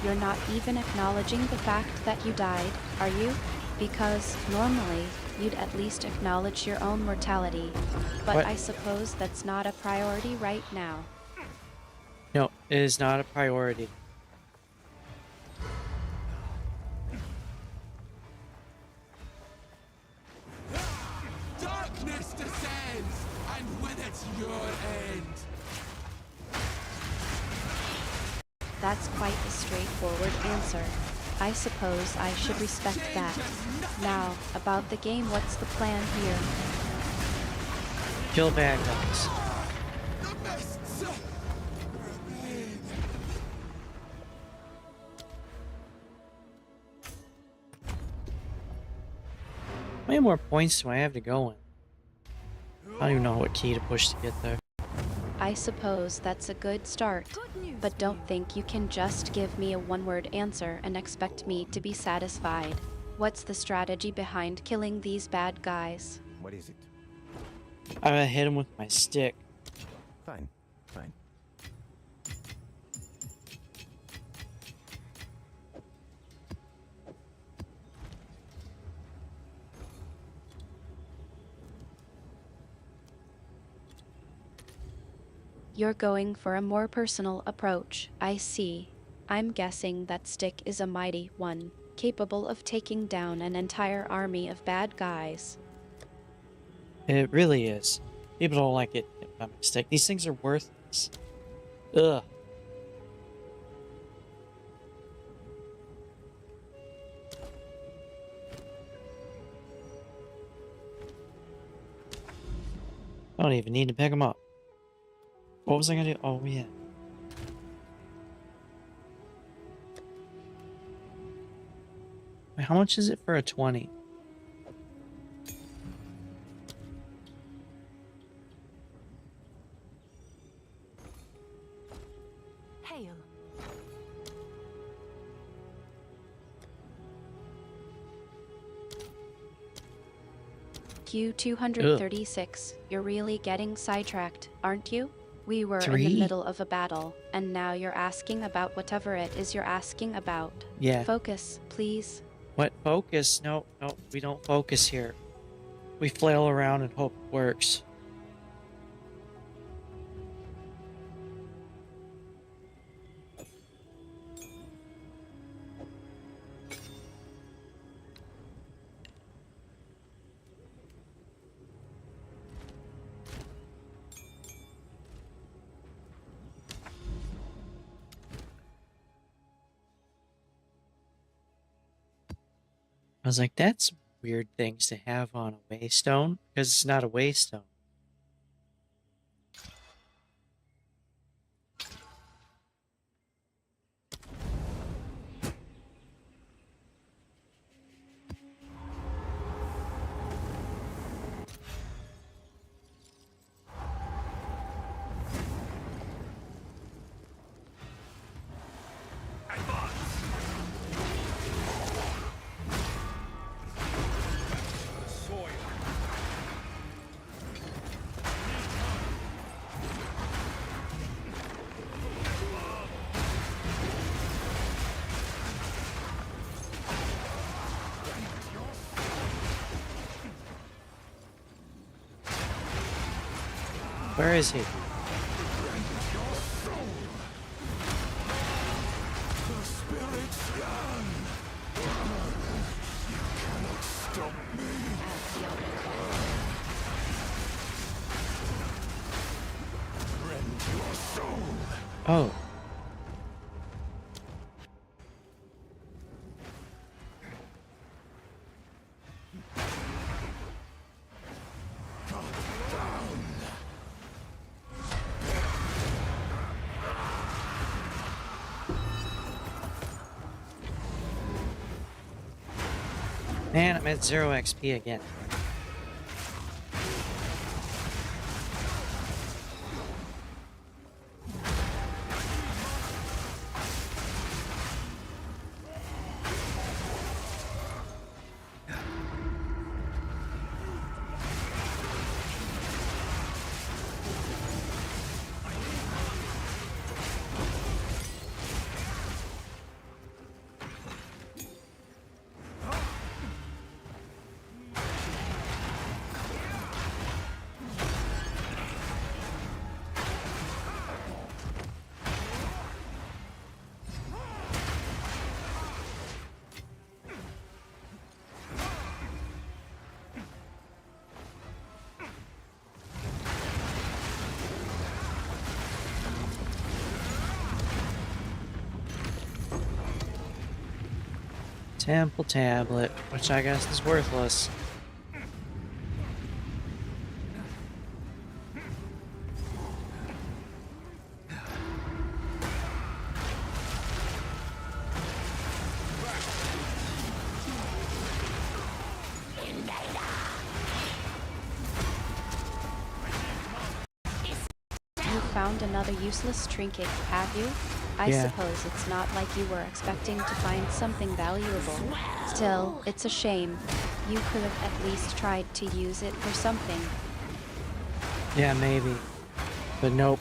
You're not even acknowledging the fact that you died, are you? Because, normally, you'd at least acknowledge your own mortality. But What? I suppose that's not a priority right now. No, it is not a priority. Darkness descends, and with it your end. That's quite a straightforward answer. I suppose I should respect that. Now, about the game, what's the plan here? Kill bad guys. The mists remain. How many more points do I have to go in? I don't even know what key to push to get there. I suppose that's a good start. But don't think you can just give me a one-word answer and expect me to be satisfied. What's the strategy behind killing these bad guys? What is it? I'm gonna hit him with my stick. Fine, fine. You're going for a more personal approach, I see. I'm guessing that stick is a mighty one, capable of taking down an entire army of bad guys. It really is. People don't like it by mistake. These things are worthless. Ugh. I don't even need to pick them up. What was I gonna do? Oh, yeah. Wait, how much is it for a 20? Hail. Q236, you're really getting sidetracked, aren't you? We were in the 3? middle of a battle, and now you're asking about whatever it is you're asking about. Yeah. Focus, please. What? Focus? No, no, we don't focus here. We flail around and hope it works. I was like, that's weird things to have on a waystone, because it's not a waystone. Where is he? Oh. Man, I'm at 0 XP again. Temple tablet, which I guess is worthless. You found another useless trinket, have you? I Yeah. suppose it's not like you were expecting to find something valuable. Still, it's a shame. You could have at least tried to use it for something. Yeah, maybe. But nope.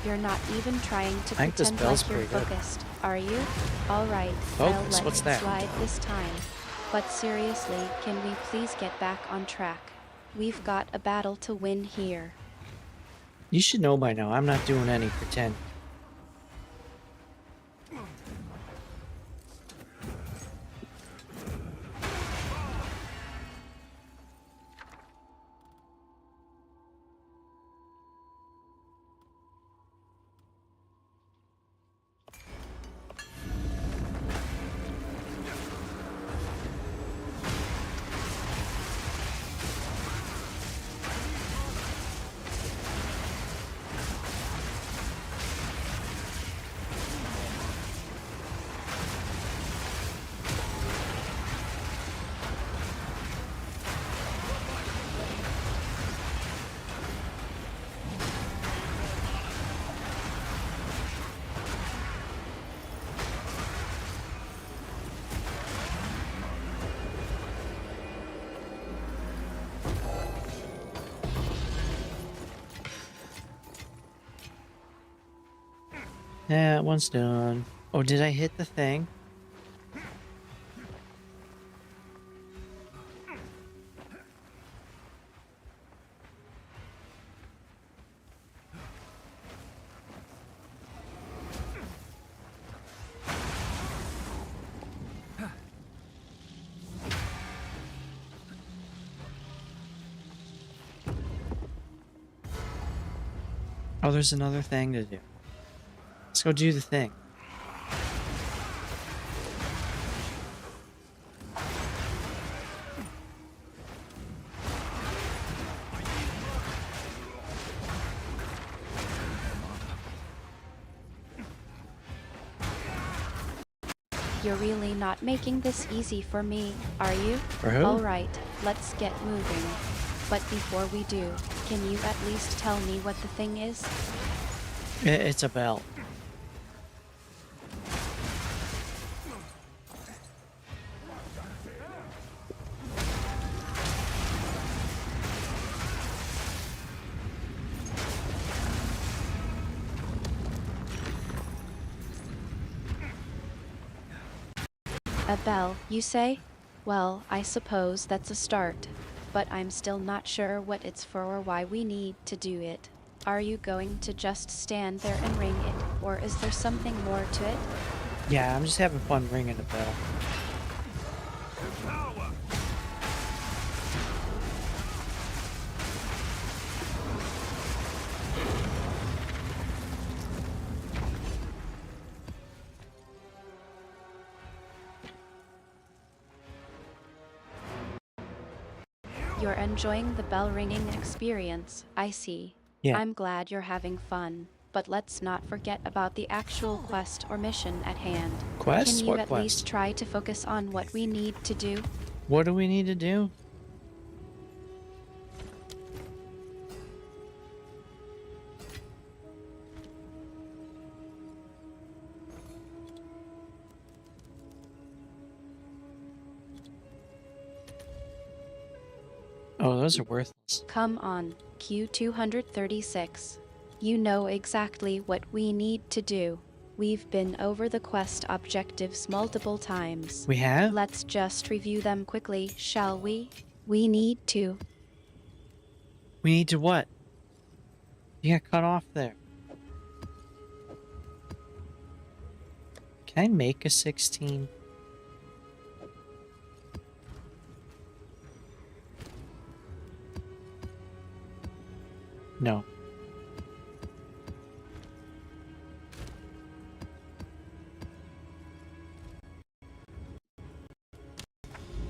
You're not even trying to I think this pretend bell's like you're pretty good. focused, are you? Alright, Oh, I'll let what's it that? slide this time. But seriously, can we please get back on track? We've got a battle to win here. You should know by now, I'm not doing any pretend. That one's done. Oh, did I hit the thing? Oh, there's another thing to do. Let's go do the thing. You're really not making this easy for me, are you? For who? Alright, let's get moving. But before we do, can you at least tell me what the thing is? It's a bell. A bell, you say? Well, I suppose that's a start. But I'm still not sure what it's for or why we need to do it. Are you going to just stand there and ring it, or is there something more to it? Yeah, I'm just having fun ringing a bell. You're enjoying the bell ringing experience, I see. Yeah. I'm glad you're having fun, but let's not forget about the actual quest or mission at hand. Quest? Can you What at quest? least try to focus on what we need to do? What do we need to do? Oh, those are worthless. Come on, Q236. You know exactly what we need to do. We've been over the quest objectives multiple times. We have? Let's just review them quickly, shall we? We need to. We need to what? You got cut off there. Can I make a 16? No.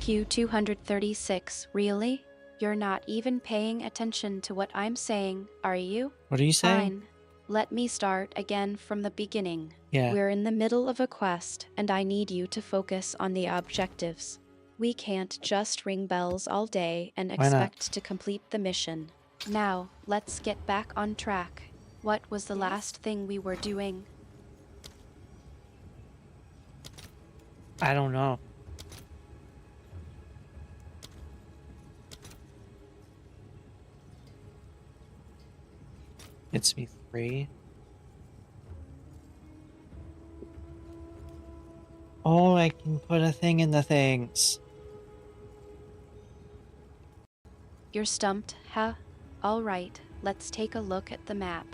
Q236, really? You're not even paying attention to what I'm saying, are you? What are you saying? Fine. Let me start again from the beginning. Yeah. We're in the middle of a quest, and I need you to focus on the objectives. We can't just ring bells all day and Why not? expect to complete the mission. Now, let's get back on track. What was the last thing we were doing? I don't know. It's me 3. Oh, I can put a thing in the things. You're stumped, huh? Alright, let's take a look at the map.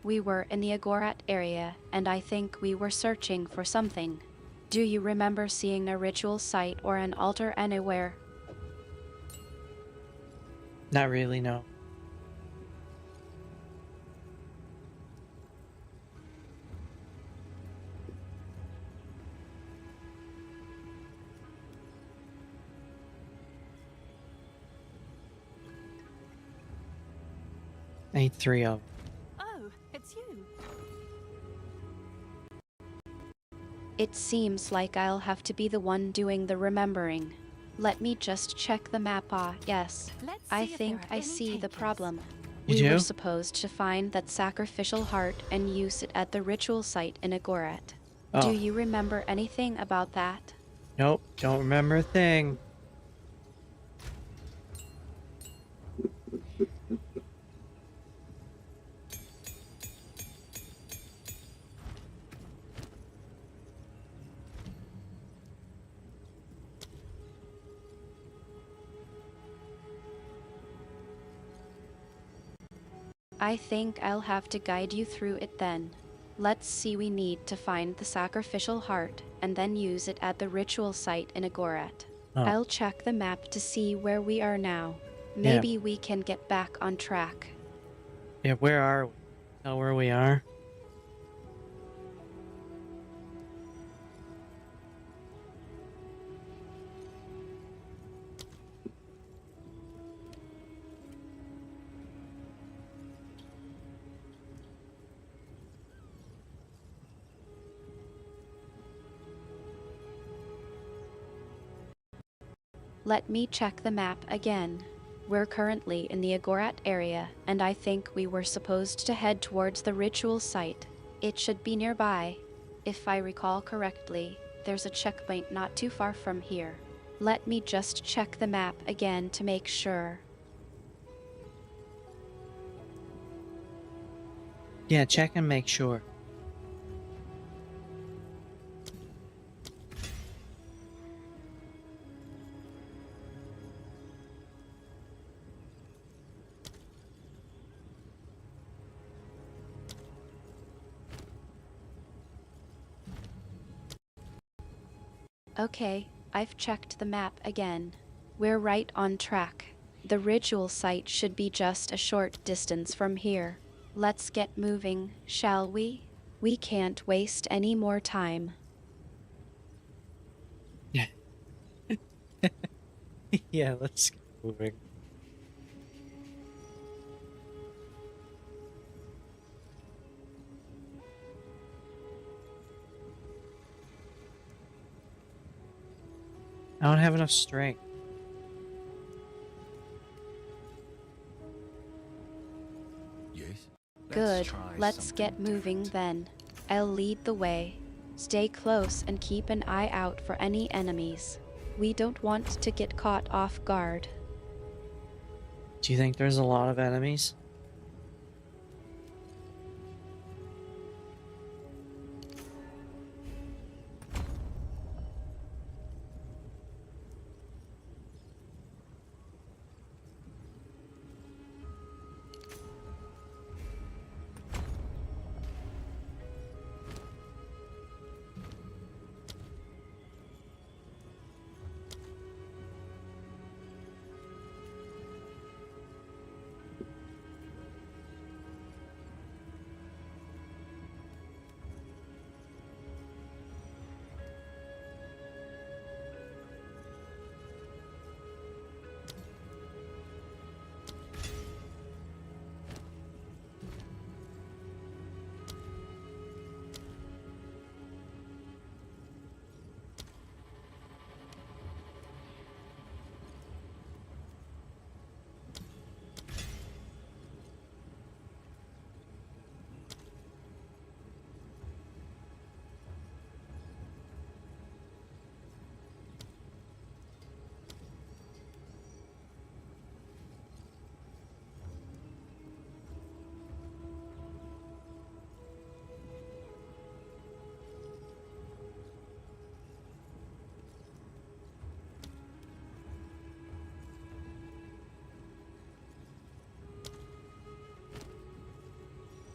We were in the Agorat area, and I think we were searching for something. Do you remember seeing a ritual site or an altar anywhere? Not really, no. I need 3 of them. Oh, it's you. It seems like I'll have to be the one doing the remembering. Let me just check the map. Yes. Let's I see if think there are I any see the changes. problem. You We do? were supposed to find that sacrificial heart and use it at the ritual site in Agorat. Oh. Do you remember anything about that? Nope, don't remember a thing. I think I'll have to guide you through it then. Let's see, we need to find the sacrificial heart and then use it at the ritual site in Agorat. Oh. I'll check the map to see where we are now. Yeah. Maybe we can get back on track. Yeah, where are we? Tell where we are? Let me check the map again. We're currently in the Agorat area, and I think we were supposed to head towards the ritual site. It should be nearby. If I recall correctly, there's a checkpoint not too far from here. Let me just check the map again to make sure. Yeah, check and make sure. Okay, I've checked the map again. We're right on track. The ritual site should be just a short distance from here. Let's get moving, shall we? We can't waste any more time. Yeah. Yeah, let's get moving. I don't have enough strength. Yes? Good, try let's something get moving different. then. I'll lead the way. Stay close and keep an eye out for any enemies. We don't want to get caught off guard. Do you think there's a lot of enemies?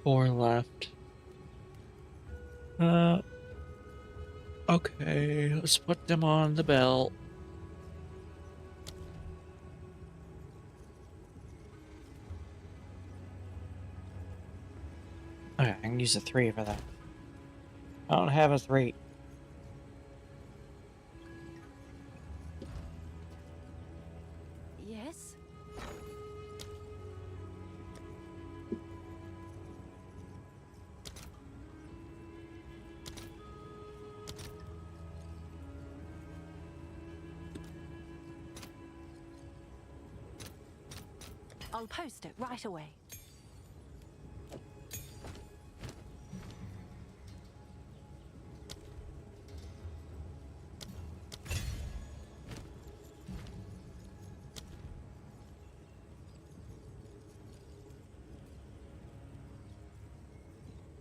Four left. Okay, let's put them on the belt. Okay, I can use a 3 for that. I don't have a 3. Yes? I'll post it right away.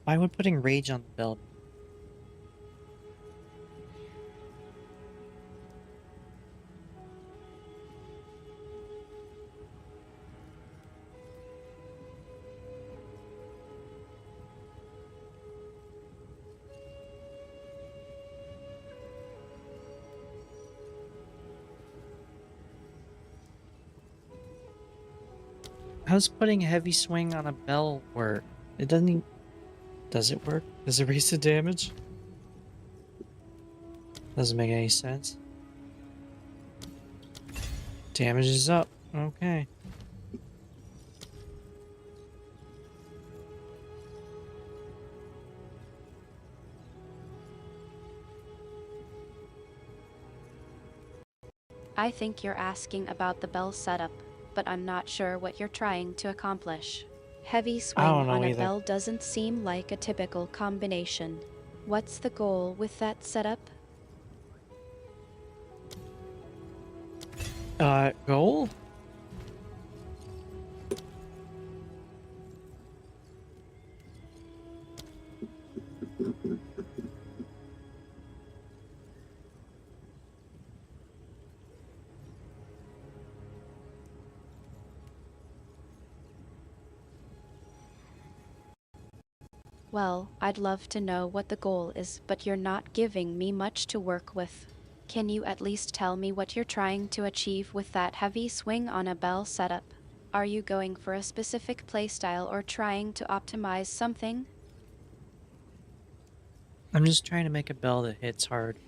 Why would putting rage on the belt? How's putting heavy swing on a bell work? It doesn't even... Does it work? Does it raise the damage? Doesn't make any sense. Damage is up. Okay. I think you're asking about the bell setup, but I'm not sure what you're trying to accomplish. Heavy swing don't know on a either. bell doesn't seem like a typical combination. What's the goal with that setup? Goal? Well, I'd love to know what the goal is, but you're not giving me much to work with. Can you at least tell me what you're trying to achieve with that heavy swing on a bell setup? Are you going for a specific playstyle or trying to optimize something? I'm just trying to make a bell that hits hard.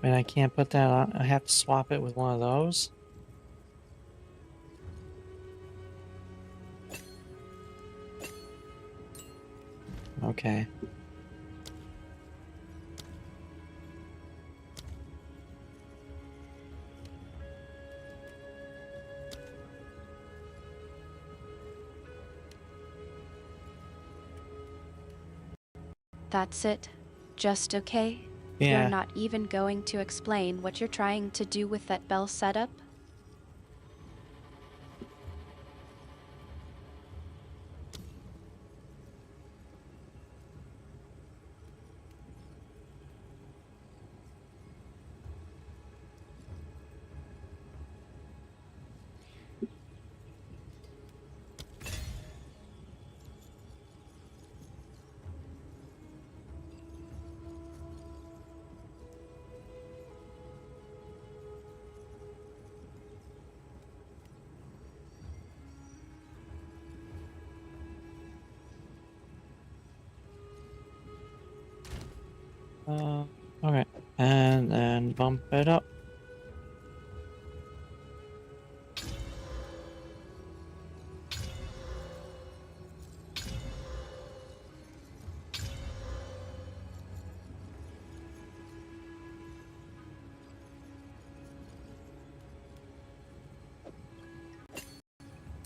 And I can't put that on. I have to swap it with one of those. Okay. That's it? Just okay? Yeah. You're not even going to explain what you're trying to do with that bell setup? Okay. And then bump it up.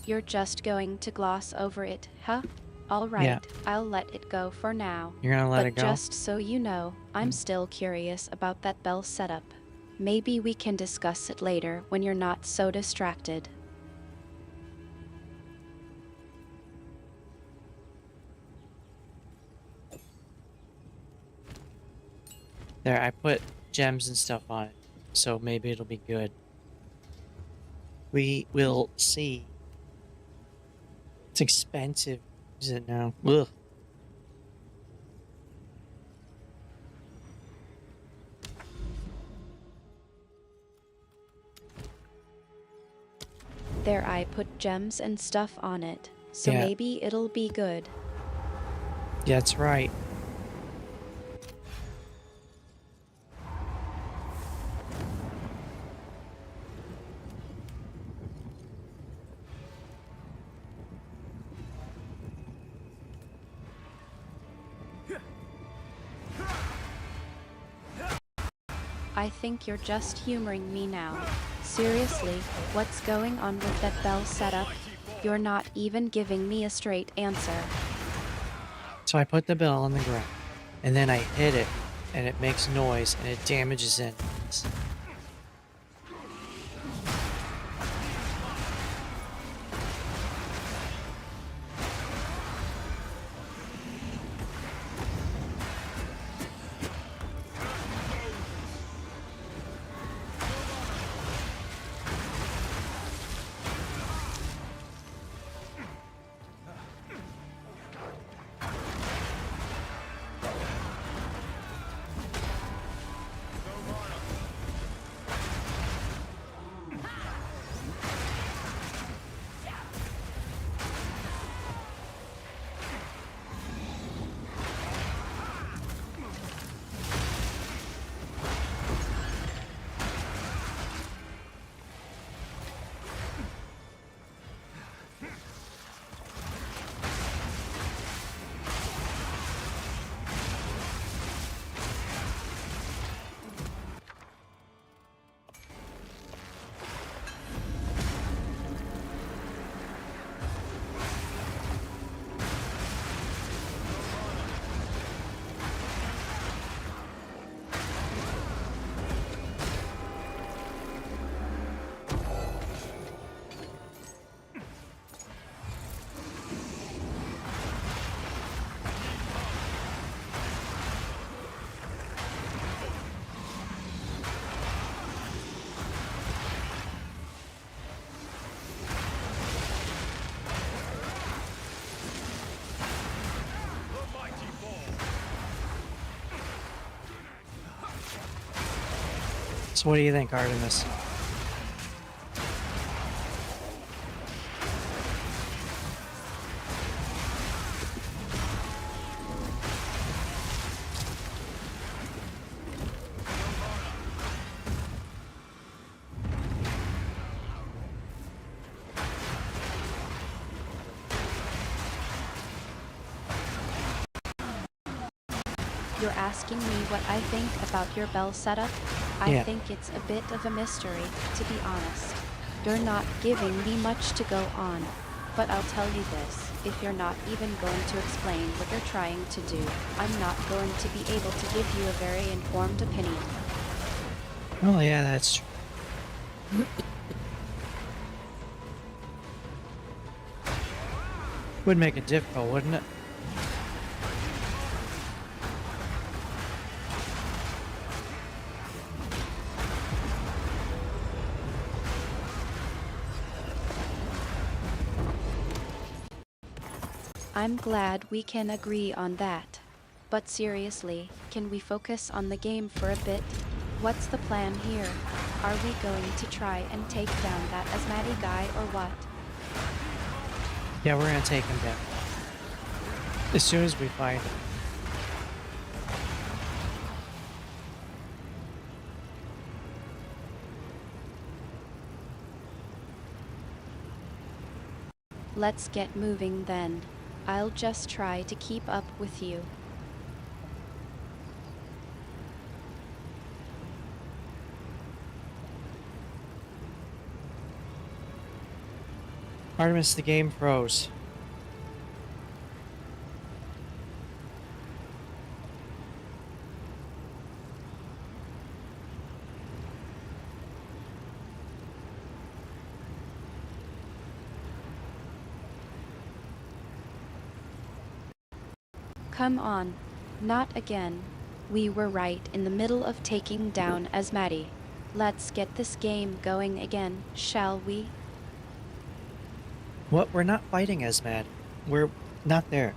You're just going to gloss over it, huh? Alright, Yeah. I'll let it go for now. You're gonna let But it go? just so you know, I'm still curious about that bell setup. Maybe we can discuss it later when you're not so distracted. There, I put gems and stuff on it, so maybe it'll be good. We will see. It's expensive. Is it now? Ugh. There, I put gems and stuff on it, so Yeah. maybe it'll be good. Yeah, that's right. I think you're just humoring me now. Seriously, what's going on with that bell setup? You're not even giving me a straight answer. So I put the bell on the ground, and then I hit it, and it makes noise, and it damages enemies. So what do you think, Artemis? You're asking me what I think about your bell setup? I Yeah. think it's a bit of a mystery, to be honest. You're not giving me much to go on. But I'll tell you this, if you're not even going to explain what you're trying to do, I'm not going to be able to give you a very informed opinion. Oh yeah, that's true. Would make it difficult, wouldn't it? I'm glad we can agree on that. But seriously, can we focus on the game for a bit? What's the plan here? Are we going to try and take down that asthmatic guy or what? Yeah, we're gonna take him down. As soon as we find him. Let's get moving then. I'll just try to keep up with you. Artemis, the game froze. Come on. Not again. We were right in the middle of taking down Asmati. Let's get this game going again, shall we? What? We're not fighting Esmad. We're not there.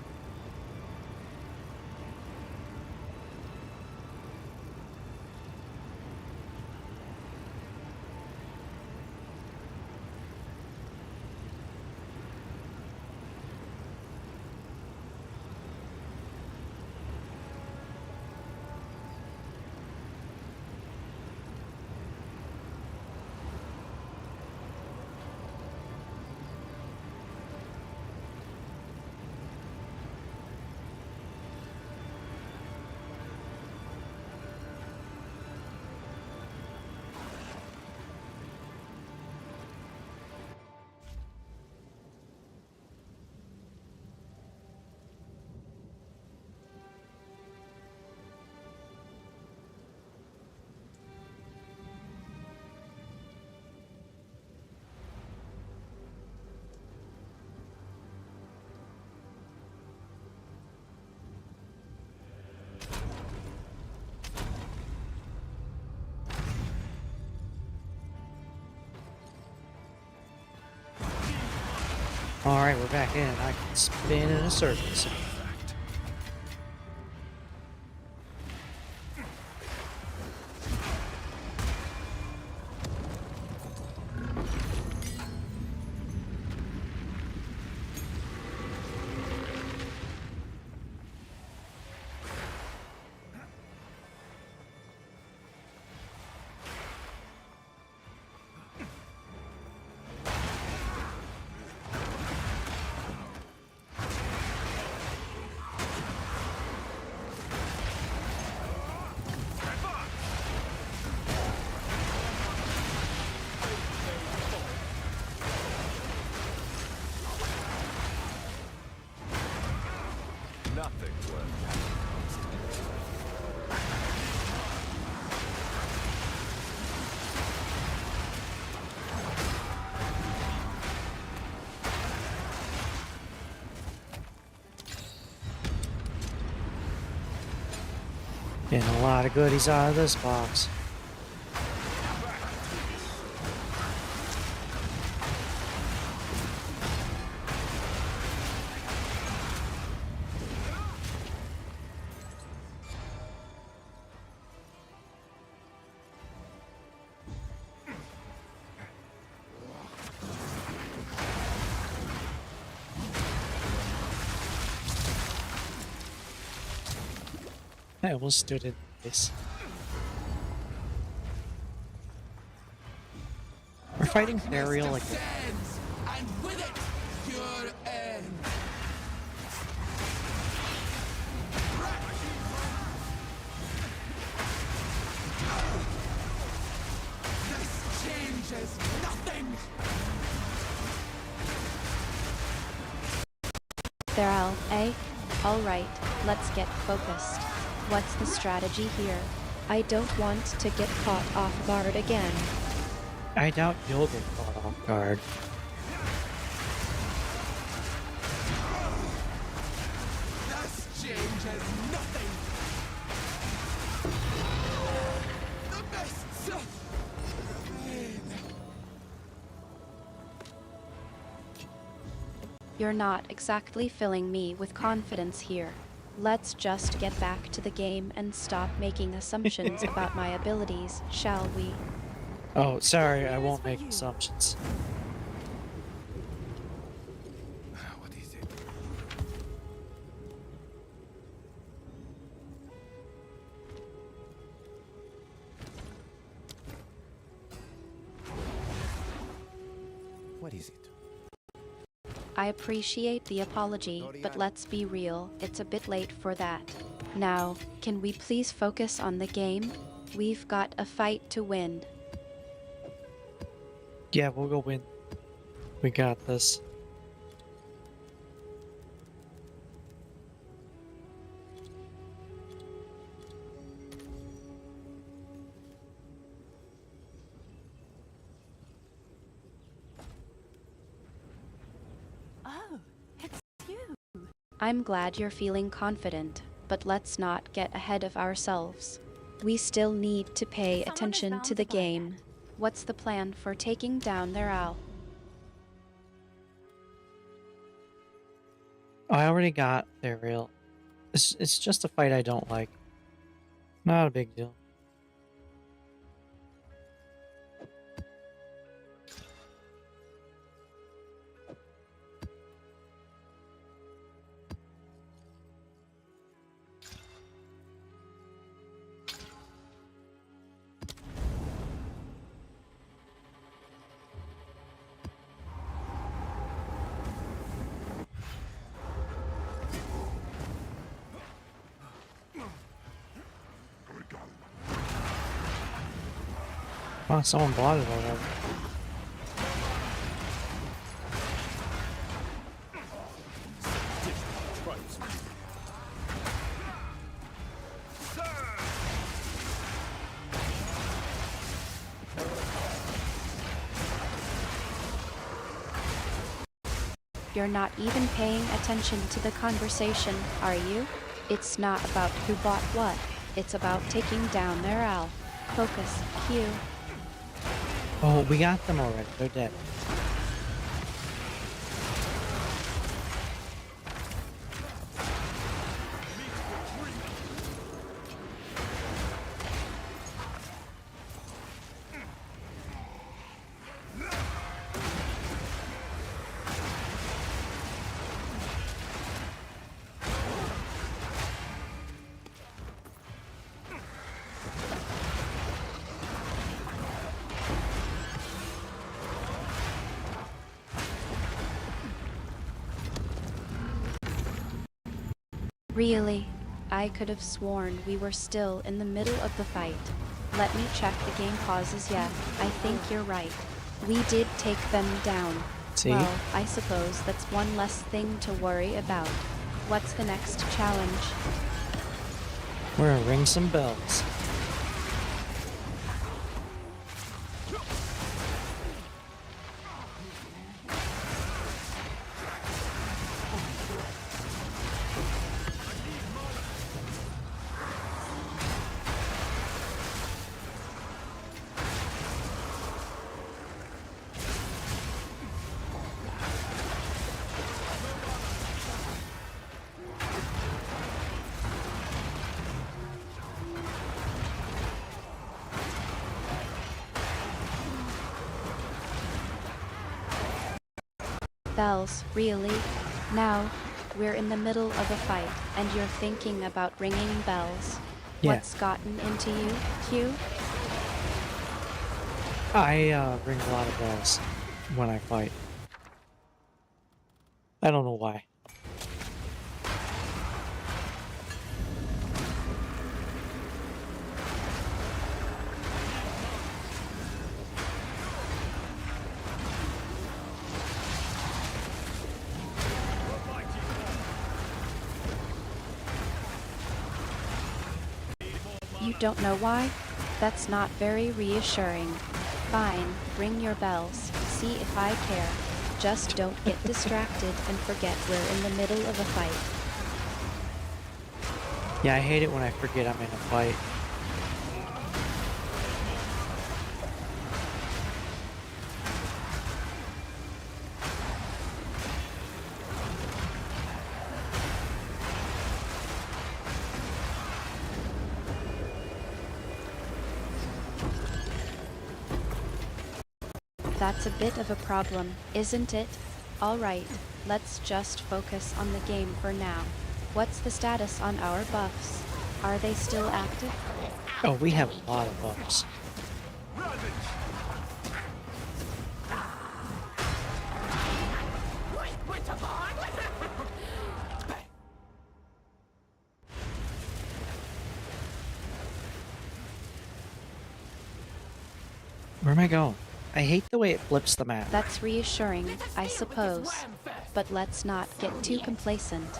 Alright, we're back in. I can spin in a circle. Nothing worth. Getting a lot of goodies out of this box. I almost stood in place. We're fighting Burial like Descends, and with it, your end. This changes nothing. There, Al, eh? Alright, let's get focused. What's the strategy here? I don't want to get caught off guard again. I doubt you'll get caught off guard. This changes nothing. The mists remain. You're not exactly filling me with confidence here. Let's just get back to the game and stop making assumptions about my abilities, shall we? Oh, sorry, I won't make assumptions. What is it? What is it? I appreciate the apology, but let's be real, it's a bit late for that. Now, can we please focus on the game? We've got a fight to win. Yeah, we'll go win. We got this. Oh, it's you. I'm glad you're feeling confident, but let's not get ahead of ourselves. We still need to pay Someone is attention bound to the to buy that. game. What's the plan for taking down their owl? I already got Burial. It's just a fight I don't like. Not a big deal. Wow, someone bought it already. You're not even paying attention to the conversation, are you? It's not about who bought what. It's about taking down their owl. Focus, Q. Oh, we got them already. They're dead. Really? I could have sworn we were still in the middle of the fight. Let me check the game pauses yet. I think you're right. We did take them down. See? Well, I suppose that's one less thing to worry about. What's the next challenge? We're gonna ring some bells. Bells, really? Now, we're in the middle of a fight, and you're thinking about ringing bells. Yeah. What's gotten into you, Q? I ring a lot of bells when I fight. I don't know why. You don't know why? That's not very reassuring. Fine, ring your bells, see if I care. Just don't get distracted and forget we're in the middle of a fight. Yeah, I hate it when I forget I'm in a fight. That's a bit of a problem, isn't it? Alright, let's just focus on the game for now. What's the status on our buffs? Are they still active? Oh, we have a lot of buffs. Where am I going? I hate the way it flips the map. That's reassuring, I suppose. But let's not get too complacent.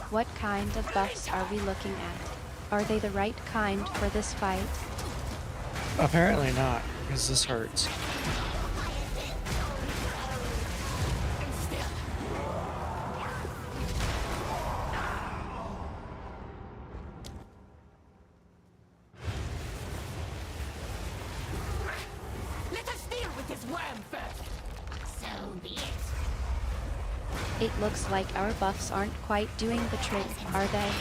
What kind of buffs are we looking at? Are they the right kind for this fight? Apparently not, because this hurts. Let us deal with this worm first. So be it. It looks like our buffs aren't quite doing the trick, are they?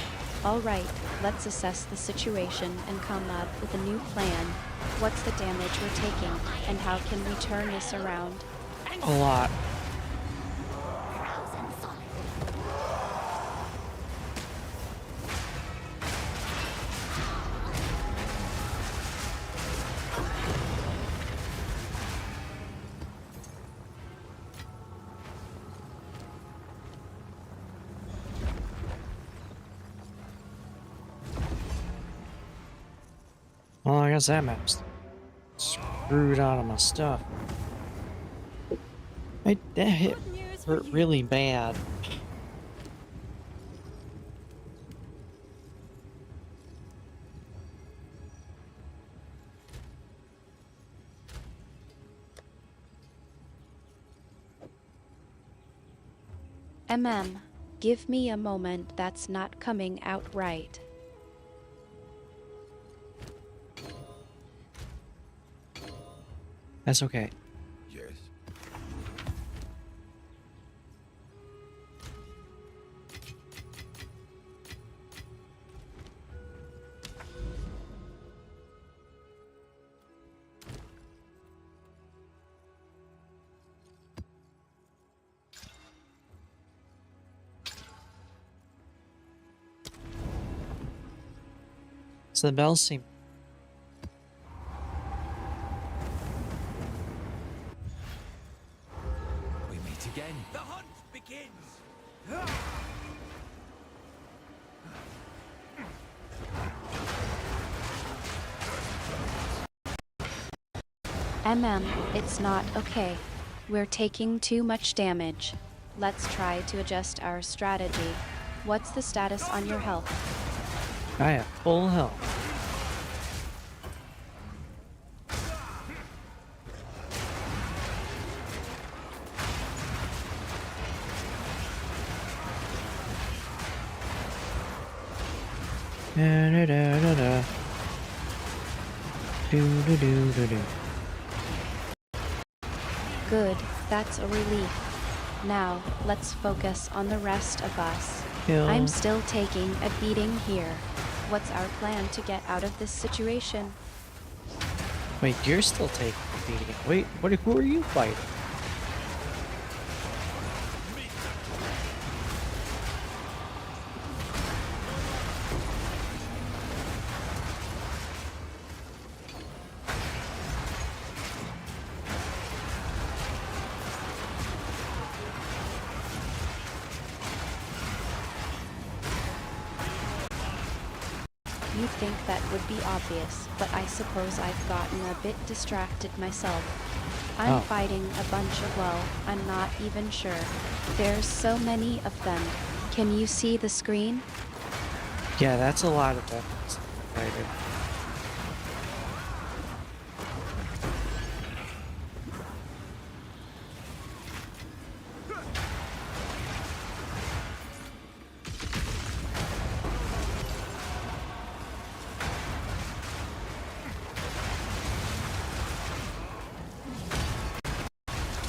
Alright, let's assess the situation and come up with a new plan. What's the damage we're taking, and how can we turn this around? A lot. Well, I guess that map's screwed out of my stuff. That hit hurt really bad. Give me a moment, that's not coming out right. That's okay. Yes. So the bells seem... We meet again. The hunt begins! It's not okay. We're taking too much damage. Let's try to adjust our strategy. What's the status on your health? I have full health. Da da da da da. Do do do do do. Good, that's a relief. Now, let's focus on the rest of us. Kill. I'm still taking a beating here. What's our plan to get out of this situation? Wait, you're still taking the beating. Wait, who are you fighting? You think that would be obvious, but I suppose I've gotten a bit distracted myself. I'm Oh. fighting a bunch of, well, I'm not even sure. There's so many of them. Can you see the screen? Yeah, that's a lot of enemies. Fighter.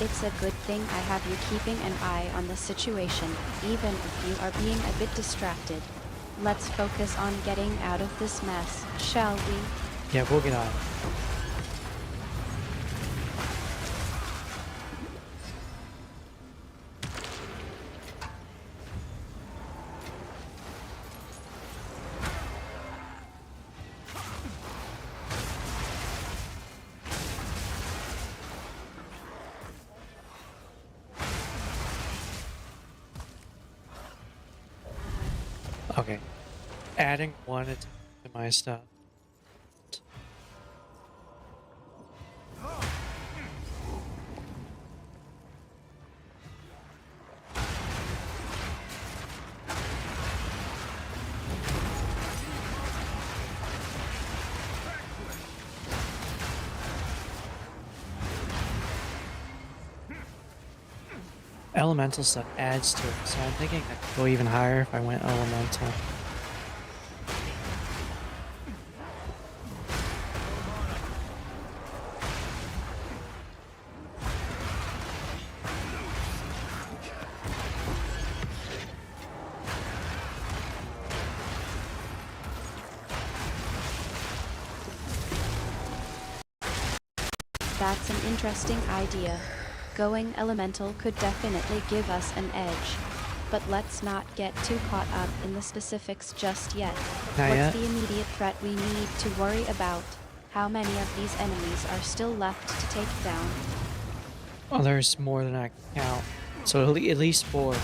It's a good thing I have you keeping an eye on the situation, even if you are being a bit distracted. Let's focus on getting out of this mess, shall we? Yeah, we'll get on. Okay. Adding one attack to my stuff. Elemental stuff adds to it, so I'm thinking I could go even higher if I went elemental. That's an interesting idea. Going elemental could definitely give us an edge. But let's not get too caught up in the specifics just yet. Not What's yet. the immediate threat we need to worry about? How many of these enemies are still left to take down? Oh, there's more than I can count. So at least 4.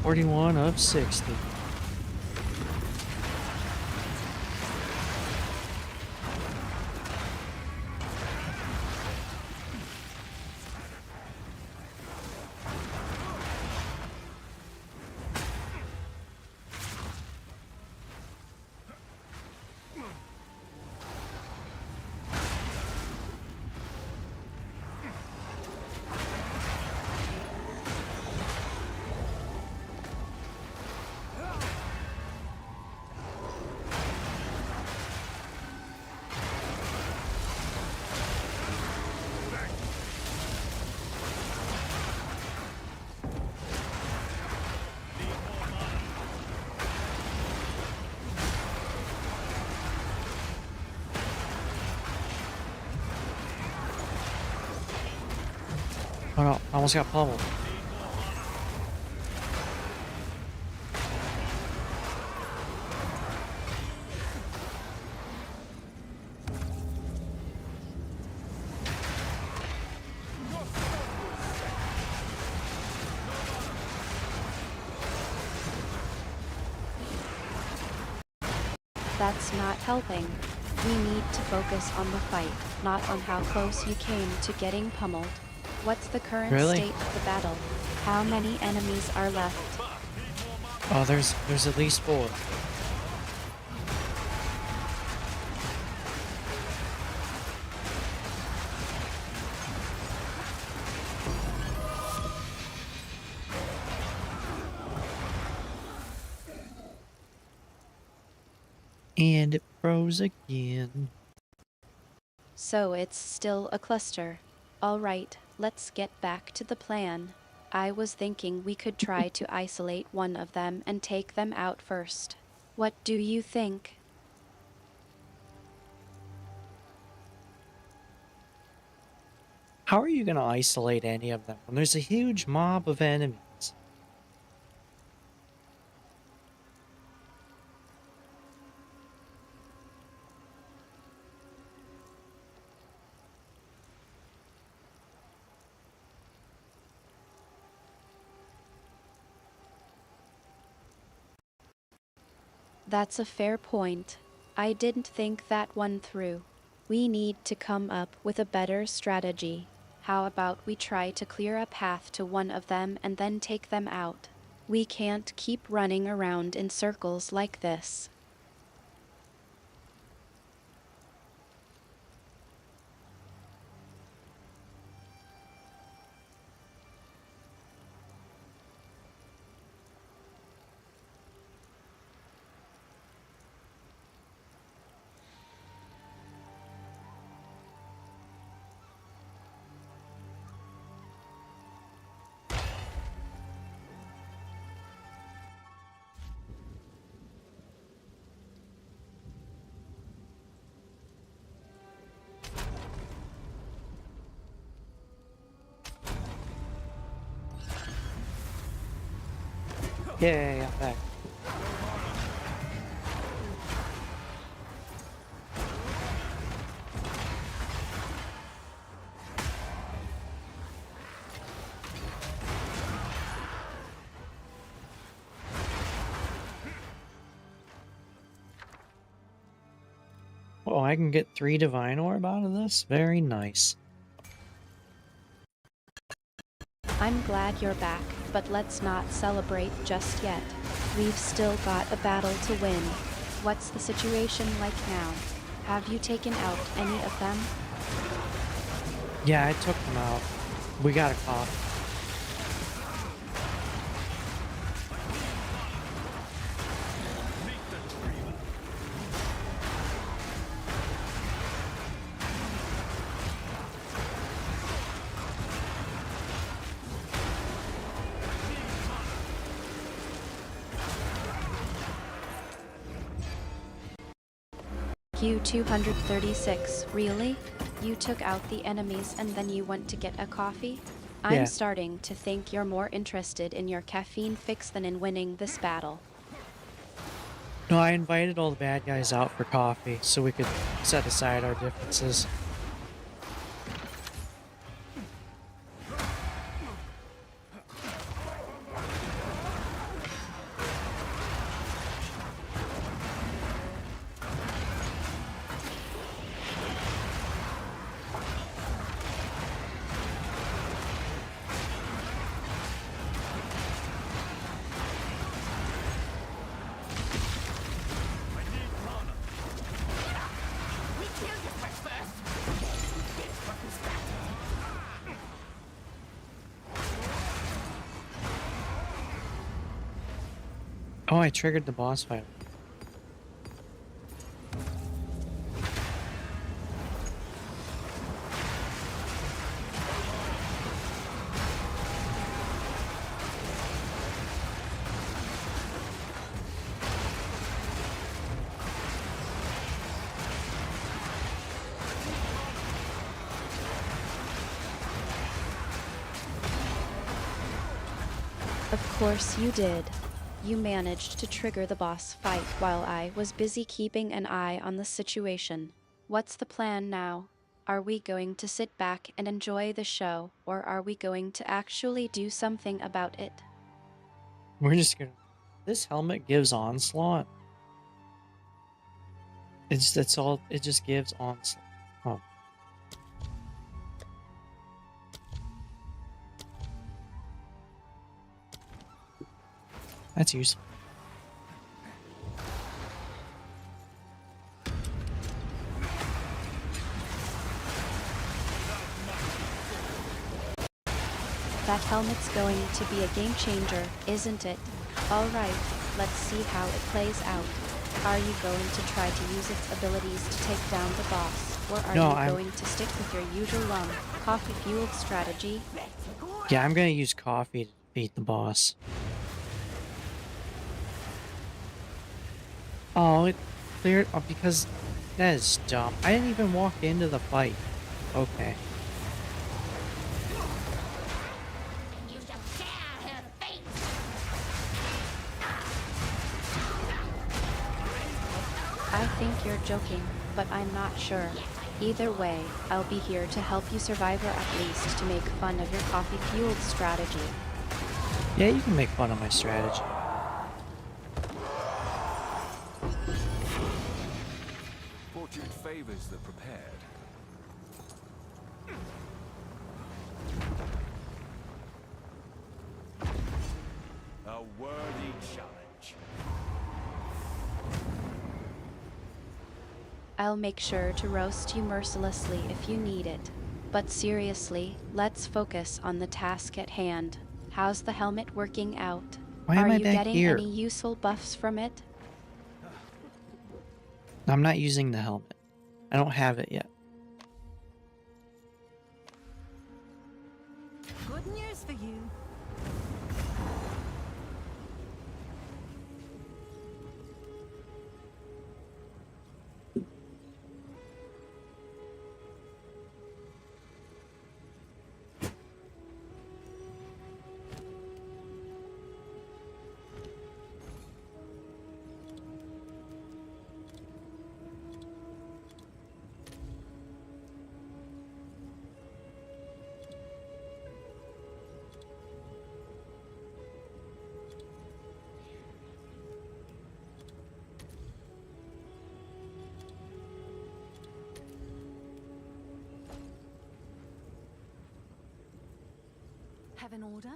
Forty-one of 60. Oh no, I almost got pummeled. That's not helping. We need to focus on the fight, not on how close you came to getting pummeled. What's the current Really? state of the battle? How many enemies are left? Oh, there's at least 4. And it froze again. So it's still a cluster. All right, let's get back to the plan. I was thinking we could try to isolate one of them and take them out first. What do you think? How are you going to isolate any of them when there's a huge mob of enemies? That's a fair point. I didn't think that one through. We need to come up with a better strategy. How about we try to clear a path to one of them and then take them out? We can't keep running around in circles like this. Yay, I'm back. Oh, I can get 3 Divine Orb out of this? Very nice. I'm glad you're back, but let's not celebrate just yet. We've still got a battle to win. What's the situation like now? Have you taken out any of them? Yeah, I took them out. We got a cop. Q236, really? You took out the enemies and then you went to get a coffee? I'm Yeah. starting to think you're more interested in your caffeine fix than in winning this battle. No, I invited all the bad guys out for coffee so we could set aside our differences. We killed this one first. This fucking started. Oh, I triggered the boss fight. Of course you did. You managed to trigger the boss fight while I was busy keeping an eye on the situation. What's the plan now? Are we going to sit back and enjoy the show, or are we going to actually do something about it? We're just gonna... This helmet gives onslaught. That's all it just gives onslaught. Oh, that's useful. That helmet's going to be a game changer, isn't it? Alright, let's see how it plays out. Are you going to try to use its abilities to take down the boss, or are No, you going to stick with your usual coffee-fueled strategy? Yeah, I'm gonna use coffee to beat the boss. Oh, it cleared because that is dumb. I didn't even walk into the fight. Okay. You shall share her fate! I think you're joking, but I'm not sure. Either way, I'll be here to help you survive, or at least to make fun of your coffee-fueled strategy. Yeah, you can make fun of my strategy. Fortune favors the prepared. A worthy challenge. I'll make sure to roast you mercilessly if you need it. But seriously, let's focus on the task at hand. How's the helmet working out? Why am Are I you back getting here? any useful buffs from it? I'm not using the helmet. I don't have it yet. Good news for you. Have an order?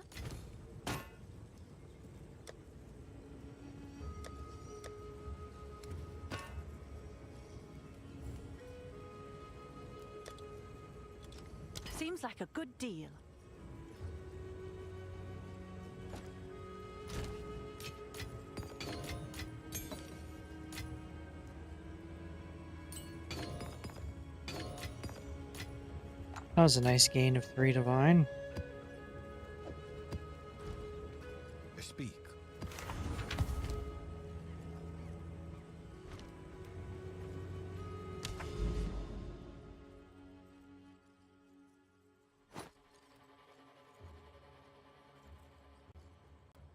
Seems like a good deal. That was a nice gain of 3 divine. Speak.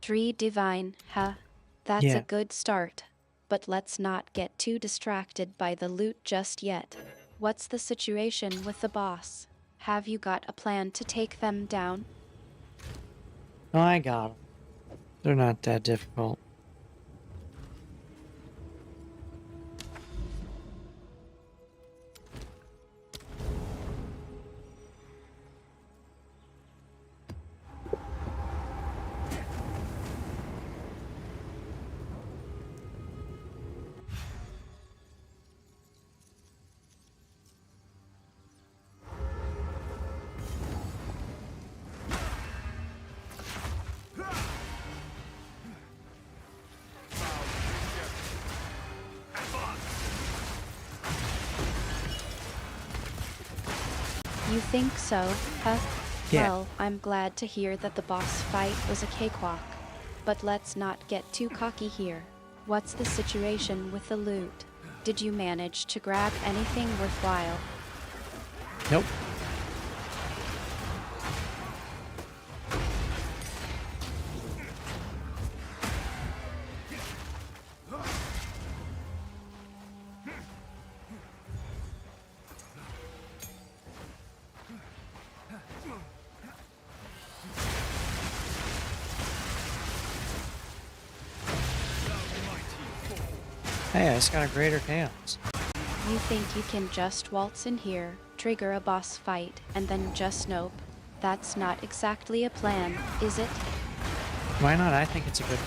Three divine, huh? That's Yeah. a good start. But let's not get too distracted by the loot just yet. What's the situation with the boss? Have you got a plan to take them down? No, I got them. They're not that difficult. You think so, huh? Yeah. Well, I'm glad to hear that the boss fight was a cakewalk. But let's not get too cocky here. What's the situation with the loot? Did you manage to grab anything worthwhile? Nope. Hey, I just got a greater chaos. You think you can just waltz in here, trigger a boss fight, and then just nope? That's not exactly a plan, is it? Why not? I think it's a good.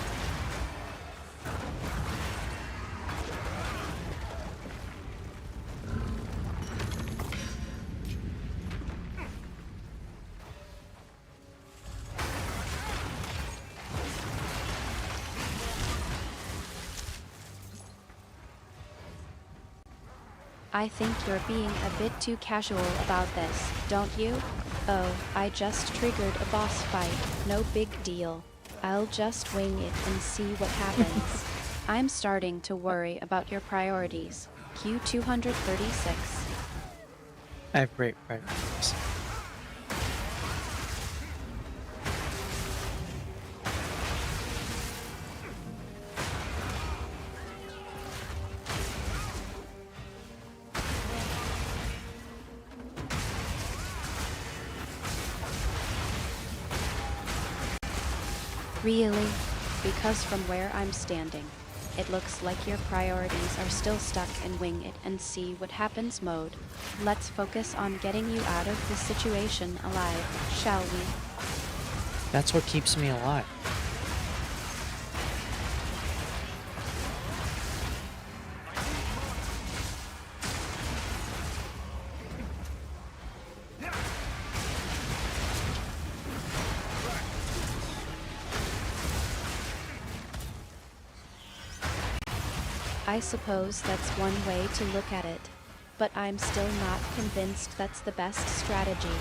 I think you're being a bit too casual about this, don't you? Oh, I just triggered a boss fight, no big deal. I'll just wing it and see what happens. I'm starting to worry about your priorities. Q236. I have great priorities. Really? Because from where I'm standing, it looks like your priorities are still stuck in wing it and see what happens mode. Let's focus on getting you out of this situation alive, shall we? That's what keeps me alive. I suppose that's one way to look at it, but I'm still not convinced that's the best strategy.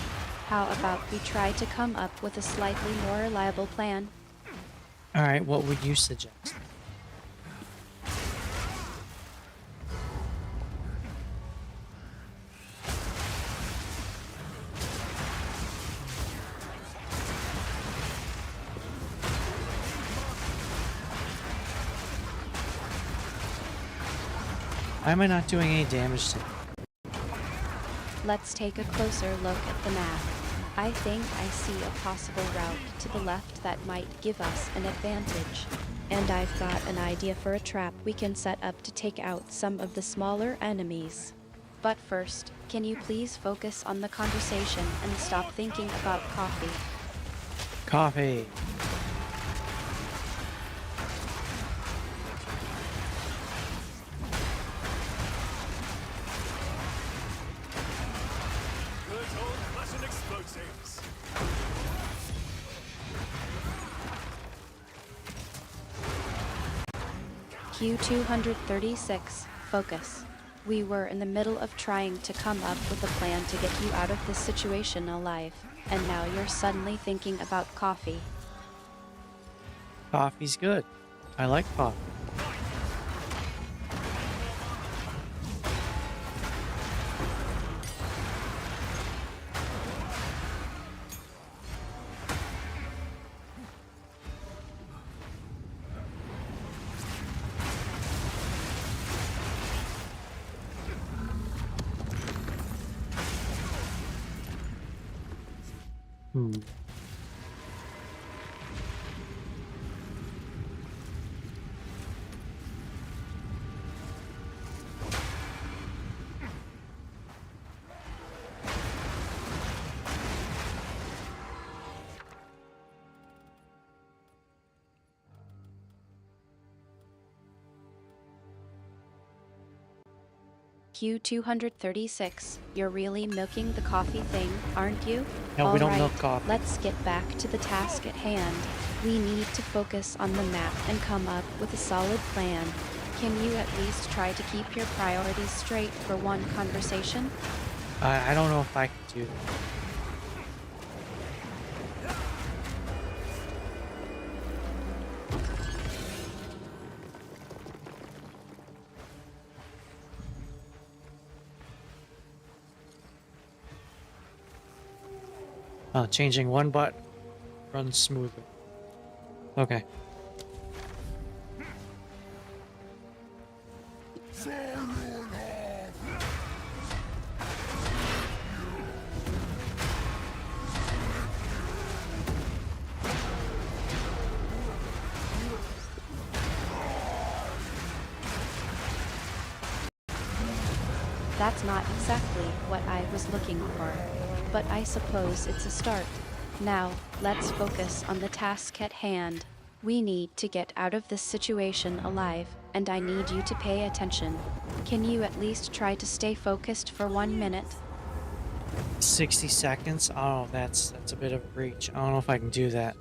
How about we try to come up with a slightly more reliable plan? Alright, what would you suggest? Why am I not doing any damage to him? Let's take a closer look at the map. I think I see a possible route to the left that might give us an advantage. And I've got an idea for a trap we can set up to take out some of the smaller enemies. But first, can you please focus on the conversation and stop thinking about coffee? Coffee. Q236, focus. We were in the middle of trying to come up with a plan to get you out of this situation alive, and now you're suddenly thinking about coffee. Coffee's good. I like coffee. Hmm. Q236, you're really milking the coffee thing, aren't you? No, we don't Alright, milk coffee. let's get back to the task at hand. We need to focus on the map and come up with a solid plan. Can you at least try to keep your priorities straight for one conversation? I don't know if I can do that. Changing one button runs smoothly. Okay. That's not exactly what I was looking for, but I suppose it's a start. Now, let's focus on the task at hand. We need to get out of this situation alive, and I need you to pay attention. Can you at least try to stay focused for 1 minute? 60 seconds? Oh, that's a bit of a reach. I don't know if I can do that.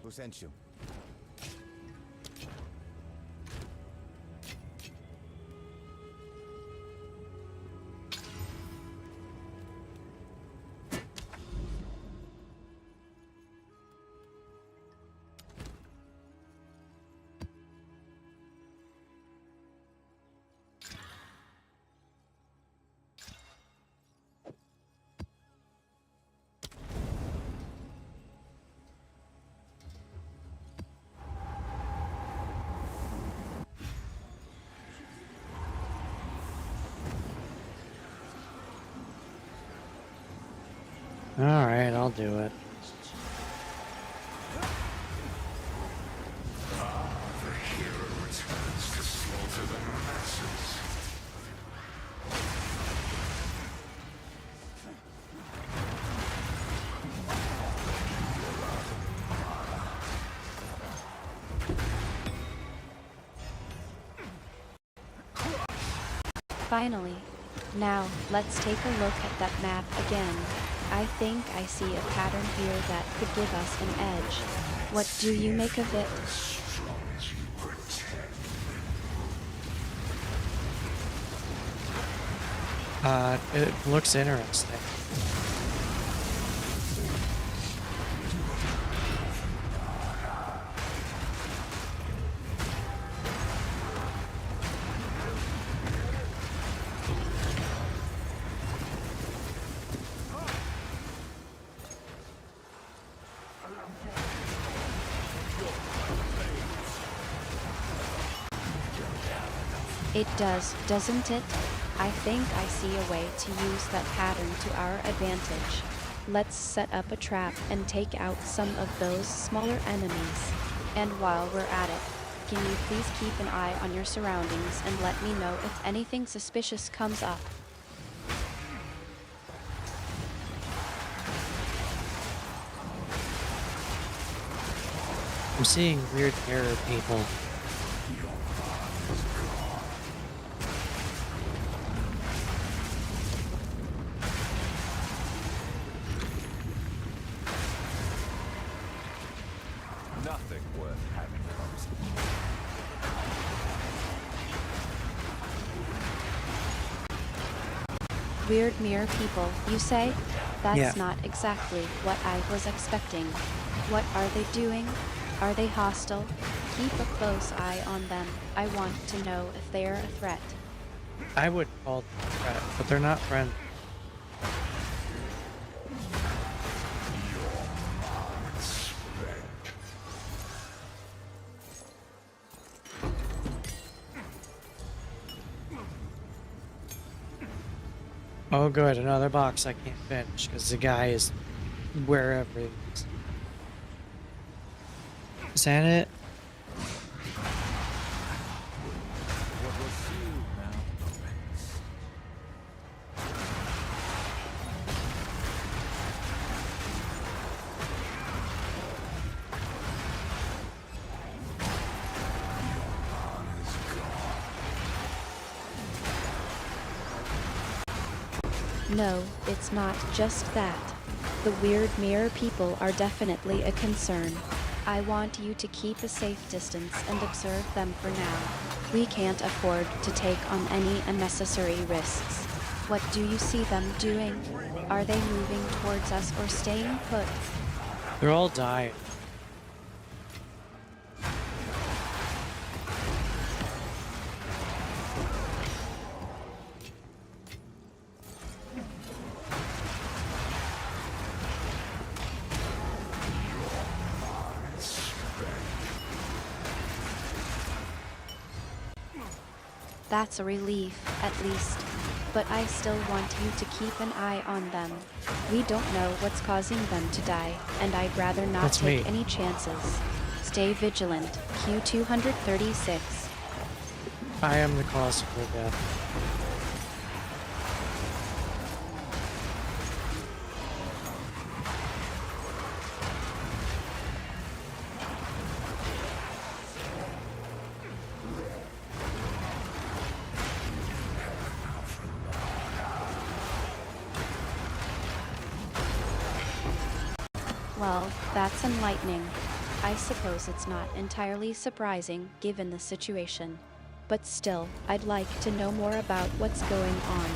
Who sent you? Alright, I'll do it. Finally. Now, let's take a look at that map again. I think I see a pattern here that could give us an edge. What do you make of it? It looks interesting. It does, doesn't it? I think I see a way to use that pattern to our advantage. Let's set up a trap and take out some of those smaller enemies. And while we're at it, can you please keep an eye on your surroundings and let me know if anything suspicious comes up? I'm seeing weird mirror people. Nothing worth having comes. Weird mirror people, you say? That's Yeah. not exactly what I was expecting. What are they doing? Are they hostile? Keep a close eye on them. I want to know if they're a threat. I would call them a threat, but they're not friendly. Oh good, another box I can't finish because the guy is wherever he is. Is that it? What was you now? No, it's not just that. The weird mirror people are definitely a concern. I want you to keep a safe distance and observe them for now. We can't afford to take on any unnecessary risks. What do you see them doing? Are they moving towards us or staying put? They're all dying. That's a relief, at least. but I still want you to keep an eye on them. We don't know what's causing them to die, and I'd rather not That's take me. any chances. Stay vigilant, Q236. I am the cause of their death. Well, that's enlightening. I suppose it's not entirely surprising given the situation. But still, I'd like to know more about what's going on.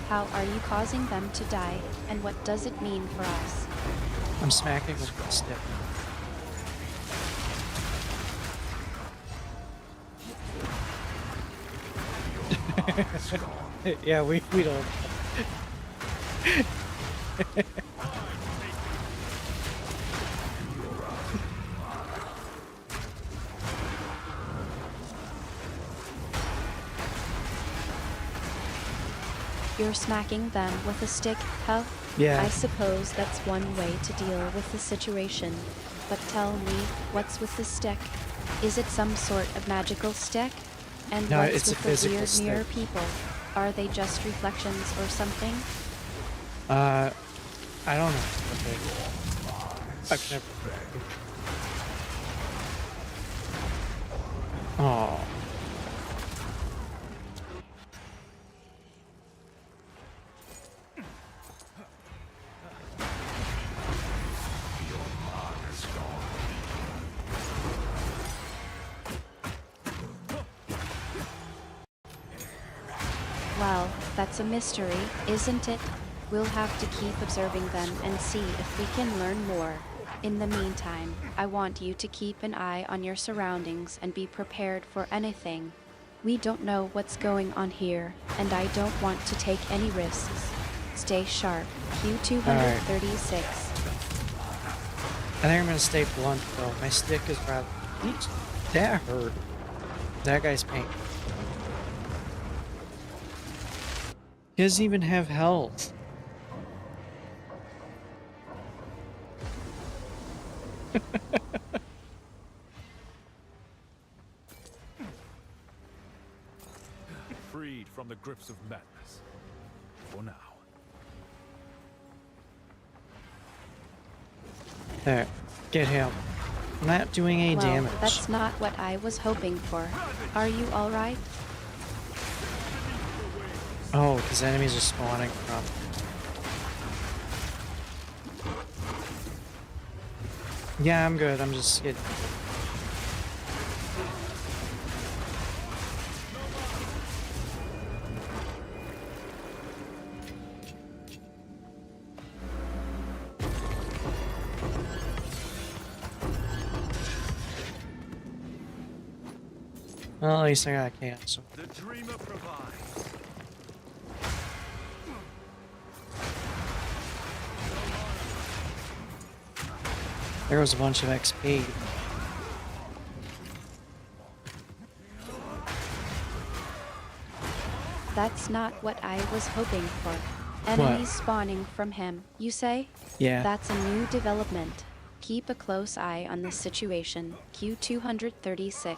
How are you causing them to die, and what does it mean for us? I'm smacking with my stick. Yeah, we don't. You're smacking them with a stick, huh? Yeah. I suppose that's one way to deal with the situation. But tell me, what's with the stick? Is it some sort of magical stick? And No, what's it's a with the physical weird stick. mirror people? Are they just reflections or something? I don't know. Okay. I've never. Oh. Well, that's a mystery, isn't it? We'll have to keep observing them and see if we can learn more. In the meantime, I want you to keep an eye on your surroundings and be prepared for anything. We don't know what's going on here, and I don't want to take any risks. Stay sharp, Q236. I think I'm gonna stay blunt though. My stick is rather. Eesh, that hurt. That guy's pain. He doesn't even have health. Freed from the grips of madness. For now. There, get him. I'm not doing any Well, damage. that's not what I was hoping for. Are you alright? Oh, because enemies are spawning from. Yeah, I'm good. I'm just getting. Well, at least I got a cancel. The dreamer provides. There was a bunch of XP. That's not what I was hoping for. Enemies spawning from him, you say? Yeah. That's a new development. Keep a close eye on the situation, Q236.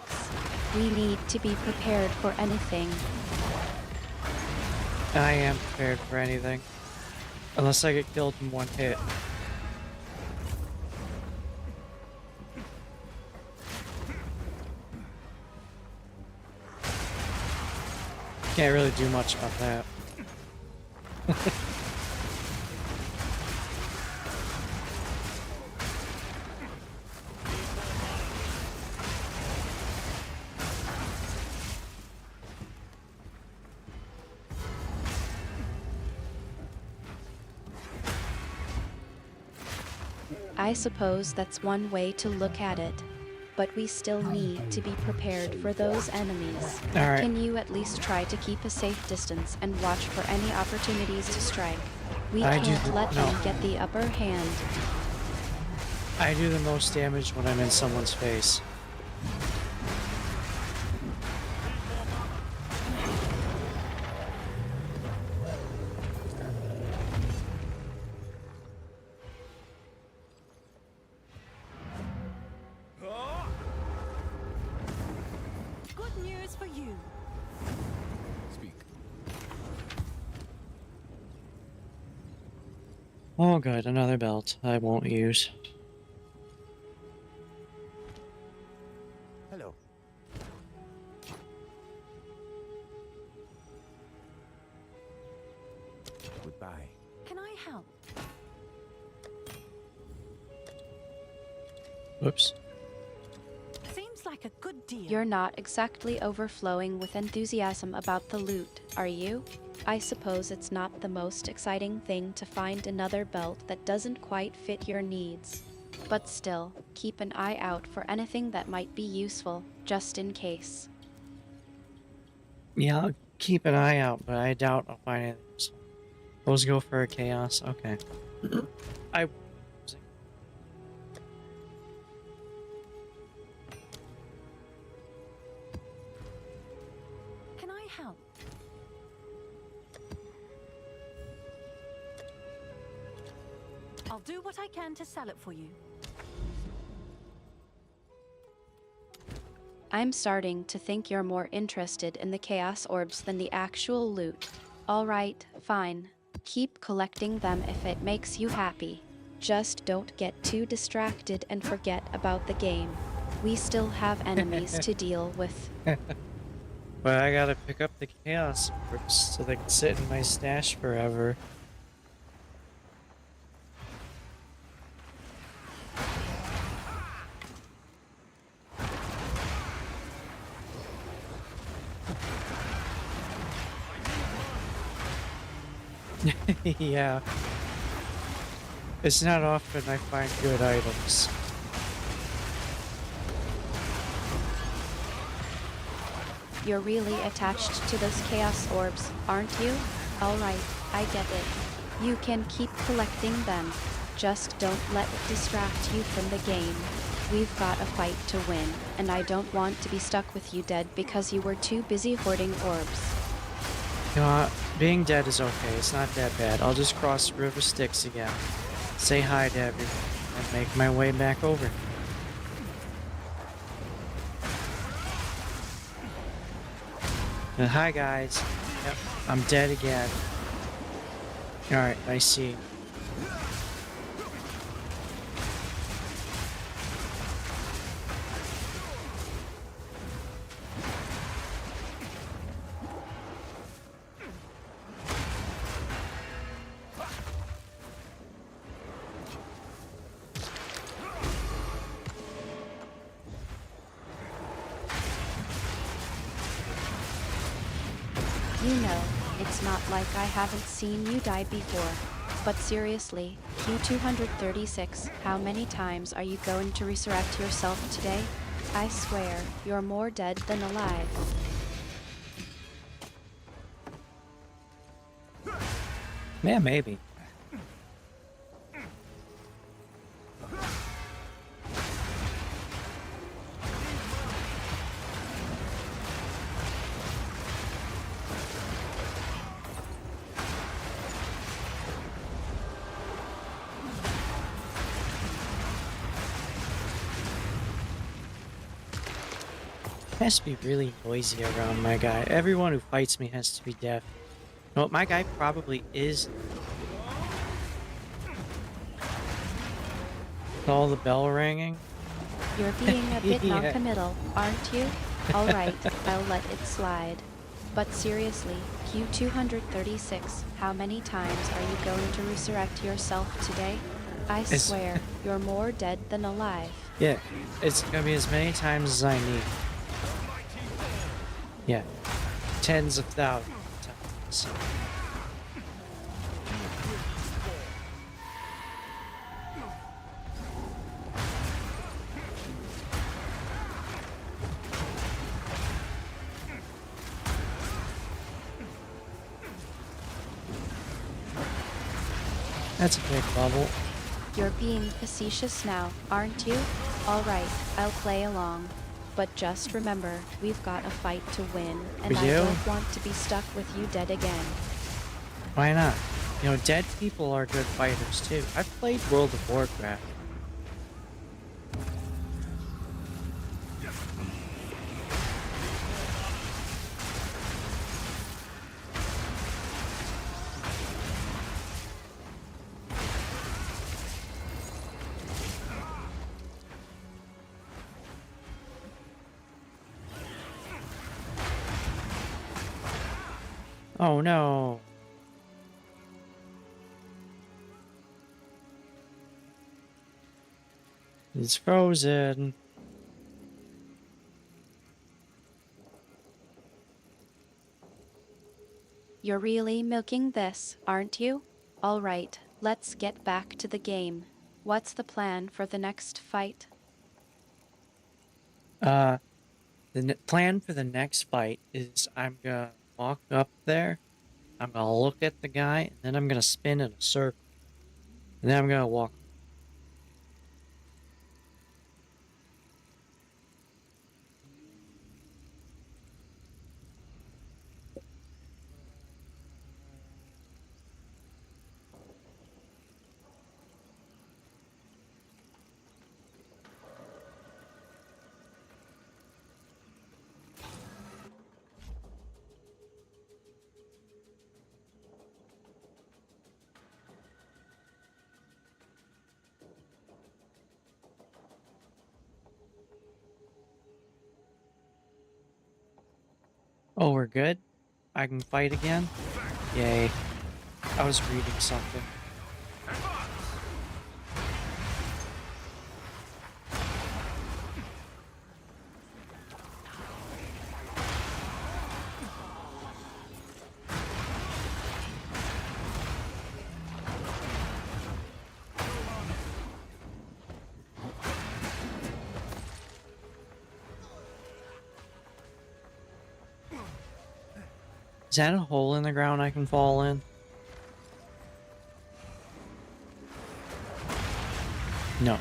We need to be prepared for anything. I am prepared for anything. Unless I get killed in one hit. Can't really do much about that. I suppose that's one way to look at it. But we still need to be prepared for those enemies. Alright. Can you at least try to keep a safe distance and watch for any opportunities to strike? We I do can't the- let no. them get the upper hand. I do the most damage when I'm in someone's face. Oh, good, another belt I won't use. Hello. Goodbye. Can I help? Whoops. Seems like a good deal. You're not exactly overflowing with enthusiasm about the loot, are you? I suppose it's not the most exciting thing to find another belt that doesn't quite fit your needs. But still, keep an eye out for anything that might be useful, just in case. Yeah, I'll keep an eye out, but I doubt I'll find anything useful. Let's go for a chaos. Okay. I. Can I help? I'll do what I can to sell it for you. I'm starting to think you're more interested in the Chaos Orbs than the actual loot. Alright, fine. Keep collecting them if it makes you happy. Just don't get too distracted and forget about the game. We still have enemies to deal with. But I gotta pick up the chaos orbs so they can sit in my stash forever. Yeah. It's not often I find good items. You're really attached to those Chaos Orbs, aren't you? Alright, I get it. You can keep collecting them. Just don't let it distract you from the game. We've got a fight to win, and I don't want to be stuck with you dead because you were too busy hoarding orbs. You know, being dead is okay. It's not that bad. I'll just cross the River Styx again, say hi to everyone, and make my way back over. And hi, guys. Yep, I'm dead again. Alright, I see. You know, it's not like I haven't seen you die before. But seriously, Q236, how many times are you going to resurrect yourself today? I swear, you're more dead than alive. Yeah, maybe. It has to be really noisy around my guy. Everyone who fights me has to be deaf. No, my guy probably is. With all the bell ringing. You're being a bit Yeah. non-committal, aren't you? Alright, I'll let it slide. But seriously, Q236, how many times are you going to resurrect yourself today? I It's- swear, you're more dead than alive. Yeah, it's gonna be as many times as I need. Yeah, tens of thousands of times. That's a big bubble. You're being facetious now, aren't you? Alright, I'll play along. But just remember, we've got a fight to win, and We I do? don't want to be stuck with you dead again. Why not? You know, dead people are good fighters too. I've played World of Warcraft. Oh no. It's frozen. You're really milking this, aren't you? All right, let's get back to the game. What's the plan for the next fight? The plan for the next fight is I'm gonna walk up there, I'm gonna look at the guy, and then I'm gonna spin in a circle. And then I'm gonna walk. Oh, we're good? I can fight again? Yay. I was reading something. Is that a hole in the ground I can fall in? No.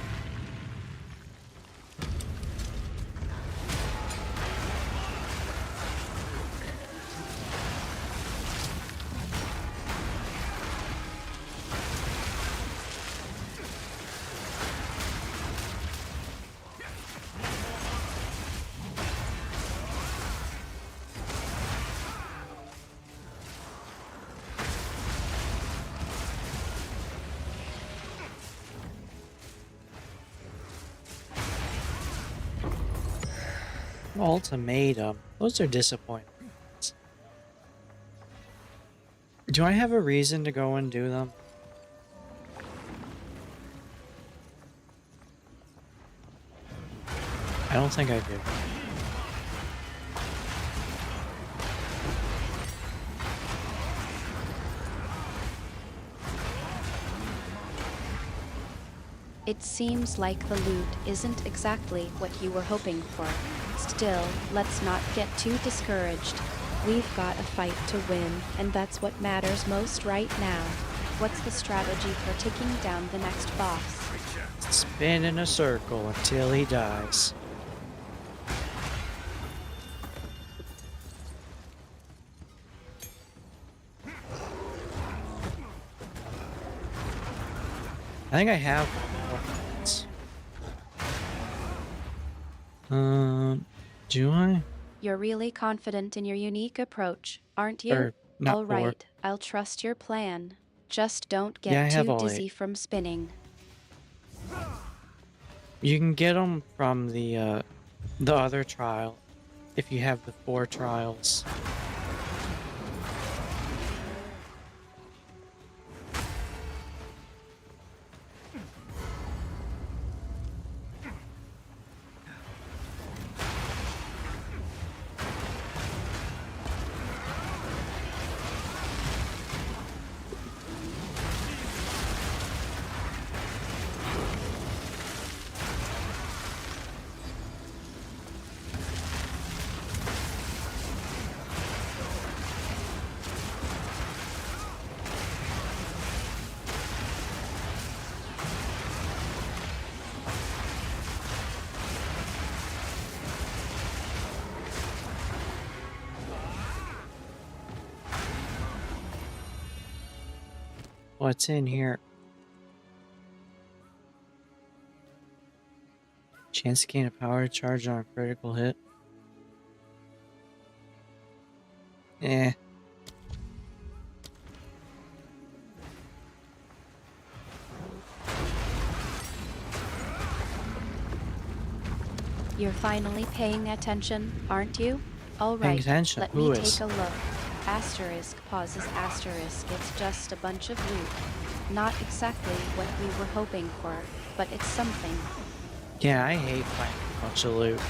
Ultimatum. Those are disappointing. Do I have a reason to go and do them? I don't think I do. It seems like the loot isn't exactly what you were hoping for. Still, let's not get too discouraged. We've got a fight to win, and that's what matters most right now. What's the strategy for taking down the next boss? Spin in a circle until he dies. I think I have weapons. Do I? You're really confident in your unique approach, aren't you? Or not All four. right, I'll trust your plan. Just don't Yeah, I get have too all dizzy 8. from spinning. You can get them from the other trial if you have the 4 trials. What's in here? Chance to gain a power charge on a critical hit. Eh. You're finally paying attention, aren't you? All Paying right, attention? let Who me is? take a look. Asterisk pauses asterisk. It's just a bunch of loot. Not exactly what we were hoping for, but it's something. Yeah, I hate finding a bunch of loot.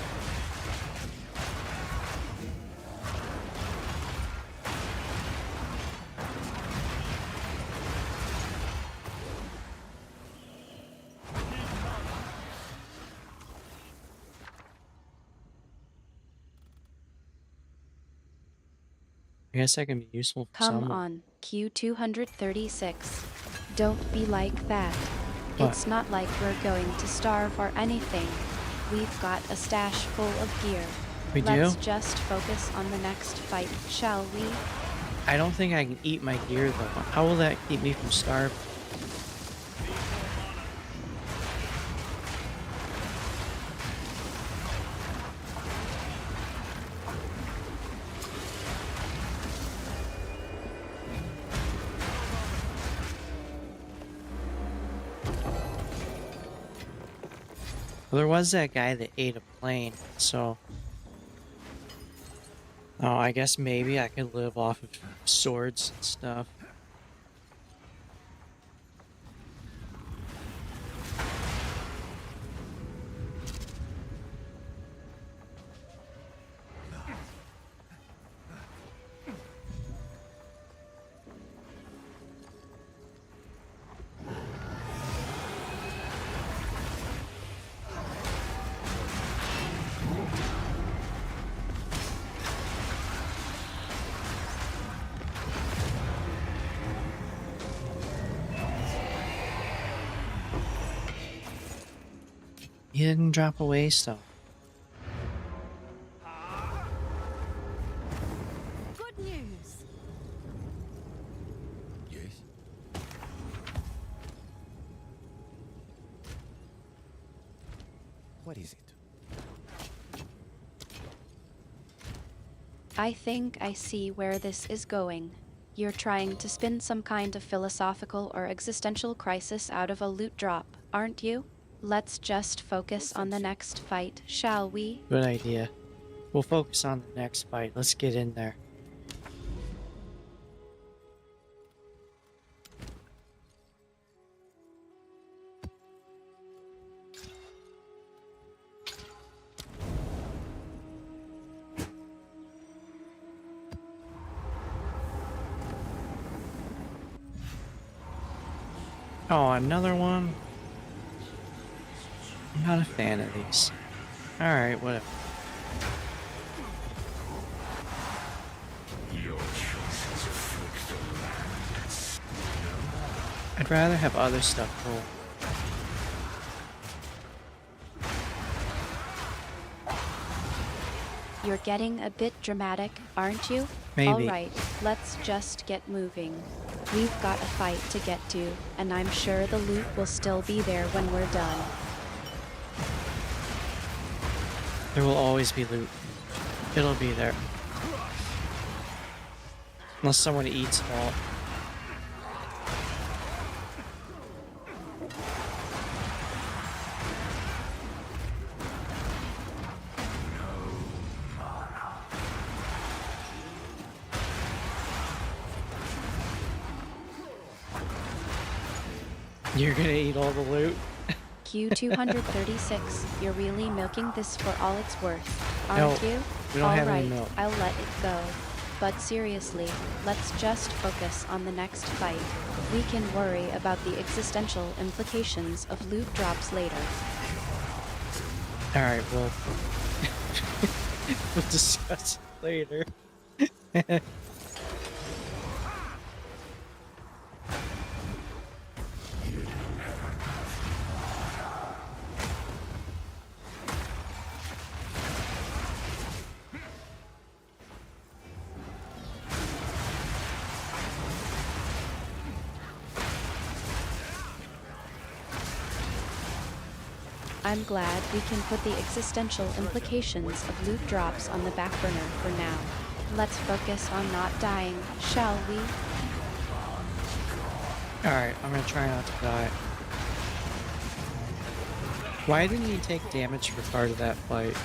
I guess I can be useful for Come someone. on, Q236. Don't be like that. What? It's not like we're going to starve or anything. We've got a stash full of gear. We Let's do? just focus on the next fight, shall we? I don't think I can eat my gear though. How will that keep me from starving? Well, there was that guy that ate a plane, so... Oh, I guess maybe I could live off of swords and stuff. He didn't drop a waste though. Good news. Yes? What is it? I think I see where this is going. You're trying to spin some kind of philosophical or existential crisis out of a loot drop, aren't you? Let's just focus on the next fight, shall we? Good idea. We'll focus on the next fight. Let's get in there. Oh, another one? I'm not a fan of these. Alright, whatever. I'd rather have other stuff roll. You're getting a bit dramatic, aren't you? Maybe. Alright, let's just get moving. We've got a fight to get to, and I'm sure the loot will still be there when we're done. There will always be loot. It'll be there. Unless someone eats it all. You're gonna eat all the loot? Q236, you're really milking this for all it's worth, No, aren't you? we don't have any Alright, milk. I'll let it go. But seriously, let's just focus on the next fight. We can worry about the existential implications of loot drops later. Alright, well... we'll discuss it later. I'm glad we can put the existential implications of loot drops on the back burner for now. Let's focus on not dying, shall we? Alright, I'm gonna try not to die. Why didn't he take damage for part of that fight?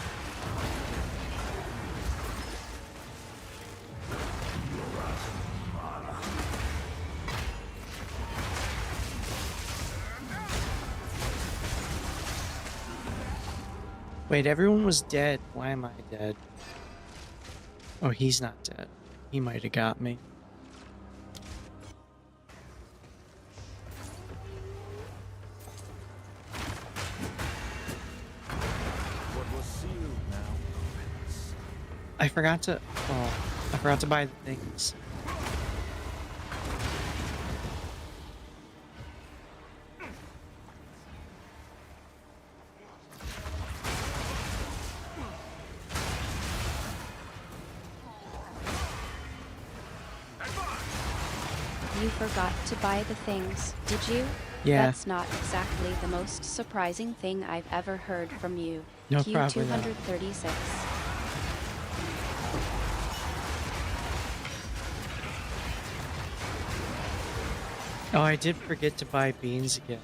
Wait, everyone was dead. Why am I dead? Oh, he's not dead. He might have got me. What was sealed now opens. I forgot to. Oh, I forgot to buy the things. You forgot to buy the things, did you? Yeah. That's not exactly the most surprising thing I've ever heard from you. No, probably not. Q236. Oh, I did forget to buy beans again.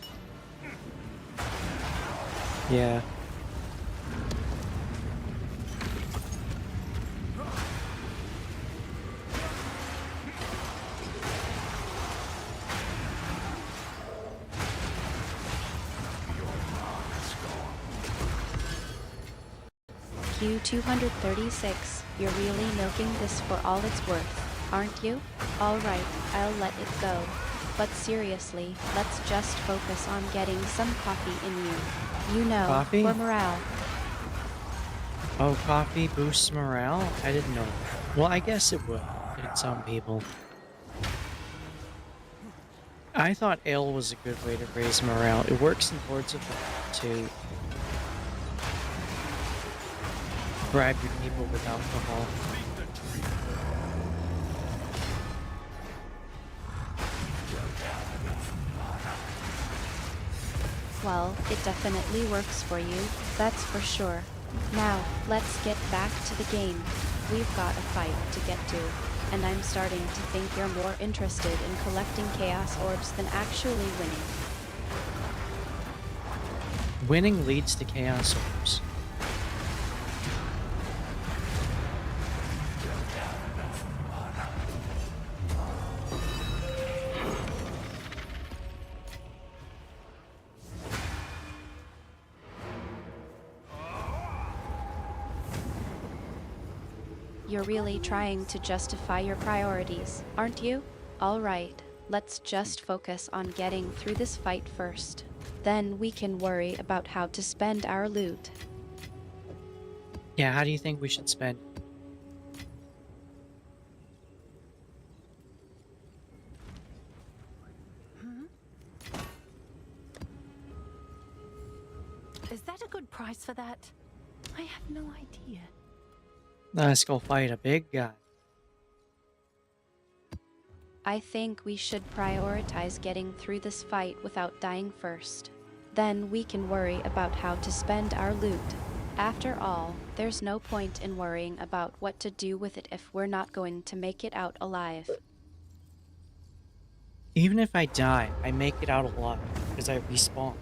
Yeah. Q236, you're really milking this for all it's worth, aren't you? Alright, I'll let it go. But seriously, let's just focus on getting some coffee in you. You know, Coffee? for morale. Oh, coffee boosts morale? I didn't know. Well, I guess it would in some people. I thought ale was a good way to raise morale. It works in Boards of War too. Bribe your people with alcohol. Well, it definitely works for you, that's for sure. Now, let's get back to the game. We've got a fight to get to, and I'm starting to think you're more interested in collecting Chaos Orbs than actually winning. Winning leads to Chaos Orbs. You're really trying to justify your priorities, aren't you? Alright, let's just focus on getting through this fight first. Then we can worry about how to spend our loot. Yeah, how do you think we should spend? Is that a good price for that? I have no idea. Let's go fight a big guy. I think we should prioritize getting through this fight without dying first. Then we can worry about how to spend our loot. After all, there's no point in worrying about what to do with it if we're not going to make it out alive. Even if I die, I make it out alive because I respawn.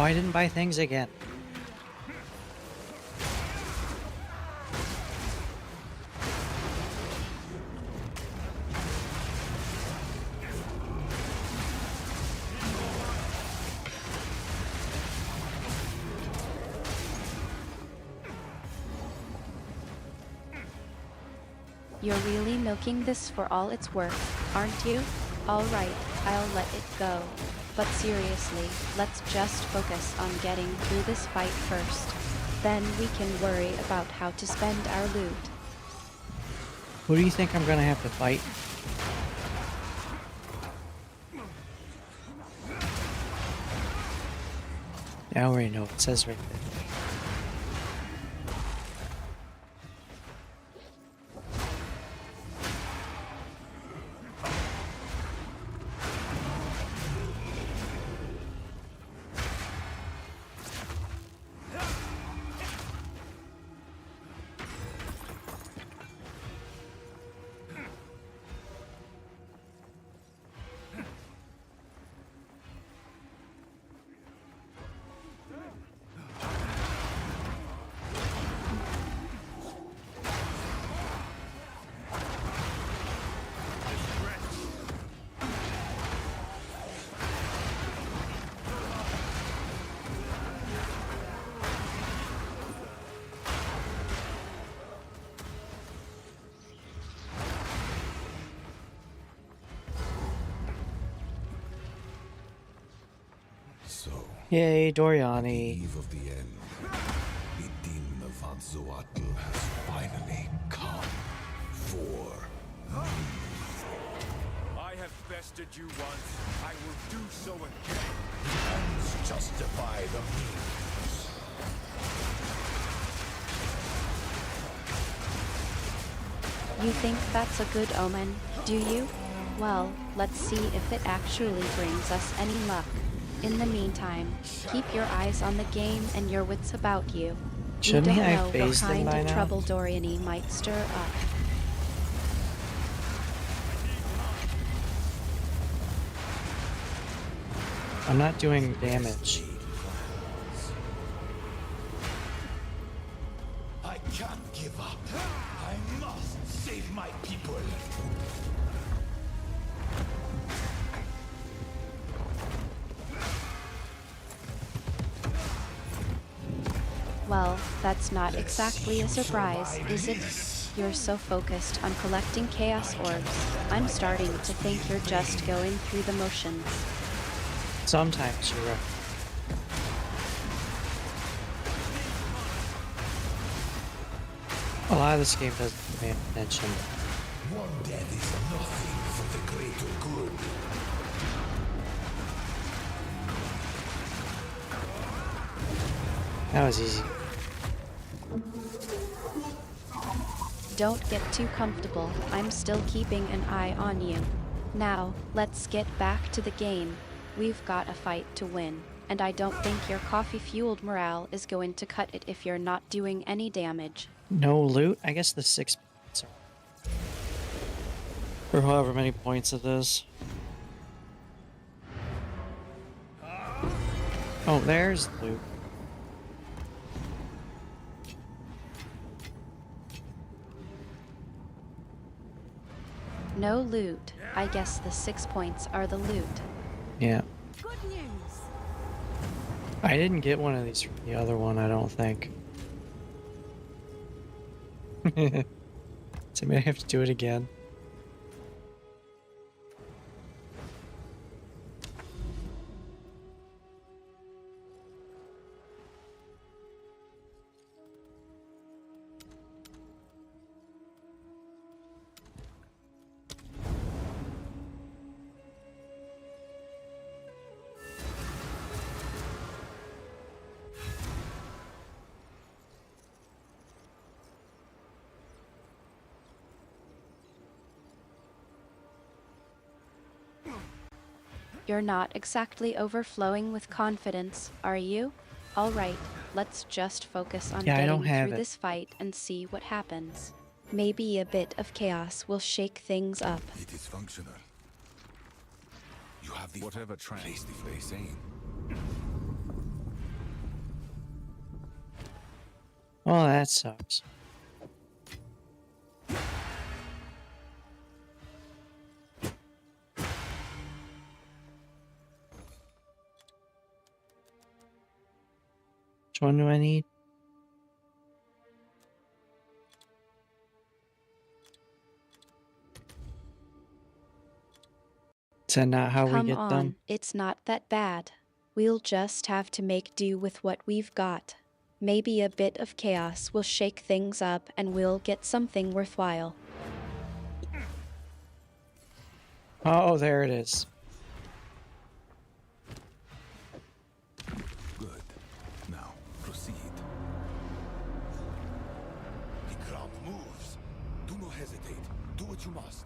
Oh, I didn't buy things again. You're really milking this for all it's worth, aren't you? Alright, I'll let it go. But seriously, let's just focus on getting through this fight first. Then we can worry about how to spend our loot. Who do you think I'm gonna have to fight? Yeah, I already know. It says right there. So, Yay, the Doriani. eve of the end. The demon of Anzoatl has finally come for I have bested you once. I will do so again. ends justify the means. You think that's a good omen, do you? Well, let's see if it actually brings us any luck. In the meantime, keep your eyes on the game and your wits about you. Shouldn't we he don't have know what phased them kind by of now? trouble Doriani might stir up. I'm not doing damage. I can't give up. I must save my people. Well, that's not exactly a surprise, is it? You're so focused on collecting Chaos Orbs, I'm starting to think you're just going through the motions. Sometimes you're right. A lot of this game doesn't demand attention. One death is nothing for the greater good. That was easy. Don't get too comfortable, I'm still keeping an eye on you. Now, let's get back to the game. We've got a fight to win, and I don't think your coffee-fueled morale is going to cut it if you're not doing any damage. No loot? I guess the 6 points are... or however many points it is. Oh, there's loot. No loot. I guess the 6 points are the loot. Yeah. Good news. I didn't get one of these from the other one, I don't think. So maybe I have to do it again. You're not exactly overflowing with confidence, are you? Alright, let's just focus on Yeah, I don't getting have through it. this fight and see what happens. Maybe a bit of chaos will shake things up. It is functional. You have the Whatever trans- place the place in. Oh, that sucks. Which one do I need? Is that not how we Come get on, them? it's not that bad. We'll just have to make do with what we've got. Maybe a bit of chaos will shake things up and we'll get something worthwhile. Oh, there it is. Good. Now, proceed. The ground moves. Do not hesitate. Do what you must.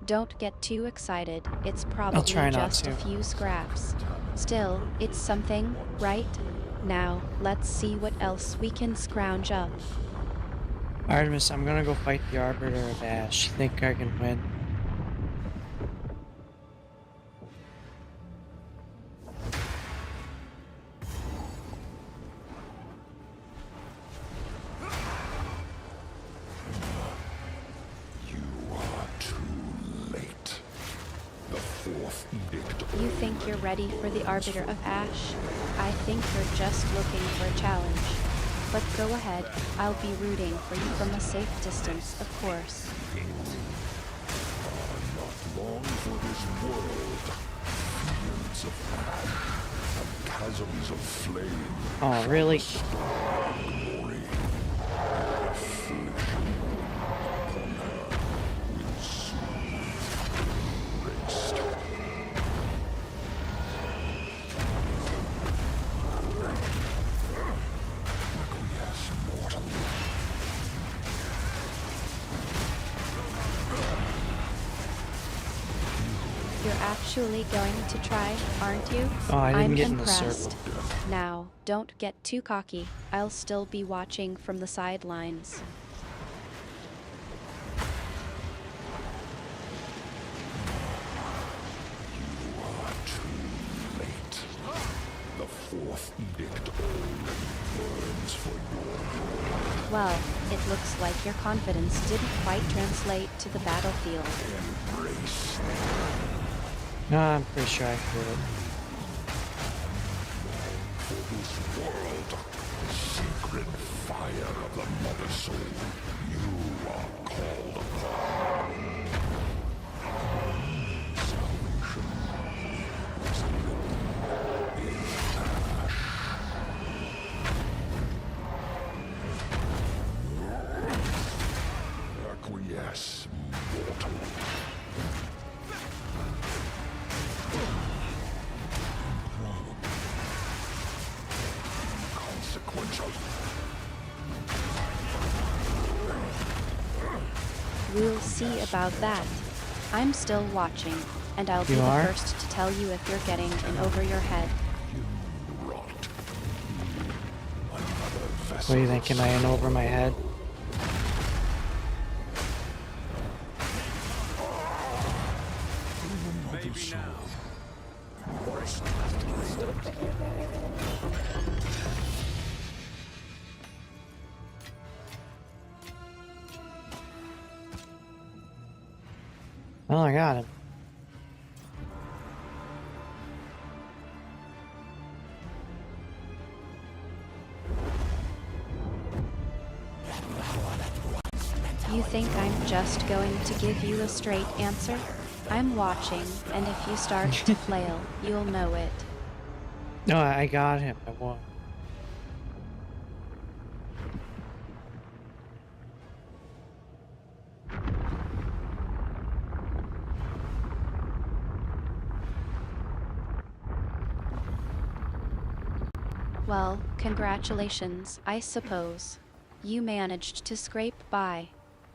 Don't get too excited, it's probably try not just a to. few scraps. Still, it's something, right? Now, let's see what else we can scrounge up. Artemis, I'm gonna go fight the Arbiter of Ash. Think I can win? You are too late. The fourth edict. You think you're ready for the Arbiter of Ash? I think you're just looking for a challenge. But go ahead, I'll be rooting for you from a safe distance, of course. Not long for this world. Fields of ash and chasms of flame. Oh, really? Glory. Affliction upon her will soothe. Rest. Acquiesce, mortal. You're actually going to try, aren't you? Oh, I didn't I'm get in the impressed. circle. Now, don't get too cocky. I'll still be watching from the sidelines. You are too late. The fourth edict already burns for your Well, it looks like your confidence didn't quite translate to the battlefield. embrace. No, I'm pretty sure I can do it. For this world, sacred fire of the Mother Soul, you are called upon. Salvation is written in ash. Acquiesce, mortal. Consequential. We'll see about that. I'm still watching, and I'll be You the are? first to tell you if you're getting in over your head. You rot. Another vessel. What do you think? Am I in over my head? Maybe now. Oh, I got him. You think I'm just going to give you a straight answer? I'm watching, and if you start to flail, you'll know it. No, I got him. I won. Well, congratulations, I suppose. You managed to scrape by.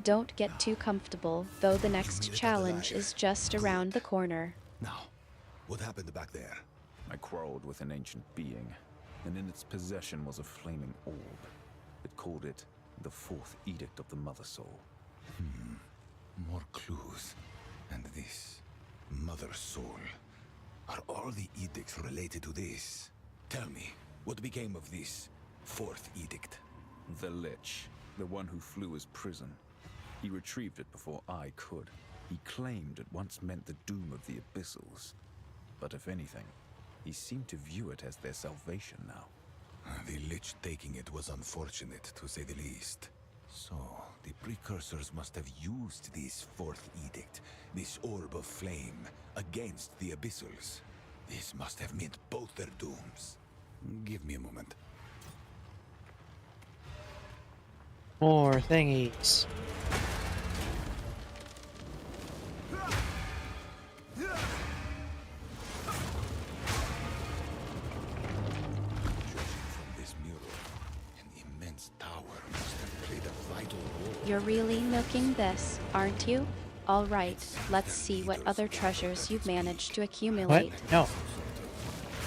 Don't get too comfortable, though the next challenge is just around the corner. Now, what happened back there? I quarreled with an ancient being, and in its possession was a flaming orb. It called it the Fourth Edict of the Mother Soul. More clues. And this Mother Soul. Are all the edicts related to this? Tell me, what became of this fourth edict? The Lich, the one who flew his prison. He retrieved it before I could. He claimed it once meant the doom of the Abyssals. But if anything, he seemed to view it as their salvation now. The Lich taking it was unfortunate, to say the least. So, the precursors must have used this fourth edict, this orb of flame, against the Abyssals. This must have meant both their dooms. Give me a moment. More thingies. Judging from this mural, an immense tower must have played a vital role. You're really milking this, aren't you? All right, let's see what other treasures you've managed to What? accumulate. No.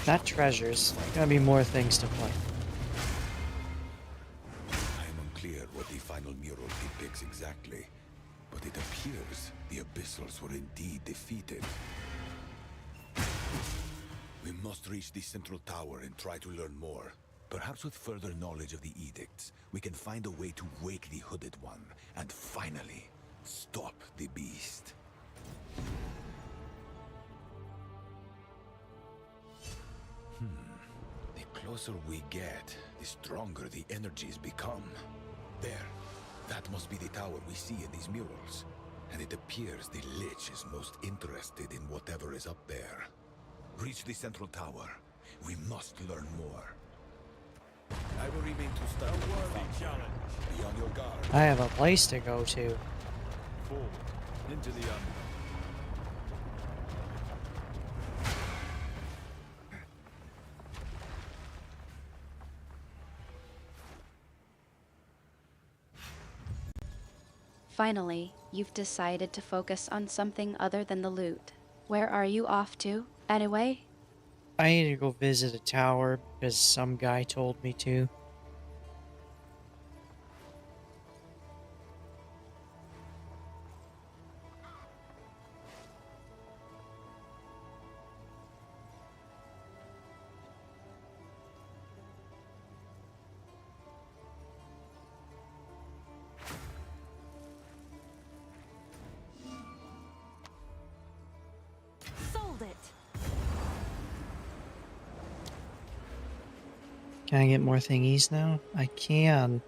Not treasures. Gotta be more things to play. I am unclear what the final mural depicts exactly, but it appears the Abyssals were indeed defeated. We must reach the central tower and try to learn more. Perhaps with further knowledge of the edicts, we can find a way to wake the Hooded One and finally stop the beast. The closer we get, the stronger the energies become. There. That must be the tower we see in these murals. And it appears the Lich is most interested in whatever is up there. Reach the central tower. We must learn more. I will remain to study. A worthy challenge. Be on your guard. I have a place to go to. Forward. Into the unknown. Finally, you've decided to focus on something other than the loot. Where are you off to, anyway? I need to go visit a tower because some guy told me to. Sold it. Can I get more thingies now? I can.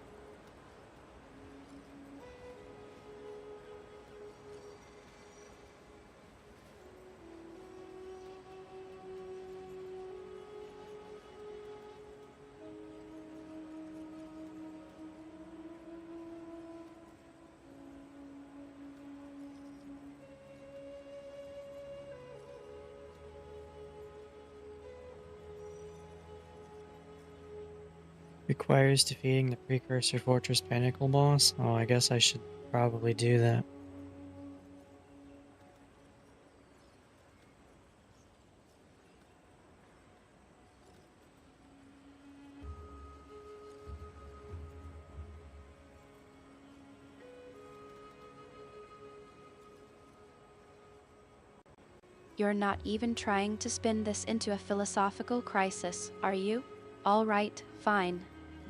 Requires defeating the Precursor Fortress Pinnacle boss? Oh, I guess I should probably do that. You're not even trying to spin this into a philosophical crisis, are you? All right, fine.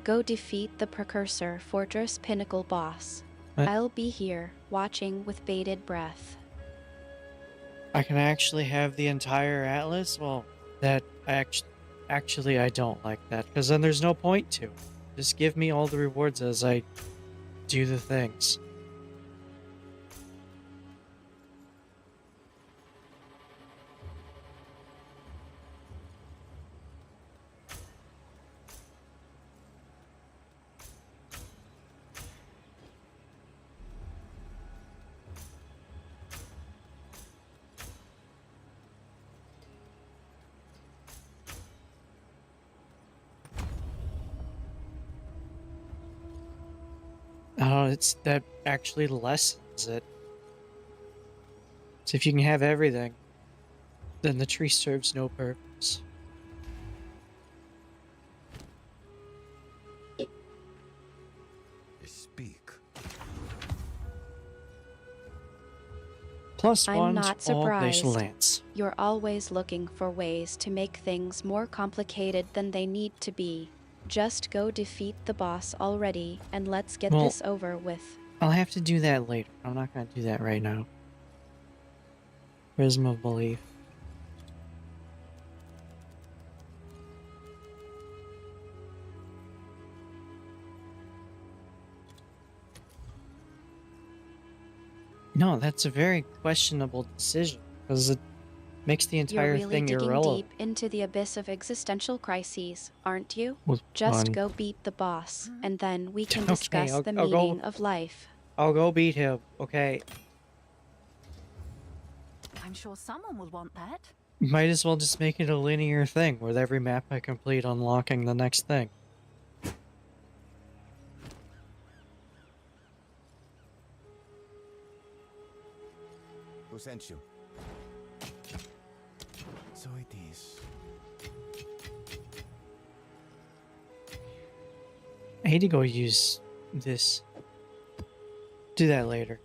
Go defeat the Precursor Fortress Pinnacle boss. What? I'll be here, watching with bated breath. I can actually have the entire atlas? Well, that actually I don't like that, because then there's no point to it. Just give me all the rewards as I do the things. Oh, it's that actually lessens it. So if you can have everything, then the tree serves no purpose. Speak. Plus I'm one not to all glacial surprised. lands. You're always looking for ways to make things more complicated than they need to be. Just go defeat the boss already, and let's get Well- this over with. I'll have to do that later. I'm not going to do that right now. Prism of Belief. No, that's a very questionable decision, because Makes the You're entire really thing digging irrelevant. deep into the abyss of existential crises, aren't you? Was Just fun. go beat the boss, and then we can Okay, discuss the I'll go. meaning of life. I'll go beat him. Okay. I'm sure someone will want that. Might as well just make it a linear thing with every map I complete unlocking the next thing. Who sent you? So it is. I need to go use this. Do that later.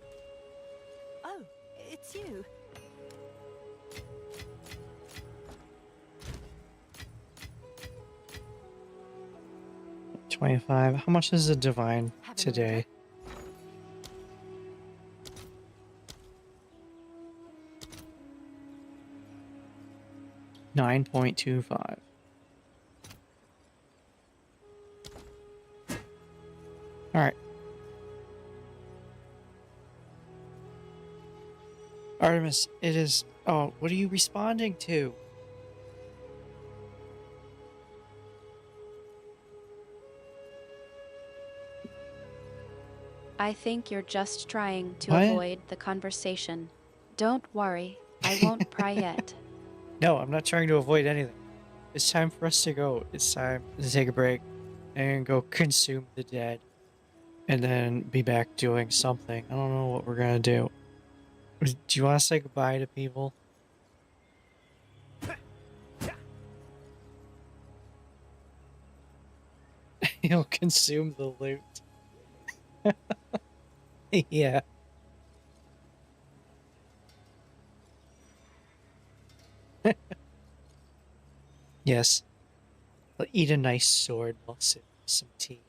Oh, it's you. $25. How much is a divine Have an today? $9.25. Alright. Artemis, it is... Oh, what are you responding to? I think you're just trying to What? avoid the conversation. Don't worry, I won't pry yet. No, I'm not trying to avoid anything. It's time for us to go. It's time to take a break and go consume the dead. And then be back doing something. I don't know what we're gonna do. Do you want to say goodbye to people? He'll consume the loot. Yeah. Yes. I'll eat a nice sword while sipping some tea.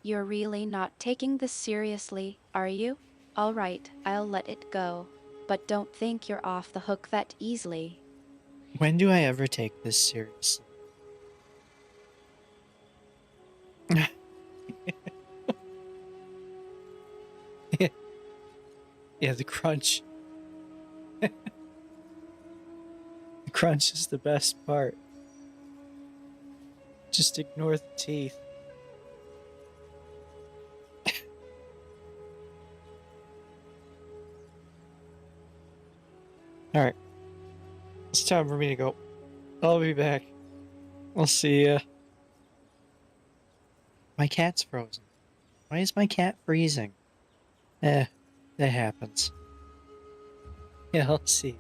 You're really not taking this seriously, are you? All right, I'll let it go. But don't think you're off the hook that easily. When do I ever take this seriously? Yeah, the crunch. The crunch is the best part. Just ignore the teeth. Alright. It's time for me to go. I'll be back. I'll see ya. My cat's frozen. Why is my cat freezing? That happens. Yeah, I'll see you.